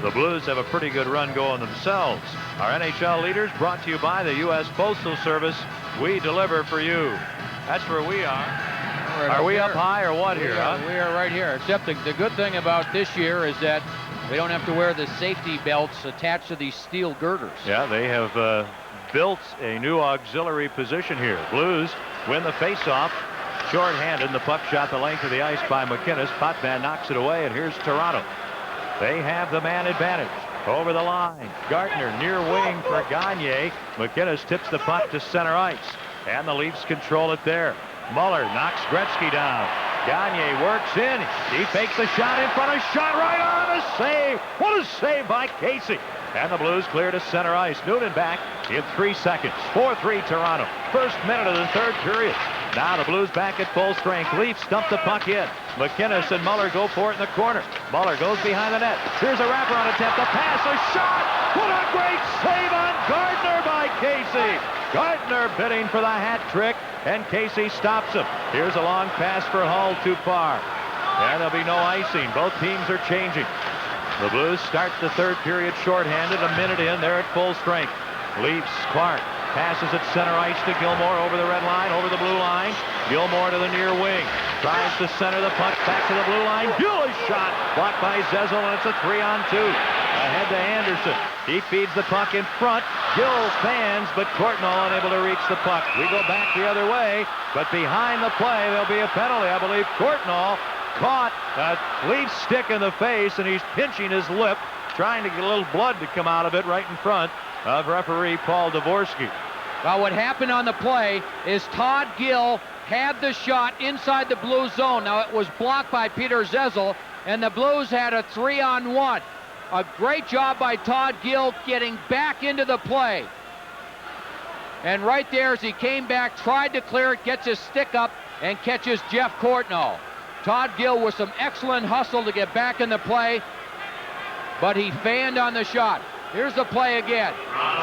The Blues have a pretty good run going themselves. Our NHL leaders brought to you by the U.S. Postal Service. We deliver for you. That's where we are. Are we up high or what here, huh? We are right here, except the good thing about this year is that we don't have to wear the safety belts attached to these steel girders. Yeah, they have built a new auxiliary position here. Blues win the faceoff. Short-handed, the puck shot the length of the ice by MacInnis. Potvin knocks it away, and here's Toronto. They have the man advantage. Over the line. Gartner near wing for Gagner. MacInnis tips the puck to center ice. And the Leafs control it there. Muller knocks Gretzky down. Gagner works in. He fakes the shot in front of shot right on. A save. What a save by Casey. And the Blues clear to center ice. Noonan back in 3 seconds. 4-3 Toronto. First minute of the third period. Now the Blues back at full strength. Leafs dump the puck in. MacInnis and Muller go for it in the corner. Muller goes behind the net. Here's a wraparound attempt. A pass, a shot. What a great save on Gartner by Casey. Gartner bidding for the hat trick, and Casey stops him. Here's a long pass for Hull, too far. And there'll be no icing. Both teams are changing. The Blues start the third period shorthanded. A minute in, they're at full strength. Leafs, Clark passes at center ice to Gilmour over the red line, over the blue line. Gilmour to the near wing. Tries to center the puck back to the blue line. Gil's shot blocked by Zezel, and it's a 3-on-2. Ahead to Anderson. He feeds the puck in front. Gill fans, but Courtnall unable to reach the puck. We go back the other way, but behind the play, there'll be a penalty. I believe Courtnall caught a Leaf stick in the face, and he's pinching his lip, trying to get a little blood to come out of it right in front of referee Paul Dvorsky. Well, what happened on the play is Todd Gill had the shot inside the Blues zone. Now, it was blocked by Peter Zezel, and the Blues had a 3-on-1. A great job by Todd Gill getting back into the play. And right there, as he came back, tried to clear it, gets his stick up, and catches Jeff Courtnall. Todd Gill with some excellent hustle to get back in the play, but he fanned on the shot. Here's the play again.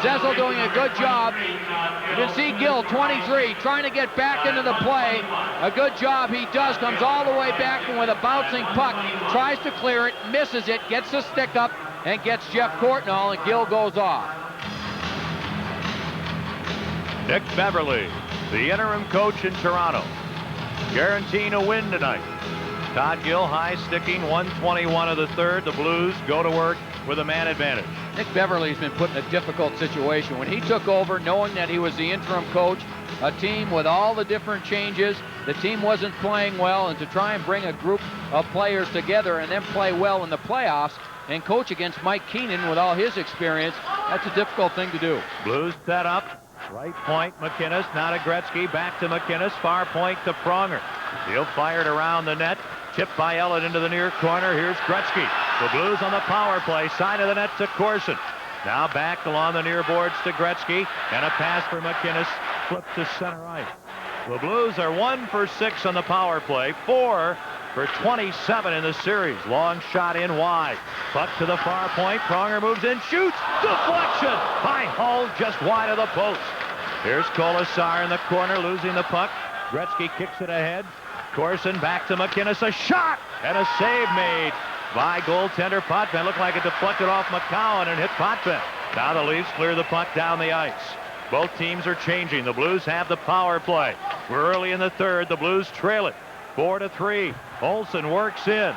Zezel doing a good job. You can see Gill, 23, trying to get back into the play. A good job he does. Comes all the way back and with a bouncing puck. Tries to clear it, misses it, gets the stick up, and gets Jeff Courtnall, and Gill goes off. Nick Beverly, the interim coach in Toronto, guaranteeing a win tonight. Todd Gill high sticking, 1:21 of the third. The Blues go to work with a man advantage. Nick Beverly's been put in a difficult situation. When he took over, knowing that he was the interim coach, a team with all the different changes, the team wasn't playing well, and to try and bring a group of players together and then play well in the playoffs and coach against Mike Keenan with all his experience, that's a difficult thing to do. Blues set up. Right point, MacInnis. Now to Gretzky. Back to MacInnis. Far point to Pronger. He'll fire it around the net. Tipped by Ellett into the near corner. Here's Gretzky. The Blues on the power play. Side of the net to Corson. Now back along the near boards to Gretzky. And a pass for MacInnis. Flipped to center ice. The Blues are 1 for 6 on the power play. 4 for 27 in the series. Long shot in wide. Puck to the far point. Pronger moves in. Shoots. Deflection by Hull just wide of the post. Here's Colasar in the corner, losing the puck. Gretzky kicks it ahead. Corson back to MacInnis. A shot and a save made by goaltender Potvin. Looked like it deflected off McCowan and hit Potvin. Now the Leafs clear the puck down the ice. Both teams are changing. The Blues have the power play. We're early in the third. The Blues trail it 4-3. Olsen works in.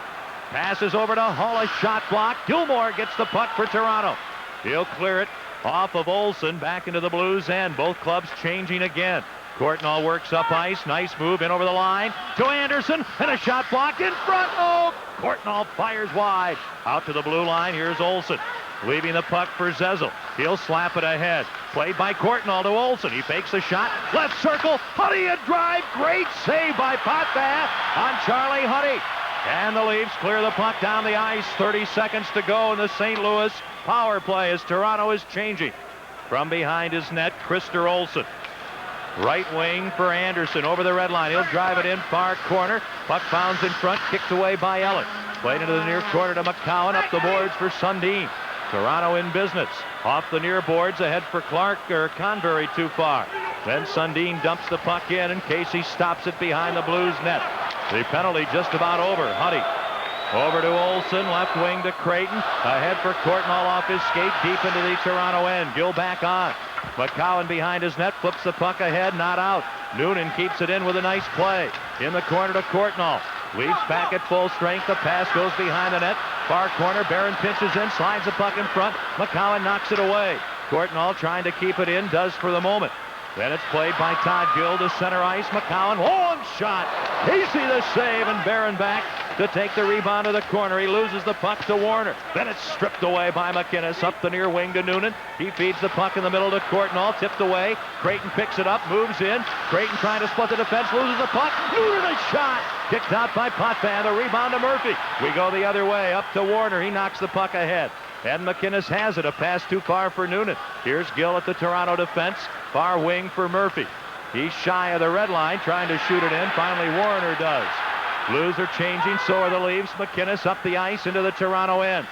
Passes over to Hull. A shot block. Gilmour gets the puck for Toronto. He'll clear it off of Olsen back into the Blues end. Both clubs changing again. Courtnall works up ice. Nice move in over the line to Anderson. And a shot blocked in front. Oh, Courtnall fires wide. Out to the blue line. Here's Olsen. Leaving the puck for Zezel. He'll slap it ahead. Played by Courtnall to Olsen. He fakes a shot. Left circle. Huddy a drive. Great save by Potvin on Charlie Huddy. And the Leafs clear the puck down the ice. 30 seconds to go in the St. Louis power play as Toronto is changing. From behind his net, Krister Olsen. Right wing for Anderson over the red line. He'll drive it in far corner. Puck bounds in front. Kicked away by Elliott. Played into the near corner to McCowan. Up the boards for Sundin. Toronto in business. Off the near boards ahead for Convery too far. Then Sundin dumps the puck in and Casey stops it behind the Blues net. The penalty just about over. Huddy over to Olsen, left wing to Creighton. Ahead for Courtnall off his skate deep into the Toronto end. Gill back on. McCowan behind his net, flips the puck ahead, not out. Noonan keeps it in with a nice play. In the corner to Courtnall. Leafs back at full strength. The pass goes behind the net. Far corner. Barron pinches in, slides the puck in front. McCowan knocks it away. Courtnall trying to keep it in, does for the moment. Then it's played by Todd Gill to center ice. McCowan, long shot. Casey the save, and Barron back to take the rebound to the corner. He loses the puck to Warner. Then it's stripped away by MacInnis. Up the near wing to Noonan. He feeds the puck in the middle to Courtnall. Tipped away. Creighton picks it up, moves in. Creighton trying to split the defense, loses the puck. Noonan a shot. Kicked out by Potvin. The rebound to Murphy. We go the other way. Up to Warner. He knocks the puck ahead. And MacInnis has it. A pass too far for Noonan. Here's Gill at the Toronto defense. Far wing for Murphy. He's shy of the red line, trying to shoot it in. Finally, Warner does. Blues are changing, so are the Leafs. MacInnis up the ice into the Toronto end.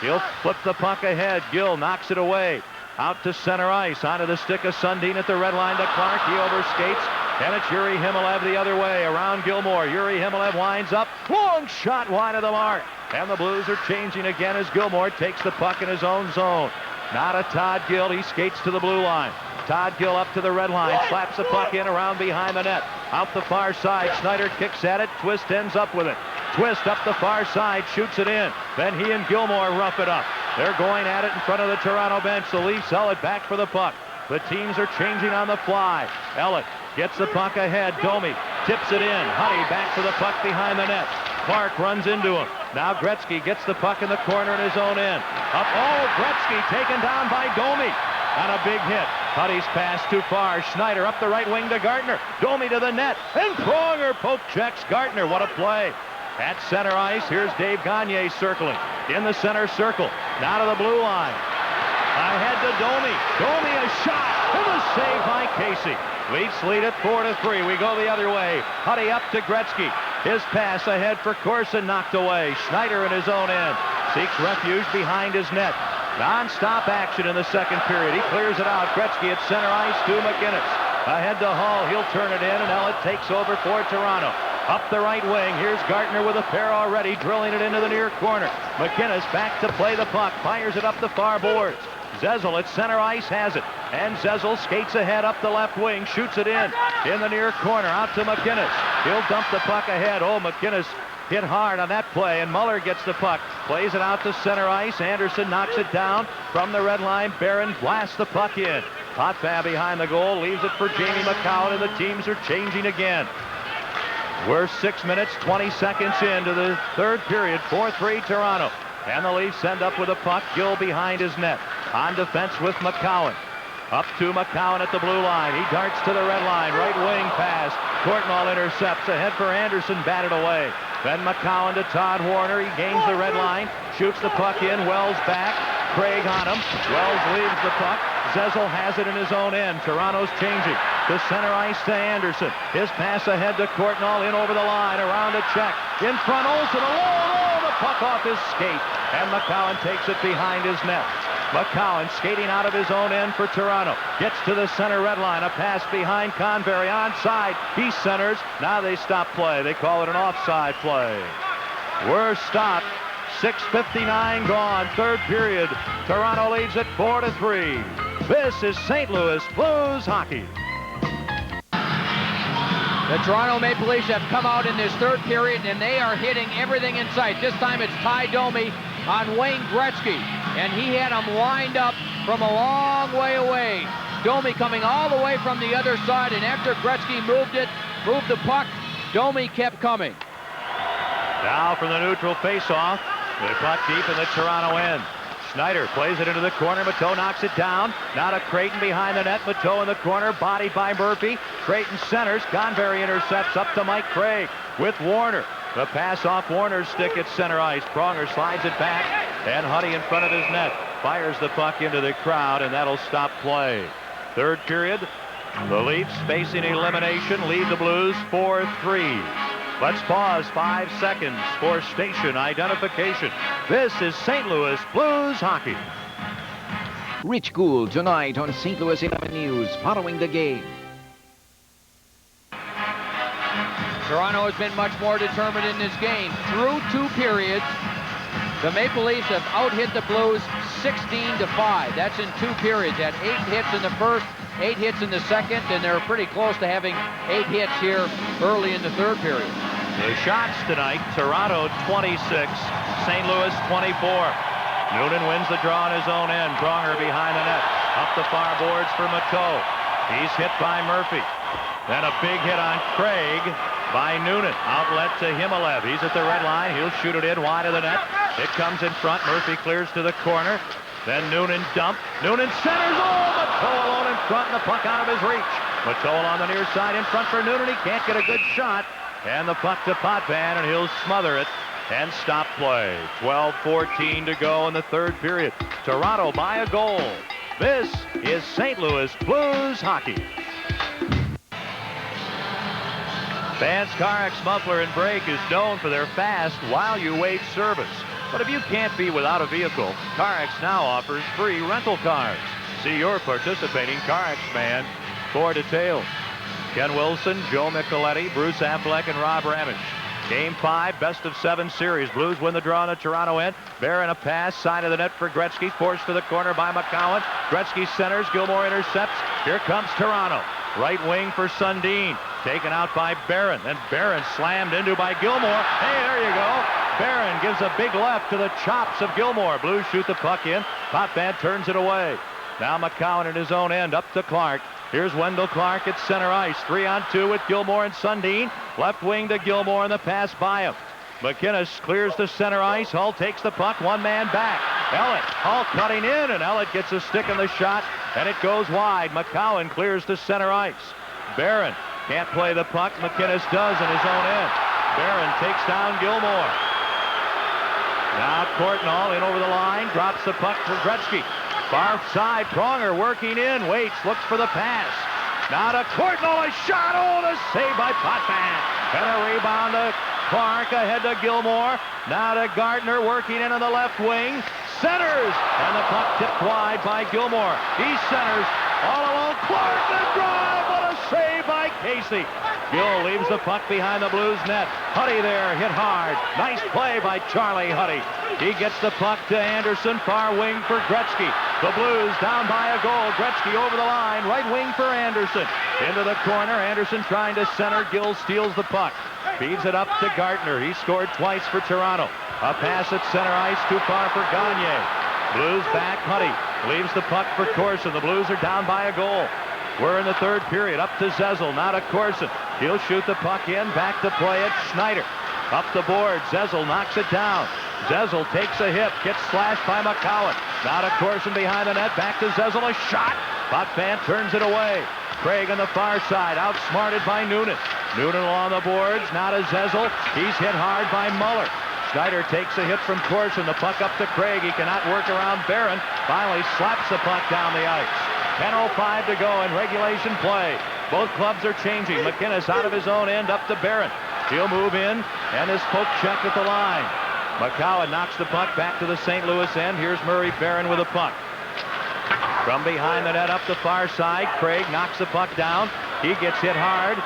He'll flip the puck ahead. Gill knocks it away. Out to center ice. Onto the stick of Sundin at the red line to Clark. He overskates. And it's Yuri Himalev the other way. Around Gilmour. Yuri Himalev winds up. Long shot wide of the mark. And the Blues are changing again as Gilmour takes the puck in his own zone. Not a Todd Gill. He skates to the blue line. Todd Gill up to the red line. Slaps the puck in around behind the net. Out the far side. Snyder kicks at it. Twist ends up with it. Twist up the far side. Shoots it in. Then he and Gilmour rough it up. They're going at it in front of the Toronto bench. The Leafs sell it back for the puck. The teams are changing on the fly. Elliott gets the puck ahead. Domi tips it in. Huddy back to the puck behind the net. Clark runs into him. Now Gretzky gets the puck in the corner in his own end. Up. Oh, Gretzky taken down by Domi. On a big hit. Huddy's pass too far. Schneider up the right wing to Gartner. Domi to the net. And Pronger poke checks Gartner. What a play. At center ice, here's Dave Gagner circling. In the center circle. Now to the blue line. Ahead to Domi. Domi a shot. And a save by Casey. Leafs lead it 4-3. We go the other way. Huddy up to Gretzky. His pass ahead for Corson knocked away. Schneider in his own end. Seeks refuge behind his net. Non-stop action in the second period. He clears it out. Gretzky at center ice to MacInnis. Ahead to Hall. He'll turn it in, and Elliott takes over for Toronto. Up the right wing. Here's Gartner with a pair already, drilling it into the near corner. MacInnis back to play the puck. Fires it up the far boards. Zezel at center ice has it. And Zezel skates ahead up the left wing. Shoots it in the near corner. Out to MacInnis. He'll dump the puck ahead. Oh, MacInnis hit hard on that play, and Muller gets the puck. Plays it out to center ice. Anderson knocks it down from the red line. Barron blasts the puck in. Potvin behind the goal. Leaves it for Jamie McCowan, and the teams are changing again. We're 6 minutes, 20 seconds into the third period. 4-3 Toronto. And the Leafs send up with a puck. Gill behind his net. On defense with McCowan. Up to McCowan at the blue line. He darts to the red line. Right wing pass. Courtnall intercepts. Ahead for Anderson. Batted away. Then McCowan to Todd Warner. He gains the red line. Shoots the puck in. Wells back. Craig on him. Wells leaves the puck. Zezel has it in his own end. Toronto's changing. To center ice to Anderson. His pass ahead to Courtnall. In over the line. Around a check. In front. Olsen. Oh, the puck off his skate. And McCowan takes it behind his net. McCowan skating out of his own end for Toronto. Gets to the center red line. A pass behind Convery. Onside. He centers. Now they stop play. They call it an offside play. We're stopped. 6:59 gone. Third period. Toronto leads it 4-3. This is St. Louis Blues hockey. The Toronto Maple Leafs have come out in this third period, and they are hitting everything in sight. This time it's Ty Domi on Wayne Gretzky, and he had him lined up from a long way away. Domi coming all the way from the other side, and after Gretzky moved the puck, Domi kept coming. Now from the neutral faceoff, the puck deep in the Toronto end. Schneider plays it into the corner. Mateau knocks it down. Now to Creighton behind the net. Mateau in the corner, bodied by Murphy. Creighton centers. Convery intercepts up to Mike Craig with Warner. The pass off Warner's stick at center ice. Pronger slides it back, and Huddy in front of his net fires the puck into the crowd, and that'll stop play. Third period, the Leafs facing elimination lead the Blues 4-3. Let's pause 5 seconds for station identification. This is St. Louis Blues hockey. Rich Gould tonight on St. Louis 11 News following the game. Toronto has been much more determined in this game. Through 2 periods, the Maple Leafs have out-hit the Blues 16-5. That's in 2 periods. Had 8 hits in the first, 8 hits in the second, and they're pretty close to having 8 hits here early in the third period. The shots tonight, Toronto 26, St. Louis 24. Noonan wins the draw on his own end. Pronger behind the net. Up the far boards for Mateau. He's hit by Murphy. Then a big hit on Craig by Noonan. Outlet to Himalev. He's at the red line. He'll shoot it in wide of the net. It comes in front. Murphy clears to the corner. Then Noonan dump. Noonan centers. Oh, Mateau alone in front, and the puck out of his reach. Mateau on the near side in front for Noonan. He can't get a good shot. And the puck to Potvin, and he'll smother it and stop play. 12:14 to go in the third period. Toronto by a goal. This is St. Louis Blues hockey. Vance Carrick's muffler and brake is known for their fast while-you-wait service. But if you can't be without a vehicle, Carrick's now offers free rental cars. See your participating Carrick's man for details. Ken Wilson, Joe Micheletti, Bruce Affleck, and Rob Ramage. Game 5, best-of-7 series. Blues win the draw on the Toronto end. Barron a pass, side of the net for Gretzky. Forced to the corner by McCowan. Gretzky centers. Gilmour intercepts. Here comes Toronto. Right wing for Sundin. Taken out by Barron. And Barron slammed into by Gilmour. Hey, there you go. Barron gives a big left to the chops of Gilmour. Blues shoot the puck in. Potvin turns it away. Now McCowan at his own end, up to Clark. Here's Wendel Clark at center ice. 3-on-2 with Gilmour and Sundin. Left wing to Gilmour, and the pass by him. MacInnis clears the center ice. Hull takes the puck, one man back. Ellett, Hull cutting in, and Ellett gets a stick in the shot, and it goes wide. McCowan clears the center ice. Barron can't play the puck. MacInnis does in his own end. Barron takes down Gilmour. Now Courtnall in over the line, drops the puck for Gretzky. Far side, Pronger working in, waits, looks for the pass. Now to Courtnall, a shot, oh, the save by Potvin. And a rebound to Clark, ahead to Gilmour. Now to Gartner, working in on the left wing. Centers, and the puck tipped wide by Gilmour. He centers, all alone, Clark, the drive, what a save by Casey. Gill leaves the puck behind the Blues net. Huddy there, hit hard. Nice play by Charlie Huddy. He gets the puck to Anderson, far wing for Gretzky. The Blues down by a goal. Gretzky over the line, right wing for Anderson. Into the corner, Anderson trying to center. Gill steals the puck. Feeds it up to Gartner. He scored twice for Toronto. A pass at center ice, too far for Gagner. Blues back, Huddy leaves the puck for Corson. The Blues are down by a goal. We're in the third period. Up to Zezel, now to Corson. He'll shoot the puck in, back to play it. Schneider up the board. Zezel knocks it down. Zezel takes a hit, gets slashed by McCowan. Now to Corson behind the net, back to Zezel, a shot. Potvin turns it away. Craig on the far side, outsmarted by Noonan. Noonan along the boards, now to Zezel. He's hit hard by Muller. Schneider takes a hit from Corson. The puck up to Craig. He cannot work around Barron. Finally slaps the puck down the ice. 10:05 to go in regulation play. Both clubs are changing. MacInnis out of his own end, up to Barron. He'll move in, and his poke check at the line. McCowan knocks the puck back to the St. Louis end. Here's Murray Barron with a puck. From behind the net up the far side, Craig knocks the puck down. He gets hit hard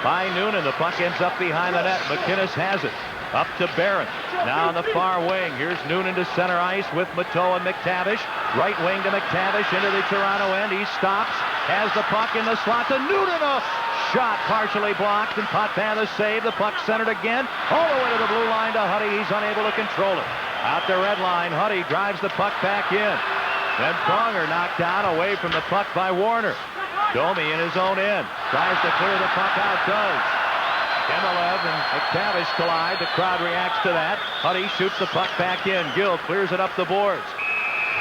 by Noonan. The puck ends up behind the net. MacInnis has it. Up to Barron. Now on the far wing. Here's Noonan to center ice with Mateau and McTavish. Right wing to McTavish into the Toronto end. He stops. Has the puck in the slot to Noonan. A shot partially blocked, and Potvin the save. The puck centered again. All the way to the blue line to Huddy. He's unable to control it. Out the red line. Huddy drives the puck back in. Then Pronger knocked down away from the puck by Warner. Domi in his own end. Tries to clear the puck out. Does. Kimelev and McTavish collide. The crowd reacts to that. Huddy shoots the puck back in. Gill clears it up the boards.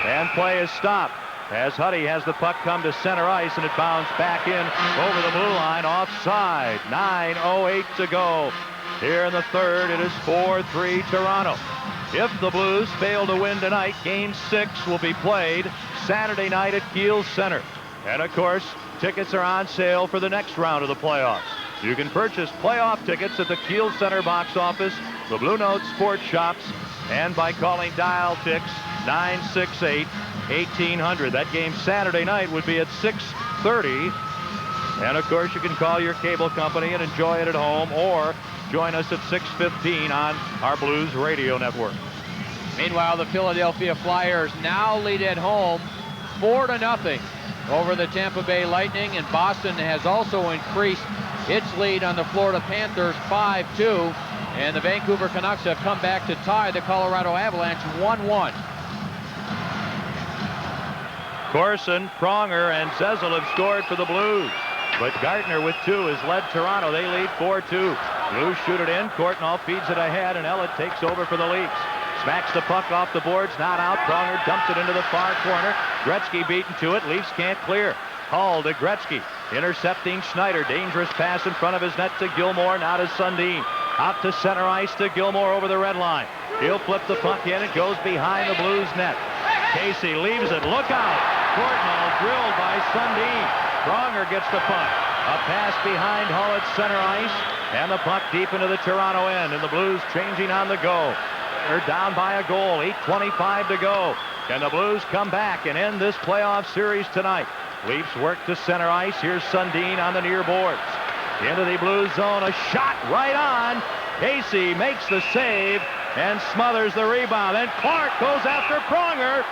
And play is stopped as Huddy has the puck come to center ice, and it bounds back in over the blue line offside. 9:08 to go. Here in the third, it is 4-3 Toronto. If the Blues fail to win tonight, Game 6 will be played Saturday night at Kiel Center. And of course, tickets are on sale for the next round of the playoffs. You can purchase playoff tickets at the Kiel Center box office, the Blue Note Sports Shops, and by calling Dial Tix 968-1800. That game Saturday night would be at 6:30. And of course, you can call your cable company and enjoy it at home, or join us at 6:15 on our Blues radio network. Meanwhile, the Philadelphia Flyers now lead at home 4-0 over the Tampa Bay Lightning, and Boston has also increased its lead on the Florida Panthers 5-2, and the Vancouver Canucks have come back to tie the Colorado Avalanche 1-1. Corson, Pronger, and Zezel have scored for the Blues, but Gartner with 2 has led Toronto. They lead 4-2. Blues shoot it in. Courtnall feeds it ahead, and Ellett takes over for the Leafs. Smacks the puck off the boards, not out. Pronger dumps it into the far corner. Gretzky beaten to it. Leafs can't clear. Hull to Gretzky. Intercepting Schneider. Dangerous pass in front of his net to Gilmour. Now to Sundin. Out to center ice to Gilmour over the red line. He'll flip the puck in. It goes behind the Blues net. Casey leaves it. Look out. Courtnall drilled by Sundin. Pronger gets the puck. A pass behind Hull at center ice. And the puck deep into the Toronto end. And the Blues changing on the go. They're down by a goal. 8:25 to go. Can the Blues come back and end this playoff series tonight? Leafs work to center ice. Here's Sundin on the near boards. Into the Blues zone. A shot right on. Casey makes the save and smothers the rebound. Then Clark goes after Pronger.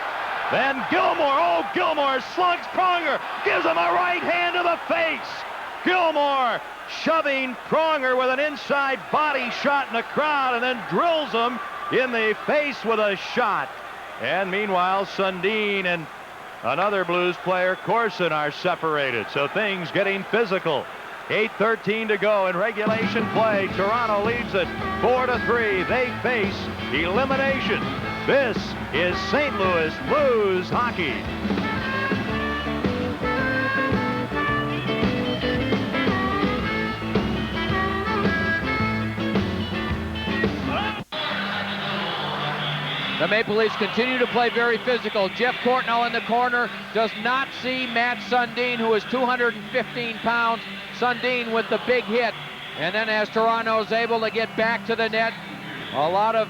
Then Gilmour. Oh, Gilmour slugs Pronger. Gives him a right hand to the face. Gilmour shoving Pronger with an inside body shot in the crowd, and then drills him in the face with a shot. And meanwhile, Sundin and another Blues player, Corson, are separated. So things getting physical. 8:13 to go in regulation play. Toronto leads it 4-3. They face elimination. This is St. Louis Blues hockey. The Maple Leafs continue to play very physical. Jeff Courtnall in the corner does not see Matt Sundin, who is 215 pounds. Sundin with the big hit. And then as Toronto is able to get back to the net, a lot of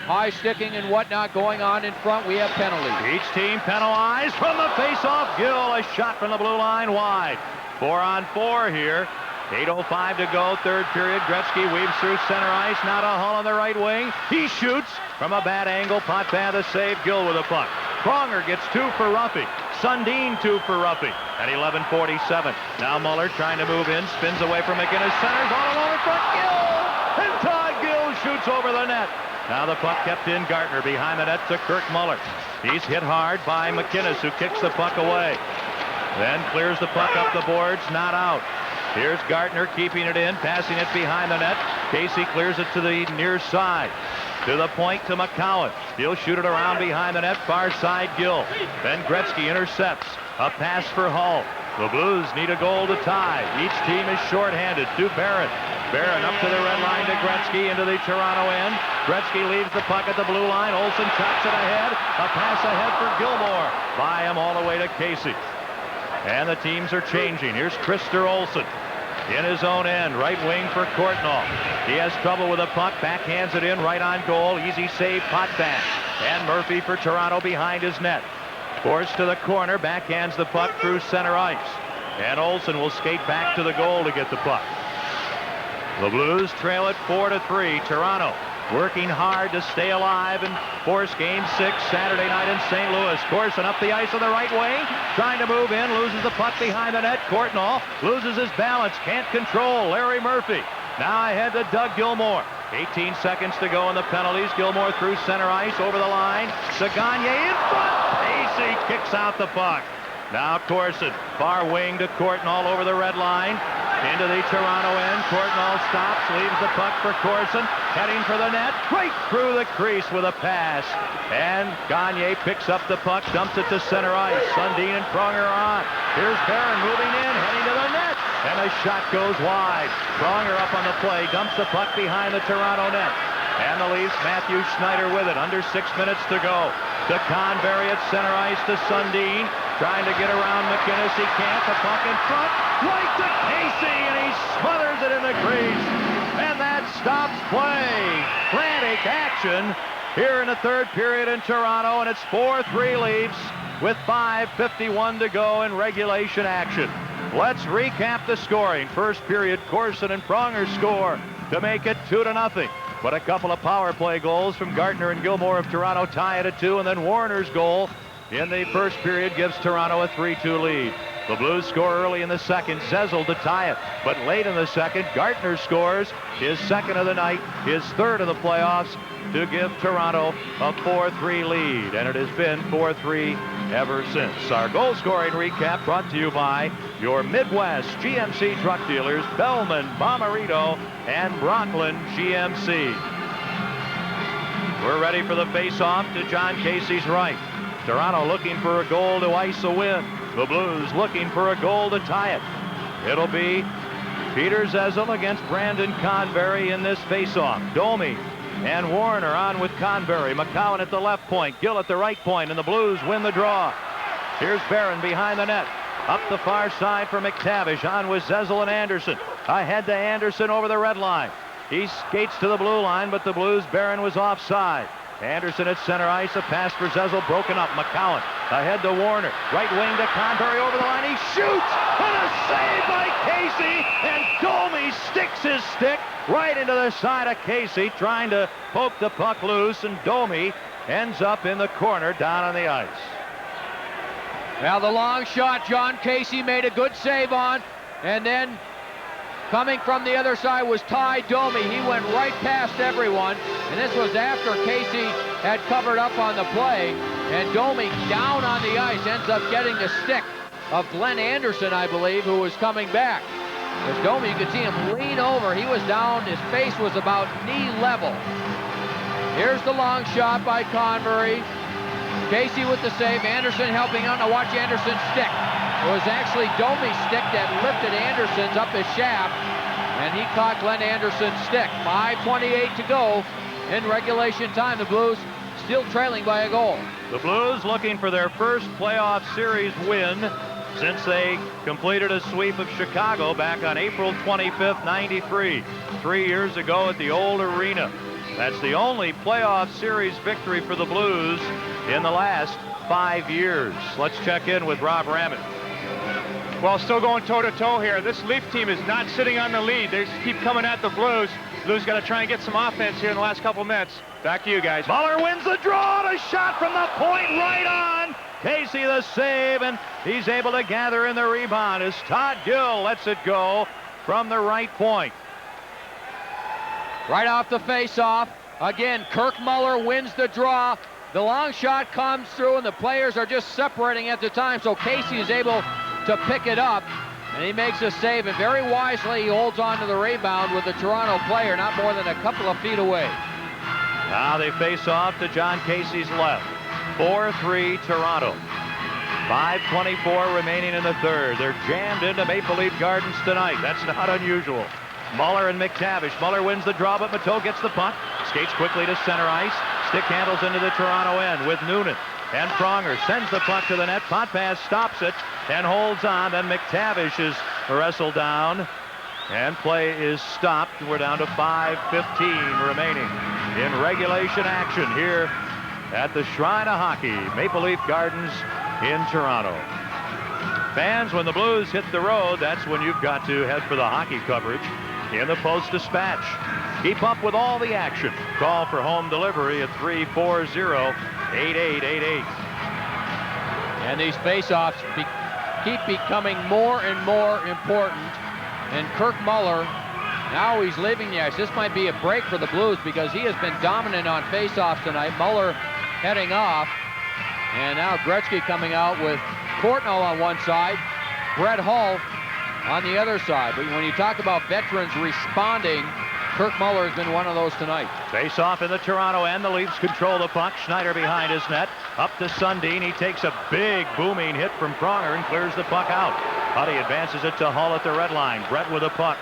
high sticking and whatnot going on in front. We have penalties. Each team penalized from the face-off. Gill, a shot from the blue line wide. 4-on-4 here. 8:05 to go, third period. Gretzky weaves through center ice. Now to Hull on the right wing. He shoots from a bad angle. Potvin the save. Gill with a puck. Pronger gets 2 for roughing. Sundin 2 for roughing. At 11:47. Now Muller trying to move in. Spins away from MacInnis. Centers all alone in front. Gill! And Todd Gill shoots over the net. Now the puck kept in. Gartner behind the net to Kirk Muller. He's hit hard by MacInnis, who kicks the puck away. Then clears the puck up the boards. Not out. Here's Gartner keeping it in, passing it behind the net. Casey clears it to the near side. To the point to McCowan. He'll shoot it around behind the net, far side Gill. Then Gretzky intercepts. A pass for Hull. The Blues need a goal to tie. Each team is shorthanded to Barron. Barron up to the red line to Gretzky into the Toronto end. Gretzky leaves the puck at the blue line. Olsen chops it ahead. A pass ahead for Gilmour. By him all the way to Casey. And the teams are changing. Here's Krister Olsen in his own end. Right wing for Courtnall. He has trouble with the puck. Backhands it in right on goal. Easy save, Potvin. And Murphy for Toronto behind his net. Forced to the corner, backhands the puck through center ice. And Olsen will skate back to the goal to get the puck. The Blues trail it 4-3. Toronto working hard to stay alive and force Game 6 Saturday night in St. Louis. Corson up the ice on the right wing, trying to move in, loses the puck behind the net. Courtnall loses his balance, can't control. Larry Murphy now ahead to Doug Gilmour. 18 seconds to go in the penalties. Gilmour through center ice, over the line to Gagner in front. Casey kicks out the puck. Now Corson, far wing to Courtnall over the red line. Into the Toronto end. Courtnall stops, leaves the puck for Corson. Heading for the net. Right through the crease with a pass. And Gagner picks up the puck, dumps it to center ice. Sundin and Pronger are on. Here's Barron moving in, heading to the net. And the shot goes wide. Pronger up on the play, dumps the puck behind the Toronto net. And the Leafs, Matthew Schneider with it. Under 6 minutes to go. To Conberry at center ice to Sundin. Trying to get around MacInnis. He can't. The puck in front. Right to Casey. And he smothers it in the crease. And that stops play. Frantic action here in the third period in Toronto. And it's 4-3 Leafs with 5:51 to go in regulation action. Let's recap the scoring. First period, Corson and Pronger score to make it 2-0. But a couple of power play goals from Gartner and Gilmour of Toronto tie it at 2, and then Warner's goal in the first period gives Toronto a 3-2 lead. The Blues score early in the second, Zezel to tie it. But late in the second, Gartner scores his second of the night, his third of the playoffs, to give Toronto a 4-3 lead. And it has been 4-3 ever since. Our goal scoring recap brought to you by your Midwest GMC truck dealers, Bellman, Bomarito, and Brocklin GMC. We're ready for the face-off to Jon Casey's right. Toronto looking for a goal to ice a win. The Blues looking for a goal to tie it. It'll be Peter Zezel against Brandon Conberry in this face-off. Domi and Warner on with Conberry. McCowan at the left point, Gill at the right point, and the Blues win the draw. Here's Barron behind the net. Up the far side for McTavish, on with Zezel and Anderson. Ahead to Anderson over the red line. He skates to the blue line, but the Blues, Barron was offside. Anderson at center ice, a pass for Zezel, broken up. McCowan ahead to Warner. Right wing to Conberry over the line. He shoots! And a save by Casey! And Domi sticks his stick right into the side of Casey, trying to poke the puck loose, and Domi ends up in the corner down on the ice. Now the long shot Jon Casey made a good save on, and then coming from the other side was Ty Domi. He went right past everyone, and this was after Casey had covered up on the play, and Domi down on the ice ends up getting the stick of Glenn Anderson, I believe, who was coming back. As Domi, you could see him lean over. He was down, his face was about knee level. Here's the long shot by Conberry. Casey with the save, Anderson helping out. Now watch Anderson's stick. It was actually Domi's stick that lifted Anderson's up his shaft, and he caught Glenn Anderson's stick. 5:28 to go in regulation time. The Blues still trailing by a goal. The Blues looking for their first playoff series win since they completed a sweep of Chicago back on April 25th, 93, 3 years ago at the old arena. That's the only playoff series victory for the Blues in the last 5 years. Let's check in with Rob Ramett. Well, still going toe-to-toe here. This Leaf team is not sitting on the lead. They just keep coming at the Blues. Blues got to try and get some offense here in the last couple minutes. Back to you guys. Muller wins the draw, and a shot from the point right on. Casey the save, and he's able to gather in the rebound as Todd Gill lets it go from the right point. Right off the face-off, again, Kirk Muller wins the draw. The long shot comes through, and the players are just separating at the time, so Casey is able to pick it up, and he makes a save, and very wisely he holds on to the rebound with the Toronto player not more than a couple of feet away. Now they face off to Jon Casey's left. 4-3 Toronto. 5:24 remaining in the third. They're jammed into Maple Leaf Gardens tonight. That's not unusual. Muller and McTavish. Muller wins the draw, but Mateau gets the puck. Skates quickly to center ice. Stick handles into the Toronto end with Noonan. And Pronger sends the puck to the net. Potvin stops it and holds on. Then McTavish is wrestled down. And play is stopped. We're down to 5:15 remaining in regulation action here at the Shrine of Hockey, Maple Leaf Gardens in Toronto. Fans, when the Blues hit the road, that's when you've got to head for the hockey coverage in the Post-Dispatch. Keep up with all the action. Call for home delivery at 340-8888. And these face-offs keep becoming more and more important. And Kirk Muller, now he's leaving the ice. This might be a break for the Blues because he has been dominant on face-offs tonight. Muller heading off. And now Gretzky coming out with Courtnall on one side, Brett Hull on the other side. But when you talk about veterans responding, Kirk Muller has been one of those tonight. Face off in the Toronto end. The Leafs control the puck. Schneider behind his net. Up to Sundin. He takes a big booming hit from Pronger and clears the puck out. Huddy advances it to Hull at the red line. Brett with the puck.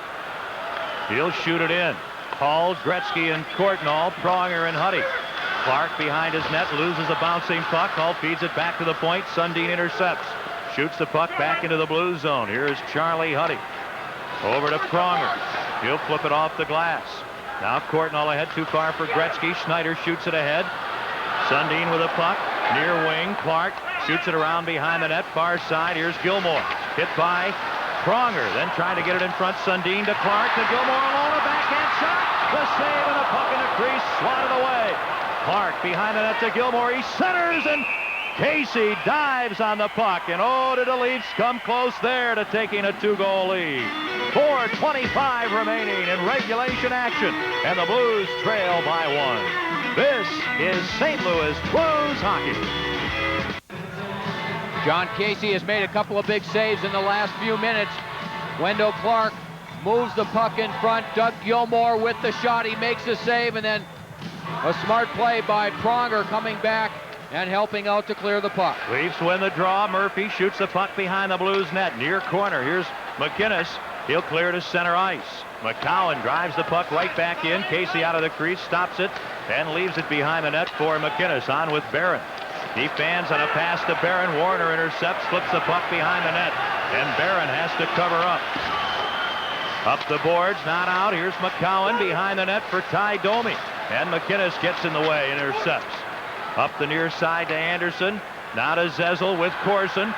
He'll shoot it in. Hull, Gretzky, and Courtnall, Pronger, and Huddy. Clark behind his net, loses a bouncing puck. Hull feeds it back to the point. Sundin intercepts. Shoots the puck back into the blue zone. Here's Charlie Huddy. Over to Pronger. He'll flip it off the glass. Now Courtnall ahead, too far for Gretzky. Schneider shoots it ahead. Sundin with a puck. Near wing. Clark shoots it around behind the net. Far side. Here's Gilmour. Hit by Pronger. Then trying to get it in front. Sundin to Clark. To Gilmour alone. A backhand shot. The save and the puck in the crease. Swatted away. Clark behind the net to Gilmour. He centers and Casey dives on the puck. And oh, did the Leafs come close there to taking a 2-goal lead. 4:25 remaining in regulation action. And the Blues trail by 1. This is St. Louis Blues hockey. Jon Casey has made a couple of big saves in the last few minutes. Wendel Clark moves the puck in front. Doug Gilmour with the shot. He makes the save, and then a smart play by Pronger coming back and helping out to clear the puck. Leafs win the draw. Murphy shoots the puck behind the Blues net. Near corner. Here's MacInnis. He'll clear to center ice. McCowan drives the puck right back in. Casey out of the crease, stops it, and leaves it behind the net for MacInnis. On with Barron. He fans on a pass to Barron. Warner intercepts, flips the puck behind the net, and Barron has to cover up. Up the boards, not out. Here's McCowan behind the net for Ty Domi. And MacInnis gets in the way and intercepts. Up the near side to Anderson. Now to Zezel with Corson.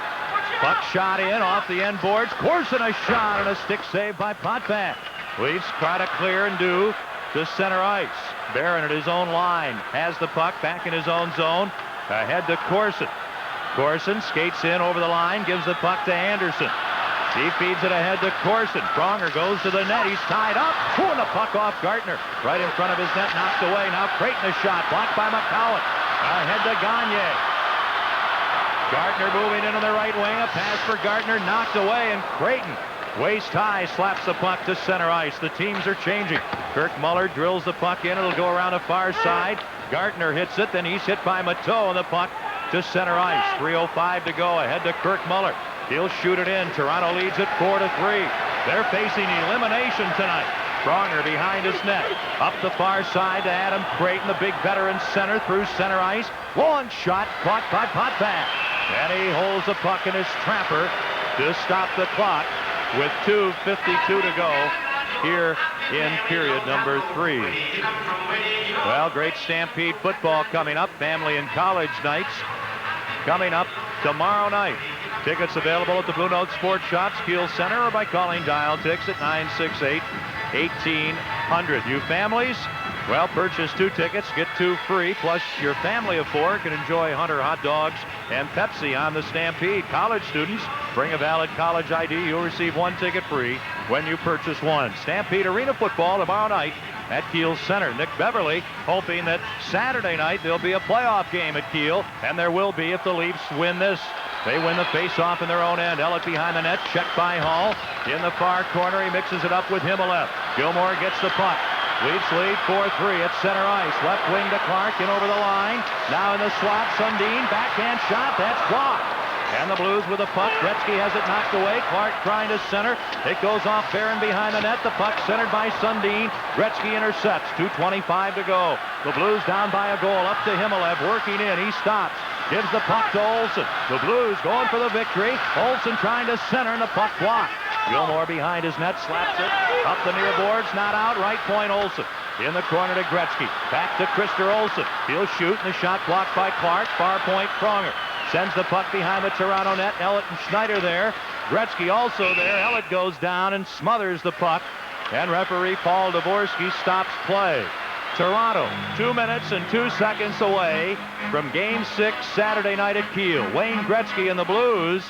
Puck shot in off the end boards. Corson a shot and a stick save by Potvin. Leafs try to clear and do to center ice. Barron at his own line has the puck back in his own zone. Ahead to Corson. Corson skates in over the line, gives the puck to Anderson. He feeds it ahead to Corson. Pronger goes to the net. He's tied up. And the puck off Gartner. Right in front of his net, knocked away. Now Creighton a shot, blocked by McCowan. Ahead to Gagner. Gartner moving into the right wing. A pass for Gartner, knocked away, and Creighton, waist high, slaps the puck to center ice. The teams are changing. Kirk Muller drills the puck in. It'll go around the far side. Gartner hits it, then he's hit by Mateau, and the puck to center ice. 3:05 to go. Ahead to Kirk Muller. He'll shoot it in. Toronto leads it 4-3. They're facing elimination tonight. Pronger behind his net. Up the far side to Adam Creighton, the big veteran center, through center ice. Long shot caught by Potvin. And he holds the puck in his trapper to stop the clock with 2:52 to go here in period number 3. Well, great Stampede football coming up. Family and college nights coming up tomorrow night. Tickets available at the Blue Note Sports Shops, Kiel Center, or by calling Dial Tix at 968-1800. You families, well, purchase 2 tickets, get 2 free, plus your family of 4 can enjoy Hunter hot dogs and Pepsi on the Stampede. College students, bring a valid college ID. You'll receive 1 ticket free when you purchase 1. Stampede Arena football tomorrow night at Kiel Center. Nick Beverly hoping that Saturday night there'll be a playoff game at Kiel, and there will be if the Leafs win this. They win the face-off in their own end. Elliott behind the net, checked by Hall. In the far corner, he mixes it up with Himmelev. Gilmour gets the puck. Leafs lead 4-3 at center ice. Left wing to Clark, in over the line. Now in the slot, Sundin, backhand shot, that's blocked. And the Blues with the puck. Gretzky has it knocked away. Clark trying to center. It goes off Barron behind the net. The puck centered by Sundin. Gretzky intercepts. 2:25 to go. The Blues down by a goal. Up to Himmelev, working in. He stops. Gives the puck to Olsen. The Blues going for the victory. Olsen trying to center, and the puck blocked. Gilmour behind his net, slaps it. Up the near boards, not out. Right point, Olsen. In the corner to Gretzky. Back to Krister Olsen. He'll shoot, and the shot blocked by Clark. Far point, Pronger. Sends the puck behind the Toronto net. Ellett and Schneider there. Gretzky also there. Ellett goes down and smothers the puck. And referee Paul Dvorsky stops play. Toronto 2 minutes and 2 seconds away from Game 6 Saturday night at Kiel. Wayne Gretzky and the Blues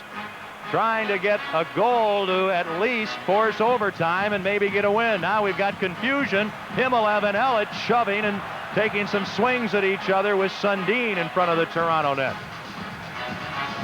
trying to get a goal to at least force overtime and maybe get a win. Now we've got confusion. Himmelov and Ellett shoving and taking some swings at each other with Sundin in front of the Toronto net.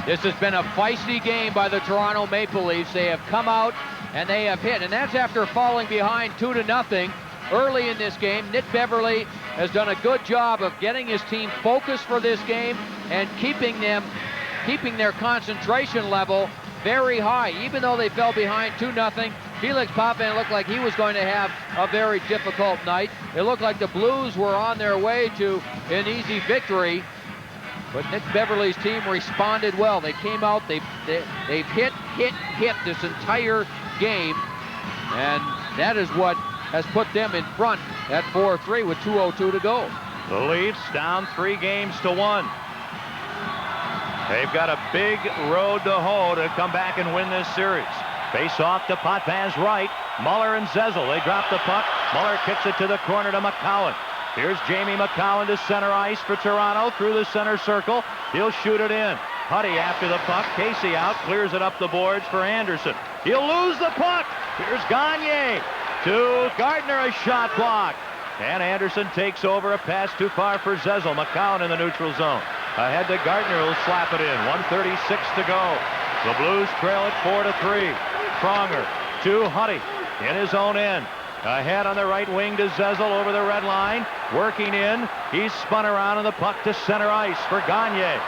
This has been a feisty game by the Toronto Maple Leafs. They have come out and they have hit, and that's after falling behind 2-0 early in this game. Nick Beverly has done a good job of getting his team focused for this game and keeping their concentration level very high. Even though they fell behind 2-0, Felix Potvin looked like he was going to have a very difficult night. It looked like the Blues were on their way to an easy victory, but Nick Beverly's team responded well. They came out, they've hit this entire game, and that is what has put them in front at 4-3 with 2:02 to go. The Leafs down 3 games to 1. They've got a big road to hoe to come back and win this series. Face off to Potvin's right. Muller and Zezel, they drop the puck. Muller kicks it to the corner to McCowan. Here's Jamie McCowan to center ice for Toronto through the center circle. He'll shoot it in. Huddy after the puck. Casey out, clears it up the boards for Anderson. He'll lose the puck. Here's Gagner to Gartner, a shot block. And Anderson takes over, a pass too far for Zezel. McCowan in the neutral zone. Ahead to Gartner, who'll slap it in. 1:36 to go. The Blues trail it 4-3. Pronger to Huddy in his own end. Ahead on the right wing to Zezel over the red line. Working in. He's spun around on the puck to center ice for Gagner.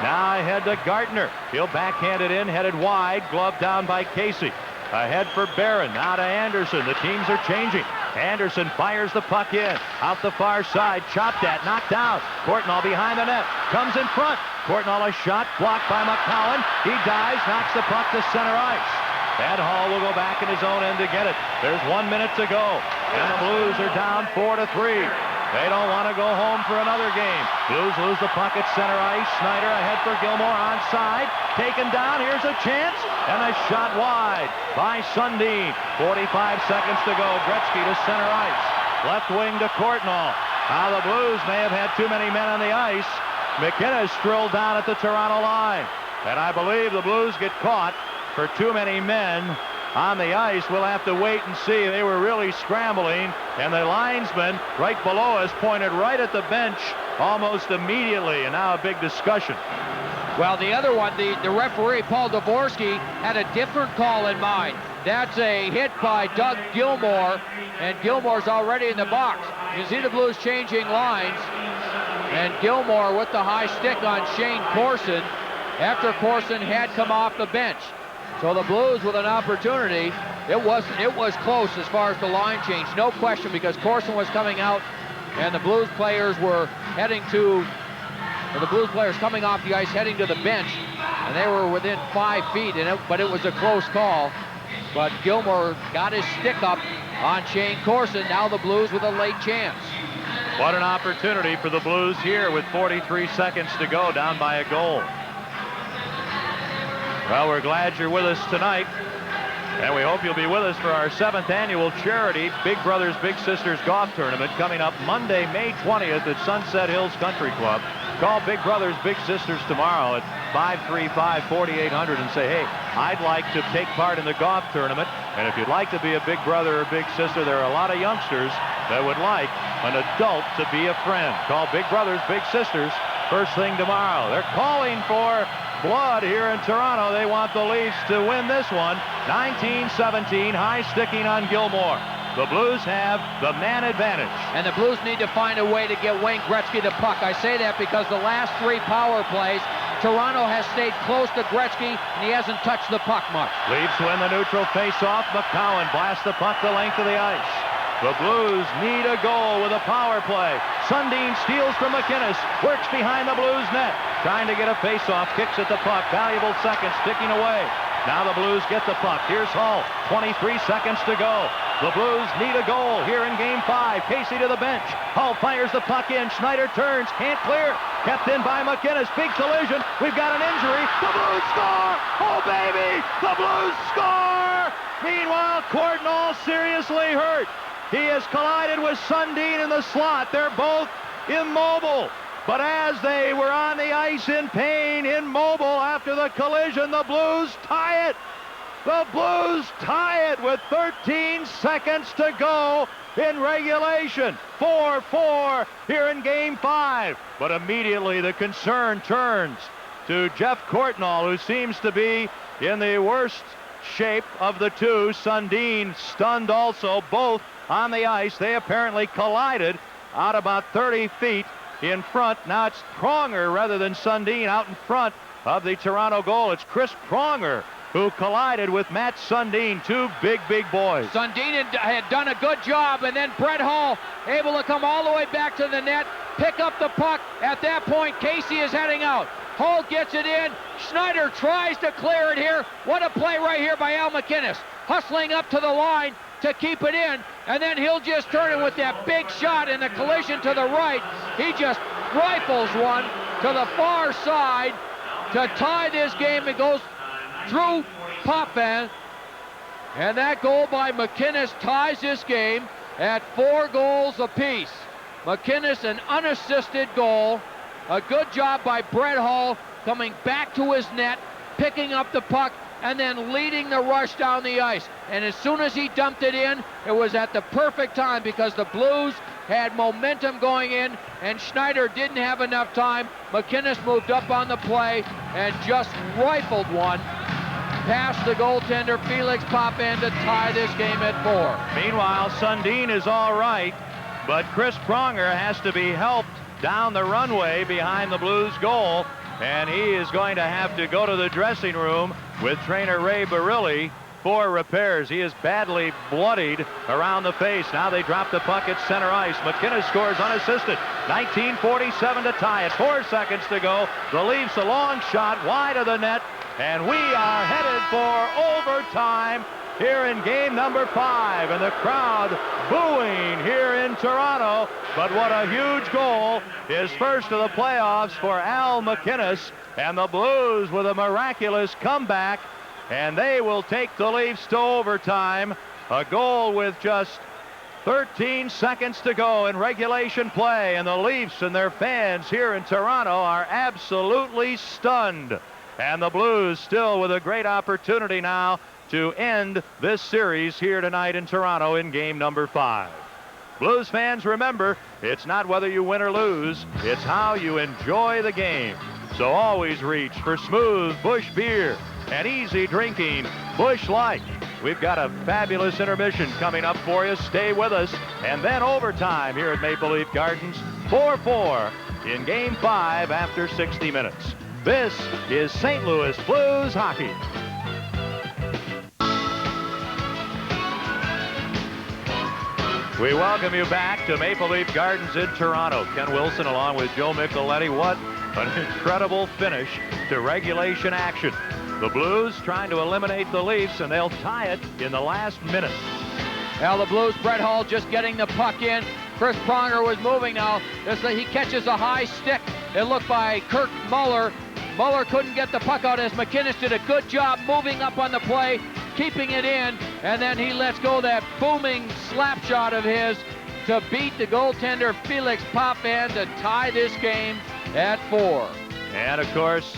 Now ahead to Gartner. He'll backhand it in, headed wide. Glove down by Casey. Ahead for Barron. Now to Anderson. The teams are changing. Anderson fires the puck in. Out the far side. Chopped at. Knocked out. Courtnall behind the net. Comes in front. Courtnall a shot. Blocked by McCowan. He dives. Knocks the puck to center ice. Ed Hall will go back in his own end to get it. There's 1 minute to go. And the Blues are down 4-3. They don't want to go home for another game. Blues lose the puck at center ice. Schneider ahead for Gilmour onside. Taken down. Here's a chance. And a shot wide by Sundin. 45 seconds to go. Gretzky to center ice. Left wing to Courtnall. Now the Blues may have had too many men on the ice. MacInnis drilled down at the Toronto line. And I believe the Blues get caught for too many men on the ice. We'll have to wait and see. They were really scrambling, and the linesman right below us pointed right at the bench almost immediately, and now a big discussion. Well, the other one, the referee, Paul Dvorsky, had a different call in mind. That's a hit by Doug Gilmour, and Gilmour's already in the box. You see the Blues changing lines, and Gilmour with the high stick on Shane Corson after Corson had come off the bench. So the Blues with an opportunity. It was close as far as the line change, no question, because Corson was coming out and the Blues players were heading to, the Blues players coming off the ice heading to the bench, and they were within 5 feet, but it was a close call. But Gilmour got his stick up on Shane Corson. Now the Blues with a late chance. What an opportunity for the Blues here with 43 seconds to go, down by a goal. Well, we're glad you're with us tonight, and we hope you'll be with us for our 7th annual charity Big Brothers Big Sisters Golf Tournament coming up Monday, May 20th at Sunset Hills Country Club. Call Big Brothers Big Sisters tomorrow at 535-4800 and say, hey, I'd like to take part in the golf tournament, and if you'd like to be a big brother or big sister, there are a lot of youngsters that would like an adult to be a friend. Call Big Brothers Big Sisters first thing tomorrow. They're calling for blood here in Toronto. They want the Leafs to win this one. 19-17, high sticking on Gilmour. The Blues have the man advantage. And the Blues need to find a way to get Wayne Gretzky the puck. I say that because the last 3 power plays, Toronto has stayed close to Gretzky, and he hasn't touched the puck much. Leafs win the neutral face-off. McCowan blasts the puck the length of the ice. The Blues need a goal with a power play. Sundin steals from MacInnis, works behind the Blues net, trying to get a face-off, kicks at the puck, valuable seconds ticking away. Now the Blues get the puck. Here's Hull, 23 seconds to go. The Blues need a goal here in Game 5. Casey to the bench. Hull fires the puck in. Schneider turns, can't clear. Kept in by MacInnis. Big collision. We've got an injury. The Blues score! Oh, baby! The Blues score! Meanwhile, Quarterfinal seriously hurt. He has collided with Sundin in the slot. They're both immobile. But as they were on the ice in pain, immobile after the collision, the Blues tie it. The Blues tie it with 13 seconds to go in regulation. 4-4 here in Game 5. But immediately the concern turns to Jeff Quarterfinal, who seems to be in the worst shape of the two. Sundin stunned also, both on the ice. They apparently collided out about 30 feet in front. Now it's Pronger rather than Sundin out in front of the Toronto goal. It's Chris Pronger who collided with Matt Sundin, two big boys. Sundin had done a good job, and then Brett Hull able to come all the way back to the net, pick up the puck. At that point, Casey is heading out. Hull gets it in. Schneider tries to clear it here. What a play right here by Al MacInnis. Hustling up to the line to keep it in, and then he'll just turn it with that big shot in the collision to the right. He just rifles one to the far side to tie this game. It goes through Potvin, and that goal by MacInnis ties this game at 4 goals apiece. MacInnis, an unassisted goal. A good job by Brett Hull coming back to his net, picking up the puck, and then leading the rush down the ice. And as soon as he dumped it in, it was at the perfect time because the Blues had momentum going in, and Schneider didn't have enough time. MacInnis moved up on the play and just rifled one past the goaltender, Felix Potvin, to tie this game at 4. Meanwhile, Sundin is all right, but Chris Pronger has to be helped down the runway behind the Blues goal, and he is going to have to go to the dressing room with trainer Ray Barilli for repairs. He is badly bloodied around the face. Now they drop the puck at center ice. MacInnis scores unassisted. 19:47 to tie it. 4 seconds to go. The Leafs a long shot wide of the net, and we are headed for overtime here in game number 5, and the crowd booing here in Toronto. But what a huge goal. His first of the playoffs for Al MacInnis, and the Blues with a miraculous comeback, and they will take the Leafs to overtime. A goal with just 13 seconds to go in regulation play, and the Leafs and their fans here in Toronto are absolutely stunned. And the Blues still with a great opportunity now to end this series here tonight in Toronto in game number 5. Blues fans, remember, it's not whether you win or lose, it's how you enjoy the game. So always reach for smooth Busch beer and easy drinking Busch Light. We've got a fabulous intermission coming up for you. Stay with us. And then overtime here at Maple Leaf Gardens, 4-4 in game 5 after 60 minutes. This is St. Louis Blues hockey. We welcome you back to Maple Leaf Gardens in Toronto. Ken Wilson along with Joe Micheletti. What an incredible finish to regulation action. The Blues trying to eliminate the Leafs, and they'll tie it in the last minute. Now the Blues, Brett Hull just getting the puck in. Chris Pronger was moving now. He catches a high stick. It looked by Kirk Muller. Muller couldn't get the puck out as MacInnis did a good job moving up on the play, keeping it in, and then he lets go that booming slap shot of his to beat the goaltender Felix Potvin to tie this game at 4. And of course,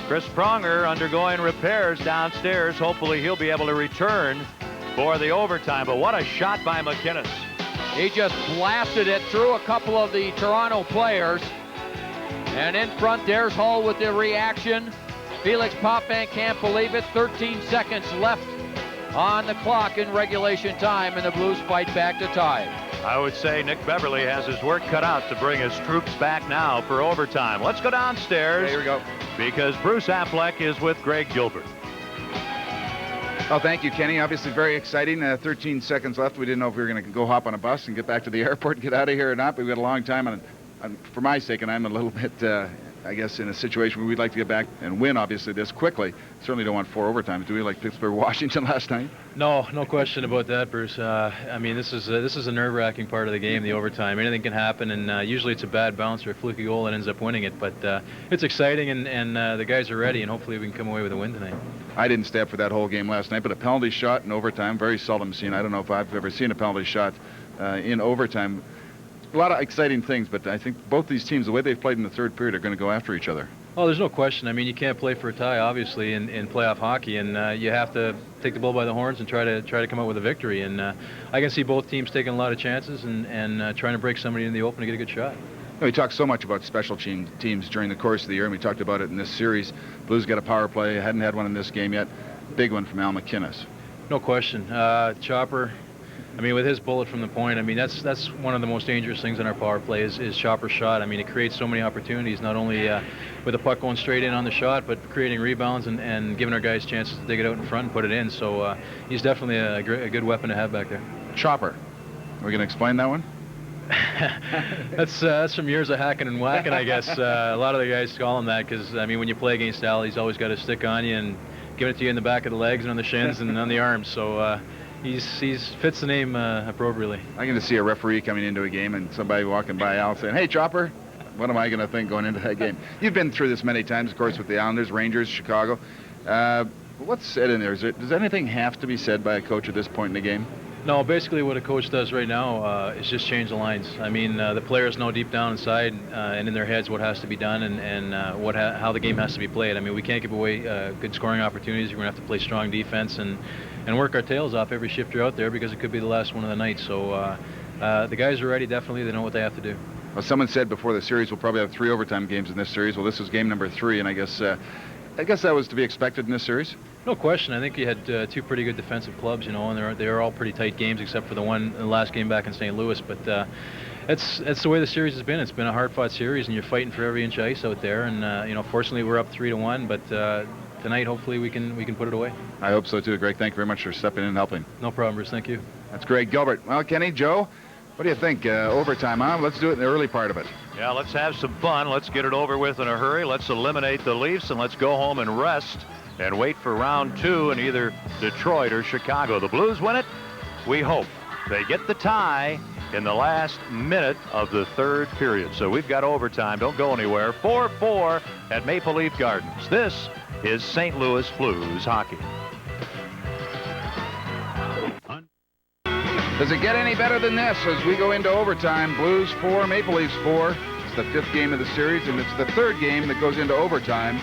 Chris Pronger undergoing repairs downstairs. Hopefully he'll be able to return for the overtime. But what a shot by MacInnis. He just blasted it through a couple of the Toronto players. And in front, there's Hull with the reaction. Felix Potvin can't believe it. 13 seconds left on the clock in regulation time, and the Blues fight back to tie it. I would say Nick Beverly has his work cut out to bring his troops back now for overtime. Let's go downstairs. Here we go. Because Bruce Affleck is with Greg Gilbert. Oh, thank you, Kenny. Obviously very exciting. 13 seconds left. We didn't know if we were going to go hop on a bus and get back to the airport and get out of here or not, but we got a long time. And for my sake, and I'm a little bit I guess, in a situation where we'd like to get back and win, obviously, this quickly. Certainly don't want 4 overtimes, do we, like Pittsburgh-Washington last night? No question about that, Bruce. I mean, this is a nerve-wracking part of the game, the overtime. Anything can happen, and usually it's a bad bounce or a fluky goal that ends up winning it. But it's exciting, and the guys are ready, and hopefully we can come away with a win tonight. I didn't stay up for that whole game last night, but a penalty shot in overtime, very seldom seen. I don't know if I've ever seen a penalty shot in overtime. A lot of exciting things, but I think both these teams, the way they've played in the third period, are going to go after each other. Oh, there's no question. I mean, you can't play for a tie, obviously, in playoff hockey, and you have to take the bull by the horns and try to come up with a victory. And I can see both teams taking a lot of chances and trying to break somebody in the open to get a good shot. We talked so much about special teams during the course of the year, and we talked about it in this series. Blues got a power play. Hadn't had one in this game yet. Big one from Al MacInnis. No question. Chopper, I mean, with his bullet from the point, I mean, that's one of the most dangerous things in our power play is Chopper's shot. I mean, it creates so many opportunities, not only with the puck going straight in on the shot, but creating rebounds and giving our guys chances to dig it out in front and put it in. So he's definitely a good weapon to have back there. Chopper. Are we going to explain that one? That's from years of hacking and whacking, I guess. A lot of the guys call him that because, I mean, when you play against Al, he's always got a stick on you and give it to you in the back of the legs and on the shins and on the arms. So he's fits the name appropriately. I'm going to see a referee coming into a game and somebody walking by Al saying, "Hey, Chopper." What am I going to think going into that game? You've been through this many times, of course, with the Islanders, Rangers, Chicago. What's said in there? Does anything have to be said by a coach at this point in the game? No, basically what a coach does right now is just change the lines. I mean, the players know deep down inside and in their heads what has to be done and how the game has to be played. I mean, we can't give away good scoring opportunities. We're going to have to play strong defense and work our tails off every shift you're out there because it could be the last one of the night. So the guys are ready, definitely. They know what they have to do. Well, someone said before the series we'll probably have 3 overtime games in this series. Well, this is game number 3, and I guess that was to be expected in this series. No question. I think you had 2 pretty good defensive clubs, you know, and they're all pretty tight games except for the last game back in St. Louis. But that's the way the series has been. It's been a hard-fought series, and you're fighting for every inch of ice out there. And you know, fortunately, we're up 3-1, but tonight, hopefully, we can put it away. I hope so too, Greg. Thank you very much for stepping in and helping. No problem, Bruce. Thank you. That's Greg Gilbert. Well, Kenny, Joe, what do you think? Overtime, huh? Let's do it in the early part of it. Yeah, let's have some fun. Let's get it over with in a hurry. Let's eliminate the Leafs, and let's go home and rest and wait for round 2 in either Detroit or Chicago. The Blues win it. We hope they get the tie in the last minute of the third period. So we've got overtime. Don't go anywhere. 4-4 at Maple Leaf Gardens. This is St. Louis Blues hockey. Does it get any better than this as we go into overtime? Blues 4, Maple Leafs 4. It's the 5th game of the series, and it's the 3rd game that goes into overtime.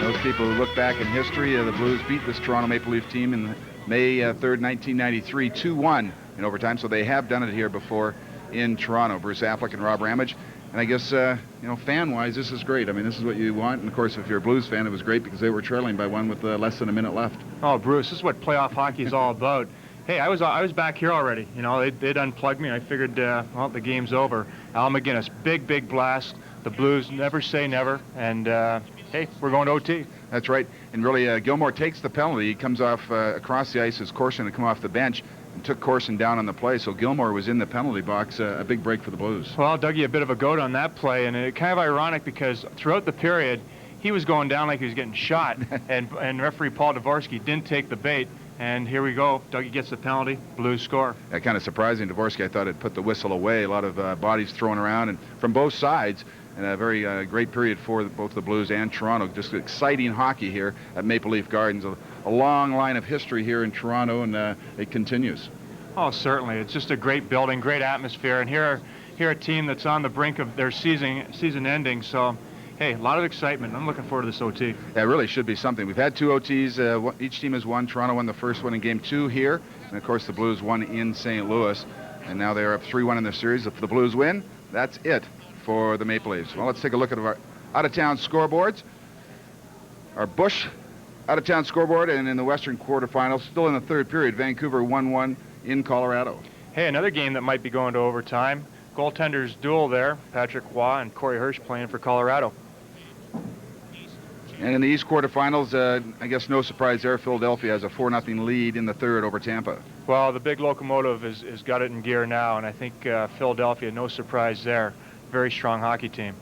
Those people who look back in history, the Blues beat this Toronto Maple Leaf team in May 3rd, 1993, 2-1 in overtime. So they have done it here before in Toronto. Bruce Affleck and Rob Ramage. And I guess, you know, fan-wise, this is great. I mean, this is what you want. And, of course, if you're a Blues fan, it was great because they were trailing by 1 with less than a minute left. Oh, Bruce, this is what playoff hockey is all about. Hey, I was back here already. You know, they'd unplugged me. I figured, well, the game's over. Al MacInnis, big blast. The Blues never say never. And, hey, we're going to OT. That's right. And really, Gilmour takes the penalty. He comes off across the ice as Corson to come off the bench and took Corson down on the play. So Gilmour was in the penalty box, a big break for the Blues. Well, Dougie, a bit of a goat on that play. And it kind of ironic because throughout the period, he was going down like he was getting shot. and referee Paul Dvorsky didn't take the bait. And here we go. Dougie gets the penalty. Blues score. Kind of surprising. Dvorsky, I thought, had put the whistle away. A lot of bodies thrown around and from both sides. And a very great period for both the Blues and Toronto. Just exciting hockey here at Maple Leaf Gardens. A long line of history here in Toronto, and it continues. Oh, certainly. It's just a great building, great atmosphere. And here a team that's on the brink of their season ending. So, hey, a lot of excitement. I'm looking forward to this OT. Yeah, it really should be something. We've had 2 OTs. Each team has won. Toronto won the first one in Game 2 here. And, of course, the Blues won in St. Louis. And now they're up 3-1 in the series. If the Blues win, that's it for the Maple Leafs. Well, let's take a look at our out-of-town scoreboards. Our Bush out-of-town scoreboard, and in the Western quarterfinals, still in the 3rd period, Vancouver 1-1 in Colorado. Hey, another game that might be going to overtime. Goaltenders duel there. Patrick Waugh and Corey Hirsch playing for Colorado. And in the East quarterfinals, I guess no surprise there, Philadelphia has a 4-0 lead in the 3rd over Tampa. Well, the big locomotive has got it in gear now, and I think Philadelphia, no surprise there. Very strong hockey team.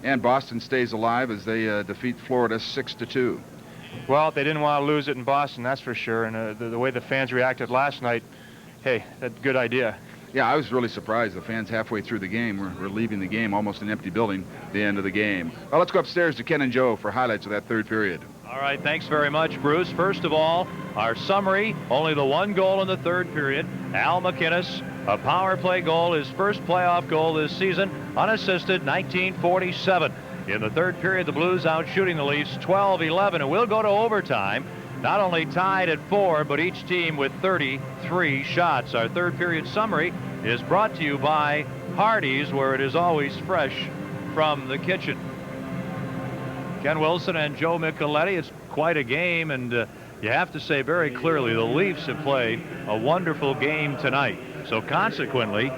And Boston stays alive as they defeat Florida 6-2. Well, they didn't want to lose it in Boston, that's for sure. And the way the fans reacted last night, hey, that's a good idea. Yeah, I was really surprised. The fans halfway through the game were leaving the game, almost an empty building, the end of the game. Well, let's go upstairs to Ken and Joe for highlights of that third period. All right, thanks very much, Bruce. First of all, our summary, only the one goal in the third period. Al MacInnis, a power play goal, his first playoff goal this season, unassisted, 1947. In the third period, the Blues out shooting the Leafs 12-11, and we'll go to overtime. Not only tied at 4, but each team with 33 shots. Our third period summary is brought to you by Hardee's, where it is always fresh from the kitchen. Ken Wilson and Joe Micheletti, it's quite a game, and you have to say very clearly the Leafs have played a wonderful game tonight. So consequently,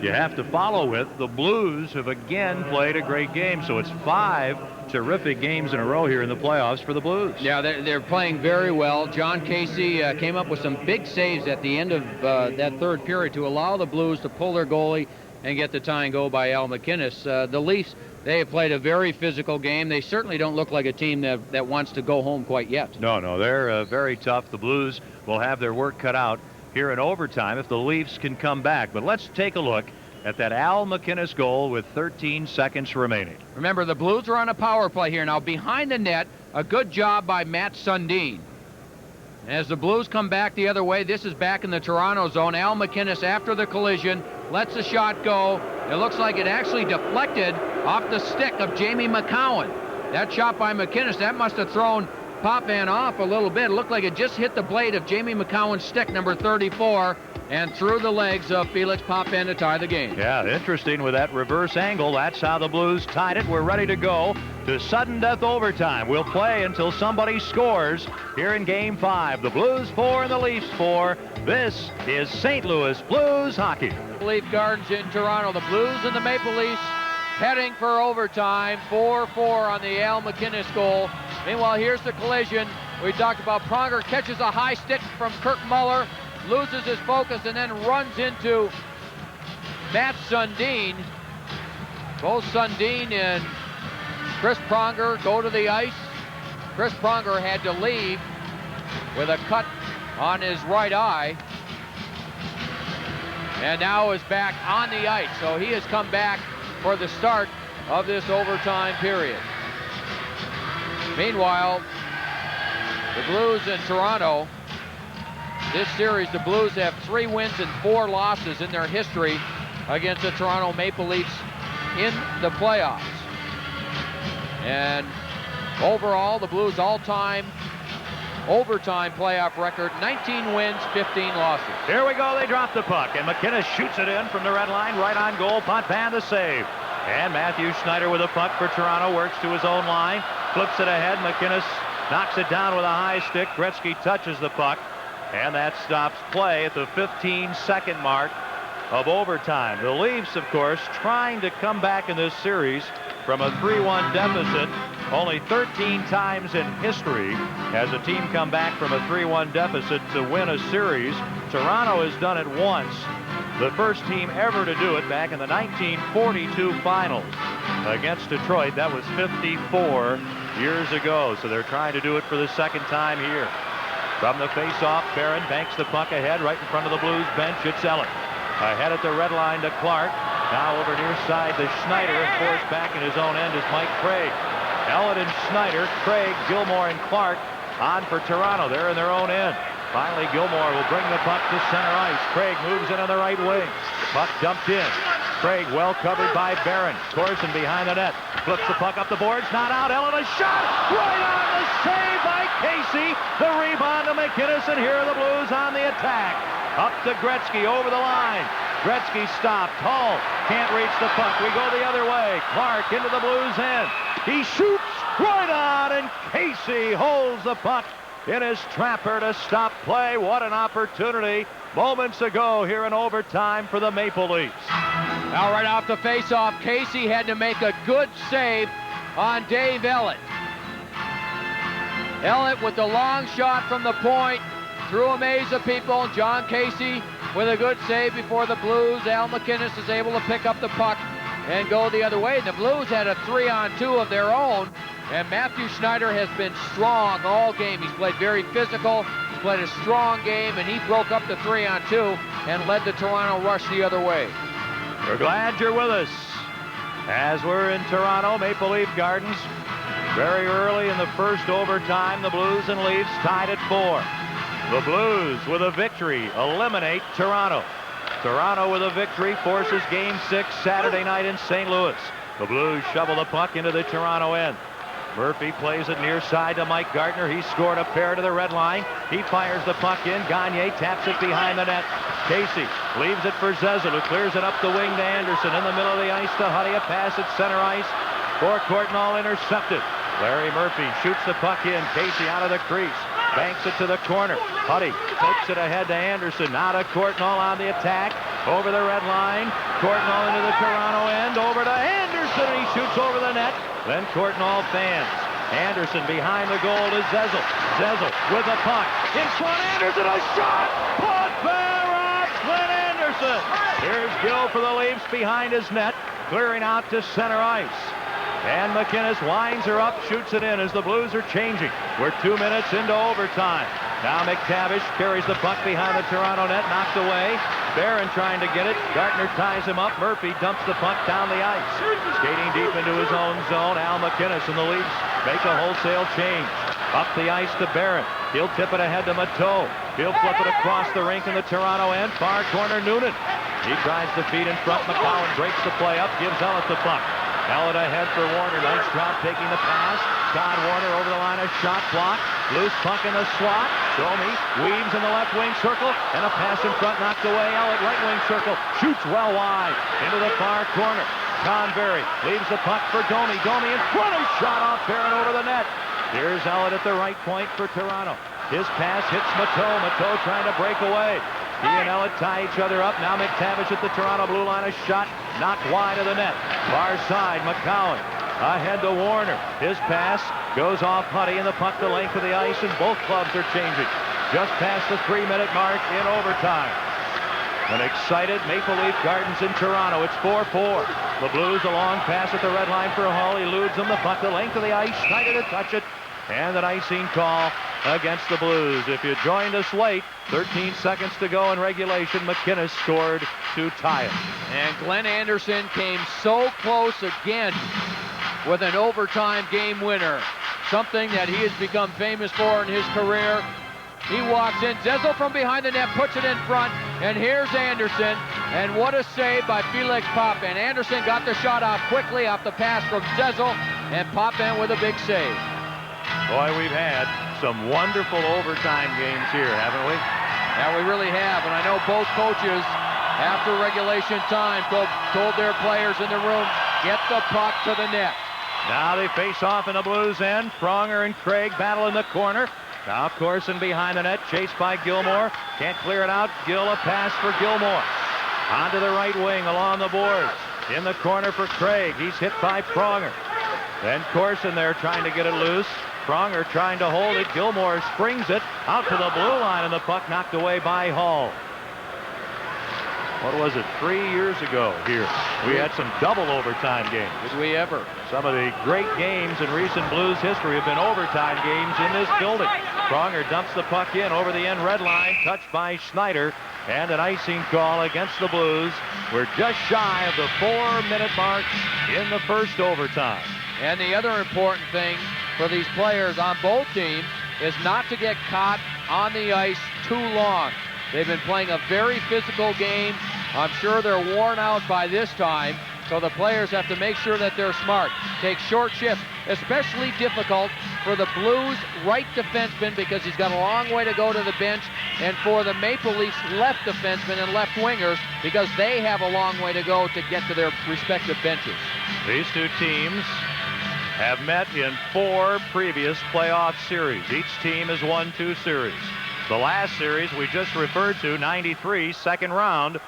you have to follow with the Blues have again played a great game. So it's 5 terrific games in a row here in the playoffs for the Blues. Yeah, they're playing very well. Jon Casey came up with some big saves at the end of that third period to allow the Blues to pull their goalie and get the tying goal by Al MacInnis. The Leafs, they have played a very physical game. They certainly don't look like a team that wants to go home quite yet. No, they're very tough. The Blues will have their work cut out here in overtime if the Leafs can come back. But let's take a look at that Al MacInnis goal with 13 seconds remaining. Remember, the Blues are on a power play here. Now, behind the net, a good job by Matt Sundin. As the Blues come back the other way, this is back in the Toronto zone. Al MacInnis, after the collision, lets the shot go. It looks like it actually deflected off the stick of Jamie McCowan. That shot by MacInnis, that must have thrown Potvin off a little bit. It looked like it just hit the blade of Jamie McCowan's stick, number 34, and through the legs of Felix Potvin to tie the game. Yeah, interesting with that reverse angle. That's how the Blues tied it. We're ready to go to sudden death overtime. We'll play until somebody scores here in Game 5. The Blues 4 and the Leafs 4. This is St. Louis Blues hockey. Maple Leaf Gardens in Toronto. The Blues and the Maple Leafs heading for overtime. 4-4 on the Al MacInnis goal. Meanwhile, here's the collision. We talked about Pronger catches a high stick from Kirk Muller, loses his focus, and then runs into Matt Sundin. Both Sundin and Chris Pronger go to the ice. Chris Pronger had to leave with a cut on his right eye, and now is back on the ice. So he has come back for the start of this overtime period. Meanwhile, the Blues in Toronto, this series, the Blues have 3 wins and 4 losses in their history against the Toronto Maple Leafs in the playoffs. And overall, the Blues all-time overtime playoff record, 19 wins, 15 losses. Here we go, they drop the puck, and MacInnis shoots it in from the red line, right on goal. Potvin the save. And Matthew Schneider with a puck for Toronto, works to his own line, flips it ahead. MacInnis knocks it down with a high stick. Gretzky touches the puck, and that stops play at the 15-second mark of overtime. The Leafs, of course, trying to come back in this series from a 3-1 deficit. Only 13 times in history has a team come back from a 3-1 deficit to win a series. Toronto has done it once. The first team ever to do it back in the 1942 finals against Detroit. That was 54 years ago. So they're trying to do it for the second time here. From the face-off, Barron banks the puck ahead right in front of the Blues bench. It's Ellett. Ahead at the red line to Clark. Now over near side to Schneider. Of course, back in his own end is Mike Craig. Ellett and Schneider, Craig, Gilmour, and Clark on for Toronto. They're in their own end. Finally, Gilmour will bring the puck to center ice. Craig moves in on the right wing. Puck dumped in. Craig well covered by Barron. Corson behind the net. Flips the puck up the boards. Not out. Ellett a shot. Right on the save by Casey. The rebound to MacInnis, and here are the Blues on the attack. Up to Gretzky over the line. Gretzky stopped. Hull can't reach the puck. We go the other way. Clark into the Blues' end. He shoots right on, and Casey holds the puck in his trapper to stop play. What an opportunity moments ago here in overtime for the Maple Leafs. Now right off the face-off, Casey had to make a good save on Dave Ellett. Ellett with the long shot from the point through a maze of people. Jon Casey with a good save before the Blues. Al MacInnis is able to pick up the puck and go the other way. The Blues had a 3-on-2 of their own, and Matthew Schneider has been strong all game. He's played very physical, he's played a strong game, and he broke up the 3-on-2 and led the Toronto Rush the other way. We're glad you're with us as we're in Toronto, Maple Leaf Gardens. Very early in the first overtime, the Blues and Leafs tied at 4. The Blues, with a victory, eliminate Toronto. Toronto, with a victory, forces Game 6 Saturday night in St. Louis. The Blues shovel the puck into the Toronto end. Murphy plays it near side to Mike Gartner. He scored a pair to the red line. He fires the puck in. Gagner taps it behind the net. Casey leaves it for Zezel, who clears it up the wing to Anderson. In the middle of the ice to Huddy. A pass at center ice. Forecourt and all intercepted. Larry Murphy shoots the puck in. Casey out of the crease. Banks it to the corner. Huddy takes it ahead to Anderson. Now to Courtnall on the attack. Over the red line. Courtnall into the Toronto end. Over to Anderson. He shoots over the net. Then Courtnall fans. Anderson behind the goal to Zezel. Zezel with the puck. In front, Anderson, a shot! Potvin off Clint Anderson! Here's Gill for the Leafs behind his net. Clearing out to center ice. And MacInnis winds her up, shoots it in as the Blues are changing. We're 2 minutes into overtime. Now McTavish carries the puck behind the Toronto net, knocked away. Barron trying to get it. Gartner ties him up. Murphy dumps the puck down the ice. Skating deep into his own zone. Al MacInnis and the Leafs make a wholesale change. Up the ice to Barron. He'll tip it ahead to Mateau. He'll flip it across the rink in the Toronto end. Far corner, Noonan. He tries to feed in front. McCowan breaks the play up, gives Elliott the puck. Elliott ahead for Warner. Nice job taking the pass. Todd Warner over the line, a shot block. Loose puck in the slot. Domi weaves in the left wing circle, and a pass in front knocked away. Elliott right wing circle. Shoots well wide into the far corner. Convery leaves the puck for Domi. Domi in front, a shot off Barron over the net. Here's Elliott at the right point for Toronto. His pass hits Mateau. Mateau trying to break away. He and Elliott tie each other up. Now McTavish at the Toronto blue line. A shot knocked wide of the net. Far side, McCowan ahead to Warner. His pass goes off Huddy, and the puck the length of the ice, and both clubs are changing. Just past the 3-minute mark in overtime. An excited Maple Leaf Gardens in Toronto. It's 4-4. The Blues a long pass at the red line for Hull. Eludes them. The puck the length of the ice. Schneider to touch it. And an icing call against the Blues. If you joined us late, 13 seconds to go in regulation. MacInnis scored to tie it. And Glenn Anderson came so close again with an overtime game winner. Something that he has become famous for in his career. He walks in, Zezel from behind the net, puts it in front, and here's Anderson. And what a save by Felix Potvin. Anderson got the shot off quickly off the pass from Zezel, and Potvin with a big save. Boy, we've had some wonderful overtime games here, haven't we? Yeah, we really have, and I know both coaches, after regulation time, told their players in the room, get the puck to the net. Now they face off in the Blues end. Pronger and Craig battle in the corner. Now Corson behind the net, chased by Gilmour. Can't clear it out. Gill, a pass for Gilmour. Onto the right wing along the boards. In the corner for Craig. He's hit by Pronger. Then Corson there trying to get it loose. Pronger trying to hold it. Gilmour springs it out to the blue line, and the puck knocked away by Hull. What was it, 3 years ago here? We had some double overtime games. Did we ever? Some of the great games in recent Blues history have been overtime games in this building. Pronger dumps the puck in over the end red line, touched by Schneider, and an icing call against the Blues. We're just shy of the 4-minute mark in the first overtime. And the other important thing for these players on both teams is not to get caught on the ice too long. They've been playing a very physical game. I'm sure they're worn out by this time, so the players have to make sure that they're smart. Take short shifts, especially difficult for the Blues right defenseman because he's got a long way to go to the bench, and for the Maple Leafs left defenseman and left wingers because they have a long way to go to get to their respective benches. These two teams have met in 4 previous playoff series. Each team has won 2 series. The last series we just referred to, 93, second round,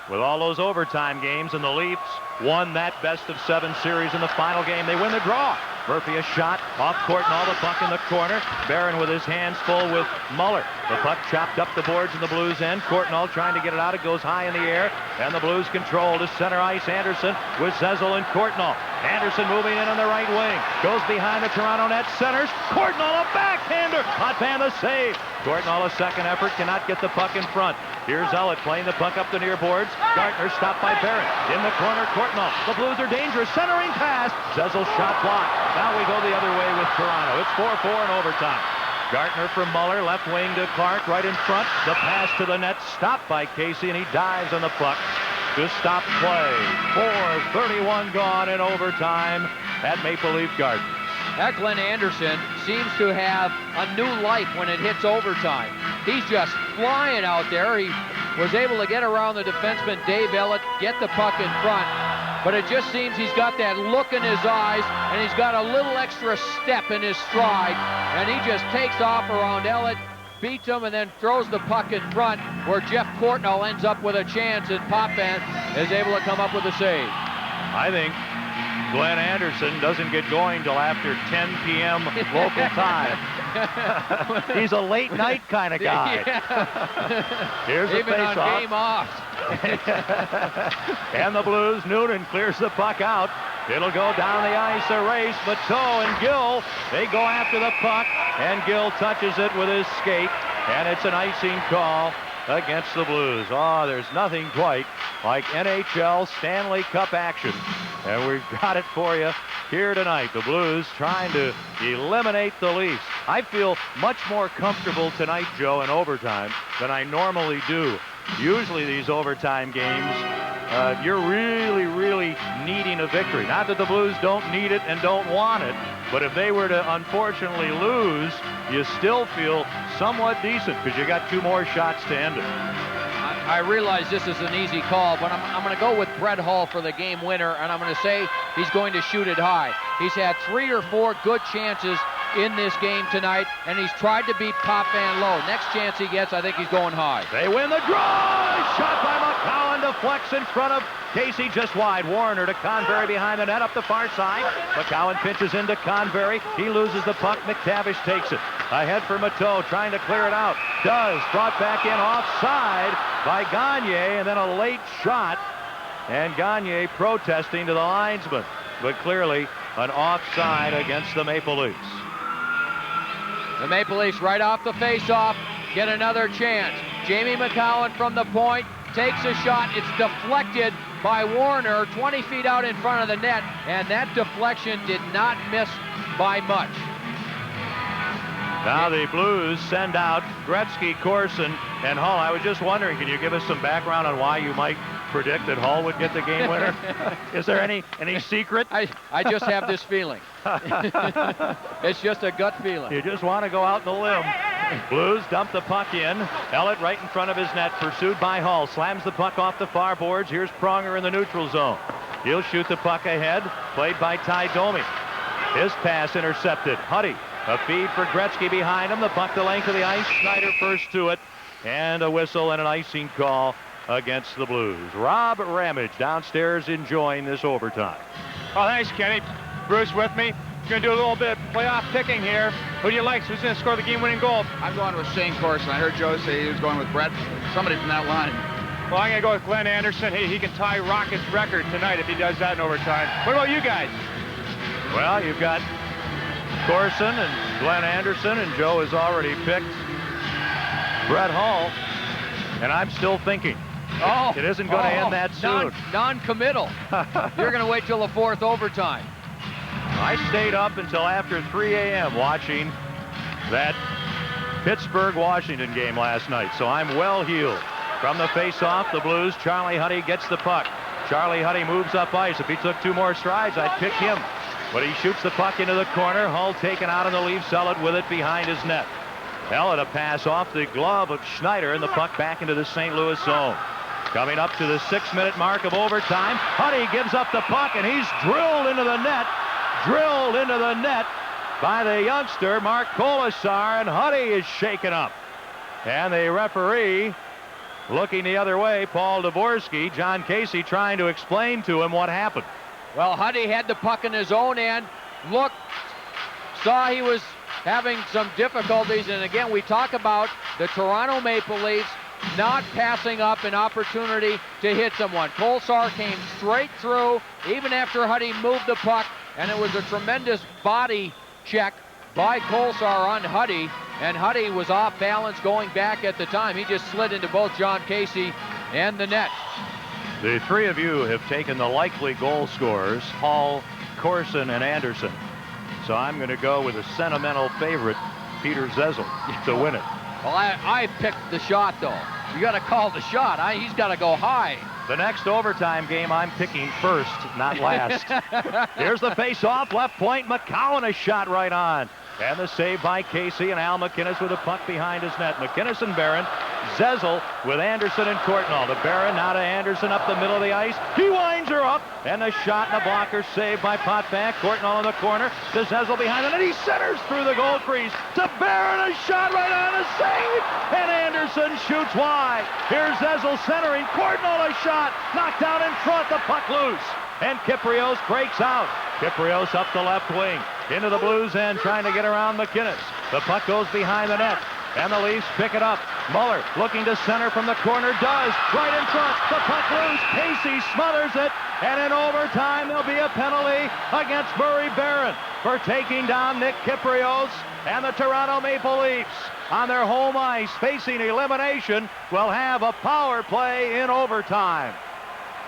with all those overtime games, and the Leafs won that best-of-7 series in the final game. They win the draw. Murphy a shot off court and all the puck in the corner. Barron with his hands full with Muller. The puck chopped up the boards in the Blues end. Courtnall trying to get it out. It goes high in the air, and the Blues control to center ice. Anderson with Zezel and Courtnall. Anderson moving in on the right wing. Goes behind the Toronto net. Centers. Courtnall a backhander. Potvin the save. Courtnall a second effort. Cannot get the puck in front. Here's Ellett playing the puck up the near boards. Gartner stopped by Barron. In the corner, Courtnall. The Blues are dangerous. Centering pass. Zezel shot blocked. Now we go the other way with Toronto. It's 4-4 in overtime. Gartner from Muller, left wing to Clark, right in front. The pass to the net, stopped by Casey, and he dives on the puck to stop play. 4:31 gone in overtime at Maple Leaf Gardens. Glenn Anderson seems to have a new life when it hits overtime. He's just flying out there. He was able to get around the defenseman Dave Ellett, get the puck in front. But it just seems he's got that look in his eyes, and he's got a little extra step in his stride, and he just takes off around Ellett, beats him, and then throws the puck in front, where Jeff Courtnall ends up with a chance, and Potvin is able to come up with a save. I think Glenn Anderson doesn't get going till after 10 p.m. local time. He's a late night kind of guy. Here's the face-off. Even on game off. And the Blues, Noonan clears the puck out. It'll go down the ice, a race. Mateau and Gill, they go after the puck, and Gill touches it with his skate, and it's an icing call against the Blues. Oh, there's nothing quite like NHL Stanley Cup action, and we've got it for you here tonight. The Blues trying to eliminate the Leafs. I feel much more comfortable tonight, Joe, in overtime than I normally do. Usually these overtime games, you're really needing a victory. Not that the Blues don't need it and don't want it, but if they were to unfortunately lose, you still feel somewhat decent because you got 2 more shots to end it. I realize this is an easy call, but I'm going to go with Brett Hull for the game winner, and I'm going to say he's going to shoot it high. He's had 3 or 4 good chances in this game tonight, and he's tried to beat Potvin low. Next chance he gets, I think he's going high. They win the draw! Shot by McCowan, deflects in front of Casey, just wide. Warner to Convery behind the net, up the far side. McCowan pinches into Convery. He loses the puck. McTavish takes it. Ahead for Mateau, trying to clear it out. Does. Brought back in offside by Gagner, and then a late shot. And Gagner protesting to the linesman. But clearly an offside against the Maple Leafs. The Maple Leafs right off the face-off get another chance. Jamie McCowan from the point takes a shot. It's deflected by Warner 20 feet out in front of the net, and that deflection did not miss by much. Now the Blues send out Gretzky, Corson, and Hull. I was just wondering, can you give us some background on why you might predict that Hull would get the game winner? Is there any secret? I just have this feeling. It's just a gut feeling. You just want to go out on the limb. Blues dump the puck in. Ellett right in front of his net, pursued by Hull. Slams the puck off the far boards. Here's Pronger in the neutral zone. He'll shoot the puck ahead, played by Ty Domi. His pass intercepted. Huddy, a feed for Gretzky behind him. The puck the length of the ice. Schneider first to it. And a whistle and an icing call against the Blues. Rob Ramage downstairs enjoying this overtime. Oh, thanks, Kenny. Bruce with me. Going to do a little bit of playoff picking here. Who do you like? Who's going to score the game-winning goal? I'm going with Shane Corson. I heard Joe say he was going with Brett. Somebody from that line. Well, I'm going to go with Glenn Anderson. He can tie Rocket's record tonight if he does that in overtime. What about you guys? Well, you've got Corson and Glenn Anderson, and Joe has already picked Brett Hull, and I'm still thinking. Oh, it isn't going to end that soon. Non-committal. You're going to wait till the 4th overtime. I stayed up until after 3 a.m. watching that Pittsburgh-Washington game last night, so I'm well heeled. From the face-off, the Blues, Charlie Huddy gets the puck. Charlie Huddy moves up ice. If he took 2 more strides, I'd pick him. But he shoots the puck into the corner. Hull taken out on the Leafs. Ellett with it behind his net. Ellett a pass off the glove of Schneider, and the puck back into the St. Louis zone. Coming up to the 6-minute mark of overtime, Huddy gives up the puck, and he's drilled into the net. Drilled into the net by the youngster, Mark Kolasar, and Huddy is shaken up. And the referee looking the other way, Paul Dvorsky, Jon Casey trying to explain to him what happened. Well, Huddy had the puck in his own end, looked, saw he was having some difficulties, and again, we talk about the Toronto Maple Leafs not passing up an opportunity to hit someone. Kolesar came straight through, even after Huddy moved the puck, and it was a tremendous body check by Kolesar on Huddy, and Huddy was off balance going back at the time. He just slid into both Jon Casey and the net. The three of you have taken the likely goal scorers, Hall, Corson, and Anderson. So I'm going to go with a sentimental favorite, Peter Zezel, to win it. Well, I picked the shot, though. You got to call the shot. He's got to go high. The next overtime game, I'm picking first, not last. Here's the face-off, left point. McCowan a shot right on. And the save by Casey, and Al MacInnis with a puck behind his net. MacInnis and Barron. Zezel with Anderson and Courtnall. To Barron, now to Anderson up the middle of the ice. He winds her up, and the shot and the blocker saved by Potvin. Courtnall in the corner to Zezel behind the net. He centers through the goal crease to Barron. A shot right on, a save, and Anderson shoots wide. Here's Zezel centering. Courtnall a shot, knocked down in front. The puck loose, and Kyprios breaks out. Kyprios up the left wing into the Blues end, trying to get around MacInnis. The puck goes behind the net, and the Leafs pick it up. Muller looking to center from the corner, does, right in front, the puck loose, Casey smothers it, and in overtime there'll be a penalty against Murray Barron for taking down Nick Kyprios, and the Toronto Maple Leafs on their home ice facing elimination will have a power play in overtime.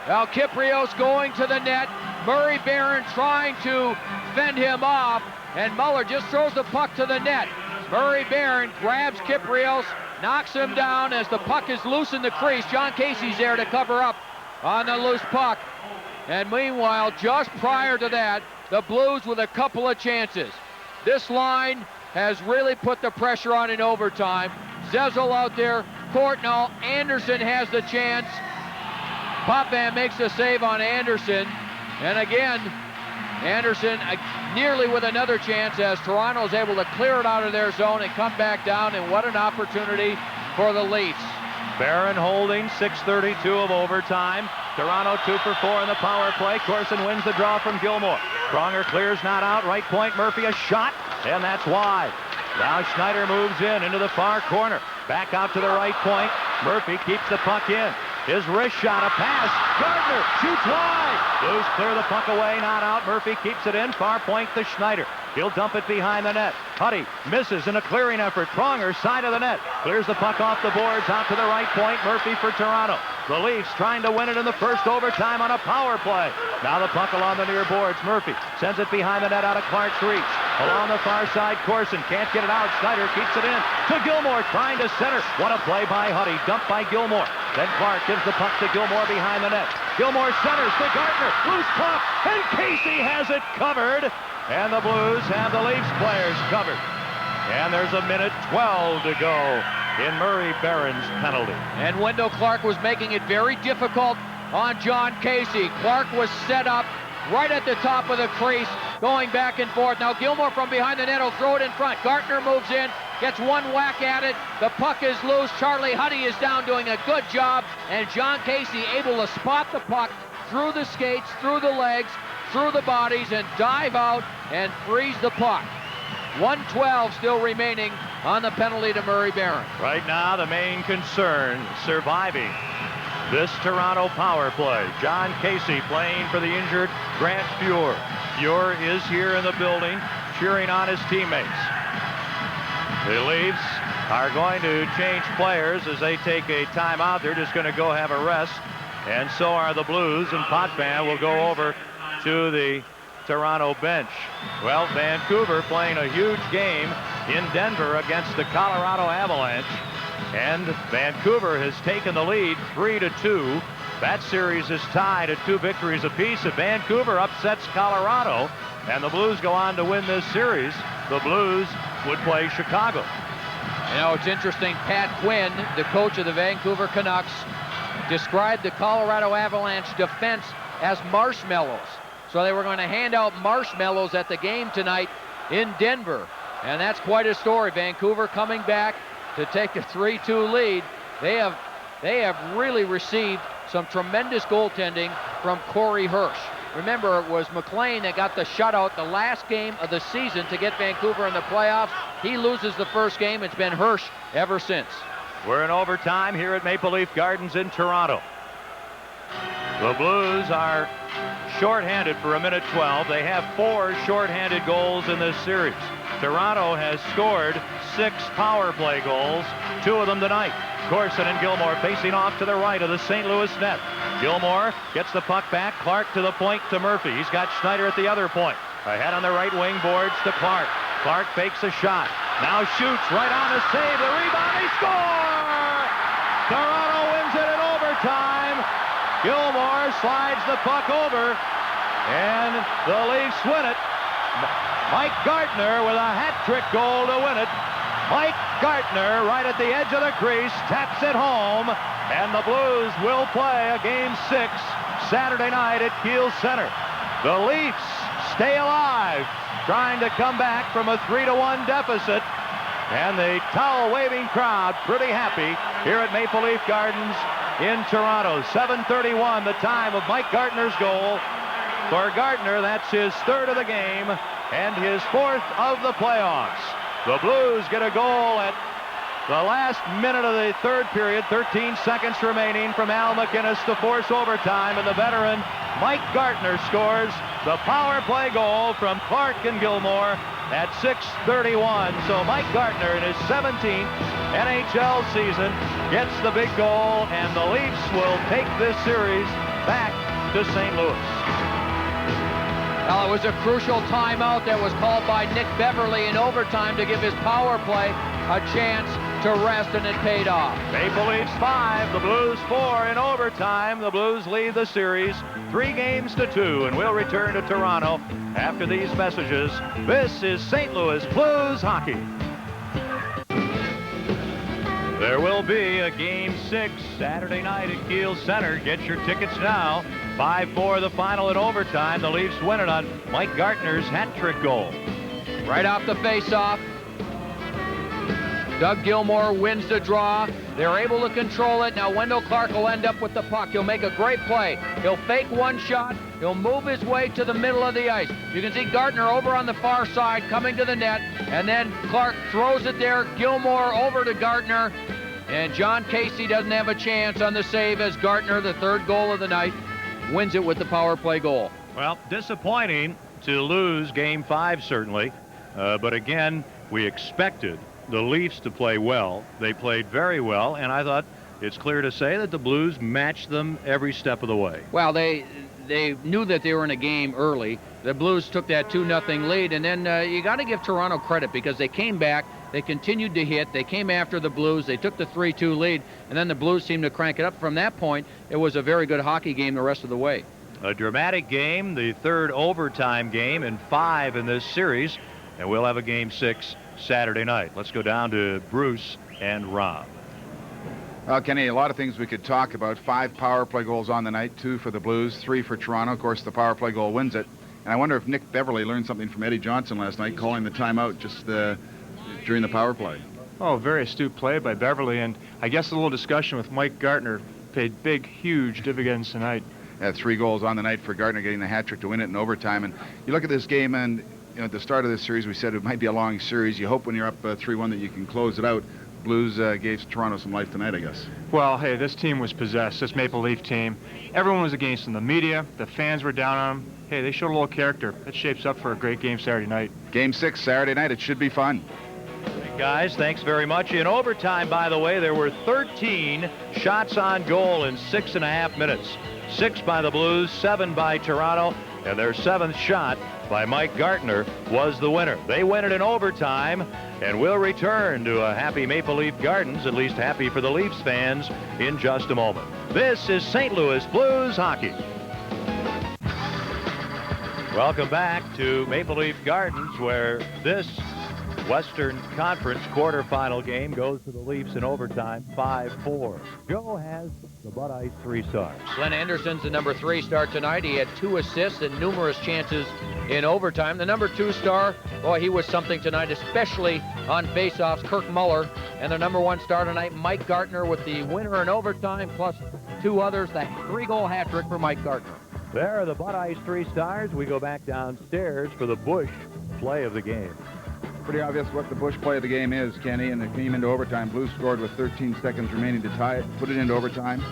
Now Kyprios going to the net, Murray Barron trying to fend him off, and Muller just throws the puck to the net. Murray Barron grabs Kyprios, knocks him down as the puck is loose in the crease. Jon Casey's there to cover up on the loose puck. And meanwhile, just prior to that, the Blues with a couple of chances. This line has really put the pressure on in overtime. Zezel out there, Courtnall, Anderson has the chance. Potvin makes the save on Anderson. And again, Anderson nearly with another chance as Toronto's able to clear it out of their zone and come back down, and what an opportunity for the Leafs. Barron holding, 6:32 of overtime. Toronto 2 for 4 in the power play. Corson wins the draw from Gilmour. Pronger clears, not out, right point. Murphy a shot, and that's wide. Now Schneider moves in into the far corner. Back out to the right point. Murphy keeps the puck in. His wrist shot, a pass. Gardner shoots wide. Blues clear the puck away, not out. Murphy keeps it in. Far point to Schneider. He'll dump it behind the net. Huddy misses in a clearing effort. Pronger, side of the net. Clears the puck off the boards, out to the right point. Murphy for Toronto. The Leafs trying to win it in the first overtime on a power play. Now the puck along the near boards. Murphy sends it behind the net out of Clark's reach. Along the far side, Corson can't get it out. Schneider keeps it in to Gilmour, trying to center. What a play by Huddy. Dumped by Gilmour. Then Clark gives the puck to Gilmour behind the net. Gilmour centers to Gartner. Loose puck, and Casey has it covered. And the Blues have the Leafs players covered. And there's a minute 12 to go in Murray Barron's penalty. And Wendel Clark was making it very difficult on Jon Casey. Clark was set up right at the top of the crease, going back and forth. Now Gilmour from behind the net will throw it in front. Gartner moves in, gets one whack at it. The puck is loose. Charlie Huddy is down doing a good job, and Jon Casey able to spot the puck through the skates, through the legs, through the bodies, and dive out and freeze the puck. 1:12 still remaining on the penalty to Murray Barron. Right now, the main concern, surviving this Toronto power play. Jon Casey playing for the injured Grant Fuhr. Fuhr is here in the building, cheering on his teammates. The Leafs are going to change players as they take a timeout. They're just going to go have a rest, and so are the Blues, and Potvin will go over to the Toronto bench. Well, Vancouver playing a huge game in Denver against the Colorado Avalanche, and Vancouver has taken the lead 3-2. That series is tied at 2 victories apiece. If Vancouver upsets Colorado and the Blues go on to win this series, the Blues would play Chicago. You know, it's interesting. Pat Quinn, the coach of the Vancouver Canucks, described the Colorado Avalanche defense as marshmallows. So they were going to hand out marshmallows at the game tonight in Denver. And that's quite a story. Vancouver coming back to take a 3-2 lead. They have really received some tremendous goaltending from Corey Hirsch. Remember, it was McLean that got the shutout the last game of the season to get Vancouver in the playoffs. He loses the first game. It's been Hirsch ever since. We're in overtime here at Maple Leaf Gardens in Toronto. The Blues are shorthanded for 1:12. They have 4 shorthanded goals in this series. Toronto has scored 6 power play goals, 2 of them tonight. Corson and Gilmour facing off to the right of the St. Louis net. Gilmour gets the puck back. Clark to the point to Murphy. He's got Schneider at the other point. Ahead on the right wing boards to Clark. Clark fakes a shot. Now shoots right on the save. The rebound. He scores! Toronto wins it in overtime. Gilmour slides the puck over, and the Leafs win it. Mike Gartner with a hat-trick goal to win it. Mike Gartner right at the edge of the crease, taps it home, and the Blues will play a Game 6 Saturday night at Kiel Center. The Leafs stay alive, trying to come back from a 3-1 deficit, and the towel-waving crowd pretty happy here at Maple Leaf Gardens in Toronto. 7:31, the time of Mike Gartner's goal. For Gardner, that's his 3rd of the game and his 4th of the playoffs. The Blues get a goal at the last minute of the 3rd period, 13 seconds remaining, from Al MacInnis to force overtime, and the veteran Mike Gartner scores the power play goal from Clark and Gilmour at 6:31. So Mike Gartner in his 17th NHL season gets the big goal, and the Leafs will take this series back to St. Louis. Well, it was a crucial timeout that was called by Nick Beverly in overtime to give his power play a chance to rest, and it paid off. Maple Leafs 5, the Blues 4 in overtime. The Blues lead the series 3-2, and we'll return to Toronto after these messages. This is St. Louis Blues hockey. There will be a Game 6 Saturday night at Kiel Center. Get your tickets now. 5-4 the final in overtime. The Leafs win it on Mike Gartner's hat-trick goal. Right off the face-off, Doug Gilmour wins the draw. They're able to control it. Now Wendel Clark will end up with the puck. He'll make a great play. He'll fake one shot. He'll move his way to the middle of the ice. You can see Gartner over on the far side coming to the net, and then Clark throws it there. Gilmour over to Gartner, and Jon Casey doesn't have a chance on the save as Gartner, the 3rd goal of the night, wins it with the power play goal. Well, disappointing to lose Game 5, certainly. But again, we expected the Leafs to play well. They played very well, and I thought it's clear to say that the Blues matched them every step of the way. Well, they knew that they were in a game early. The Blues took that 2-0 lead, and then you got to give Toronto credit because they came back. They continued to hit. They came after the Blues. They took the 3-2 lead, and then the Blues seemed to crank it up. From that point, it was a very good hockey game the rest of the way. A dramatic game, the 3rd overtime game, and 5 in this series, and we'll have a Game 6 Saturday night. Let's go down to Bruce and Rob. Well, Kenny, a lot of things we could talk about. 5 power play goals on the night, 2 for the Blues, 3 for Toronto. Of course, the power play goal wins it. And I wonder if Nick Beverly learned something from Eddie Johnson last night, calling the timeout just during the power play. Oh, very astute play by Beverly, and I guess a little discussion with Mike Gartner paid huge dividends tonight. 3 goals on the night for Gartner, getting the hat trick to win it in overtime. And you look at this game, and at the start of this series, we said it might be a long series. You hope when you're up 3-1 that you can close it out. Blues gave Toronto some life tonight, I guess. Well, hey, this team was possessed, this Maple Leaf team. Everyone was against them. The media, the fans were down on them. Hey, they showed a little character. It shapes up for a great game Saturday night. Game 6 Saturday night. It should be fun. Guys, thanks very much. In overtime, by the way, there were 13 shots on goal in 6.5 minutes. 6 by the Blues, 7 by Toronto, and their 7th shot by Mike Gartner was the winner. They win it in overtime, and we'll return to a happy Maple Leaf Gardens, at least happy for the Leafs fans, in just a moment. This is St. Louis Blues hockey. Welcome back to Maple Leaf Gardens, where this Western Conference quarterfinal game goes to the Leafs in overtime, 5-4. Joe has the Bud Ice 3 stars. Glenn Anderson's the number 3 star tonight. He had 2 assists and numerous chances in overtime. The number 2 star, boy, he was something tonight, especially on faceoffs. Kirk Muller. And the number 1 star tonight, Mike Gartner, with the winner in overtime, plus 2 others. The 3-goal hat trick for Mike Gartner. There are the Bud Ice 3 stars. We go back downstairs for the Bush play of the game. Pretty obvious what the Bush play of the game is, Kenny, and it came into overtime. Blues scored with 13 seconds remaining to tie it, put it into overtime.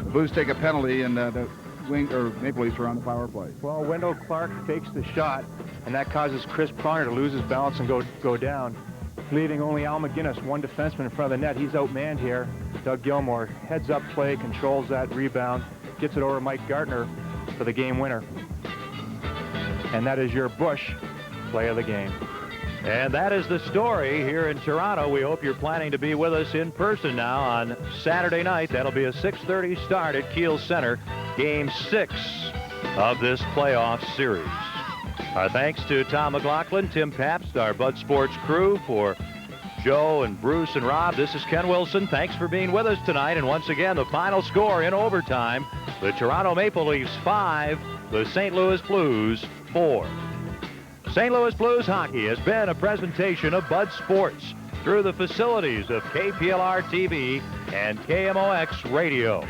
The Blues take a penalty, and the Maple Leafs are on the power play. Well, Wendel Clark takes the shot, and that causes Chris Pronger to lose his balance and go down, leaving only Al MacInnis, one defenseman in front of the net. He's outmanned here. Doug Gilmour heads up play, controls that rebound, gets it over Mike Gartner for the game winner. And that is your Bush play of the game. And that is the story here in Toronto. We hope you're planning to be with us in person now on Saturday night. That'll be a 6:30 start at Kiel Center, Game 6 of this playoff series. Our thanks to Tom McLaughlin, Tim Pabst, our Bud Sports crew, for Joe and Bruce and Rob. This is Ken Wilson. Thanks for being with us tonight. And once again, the final score in overtime, the Toronto Maple Leafs 5, the St. Louis Blues 4. St. Louis Blues hockey has been a presentation of Bud Sports through the facilities of KPLR TV and KMOX Radio.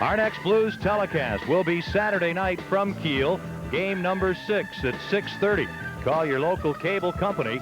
Our next Blues telecast will be Saturday night from Kiel, game number 6 at 6:30. Call your local cable company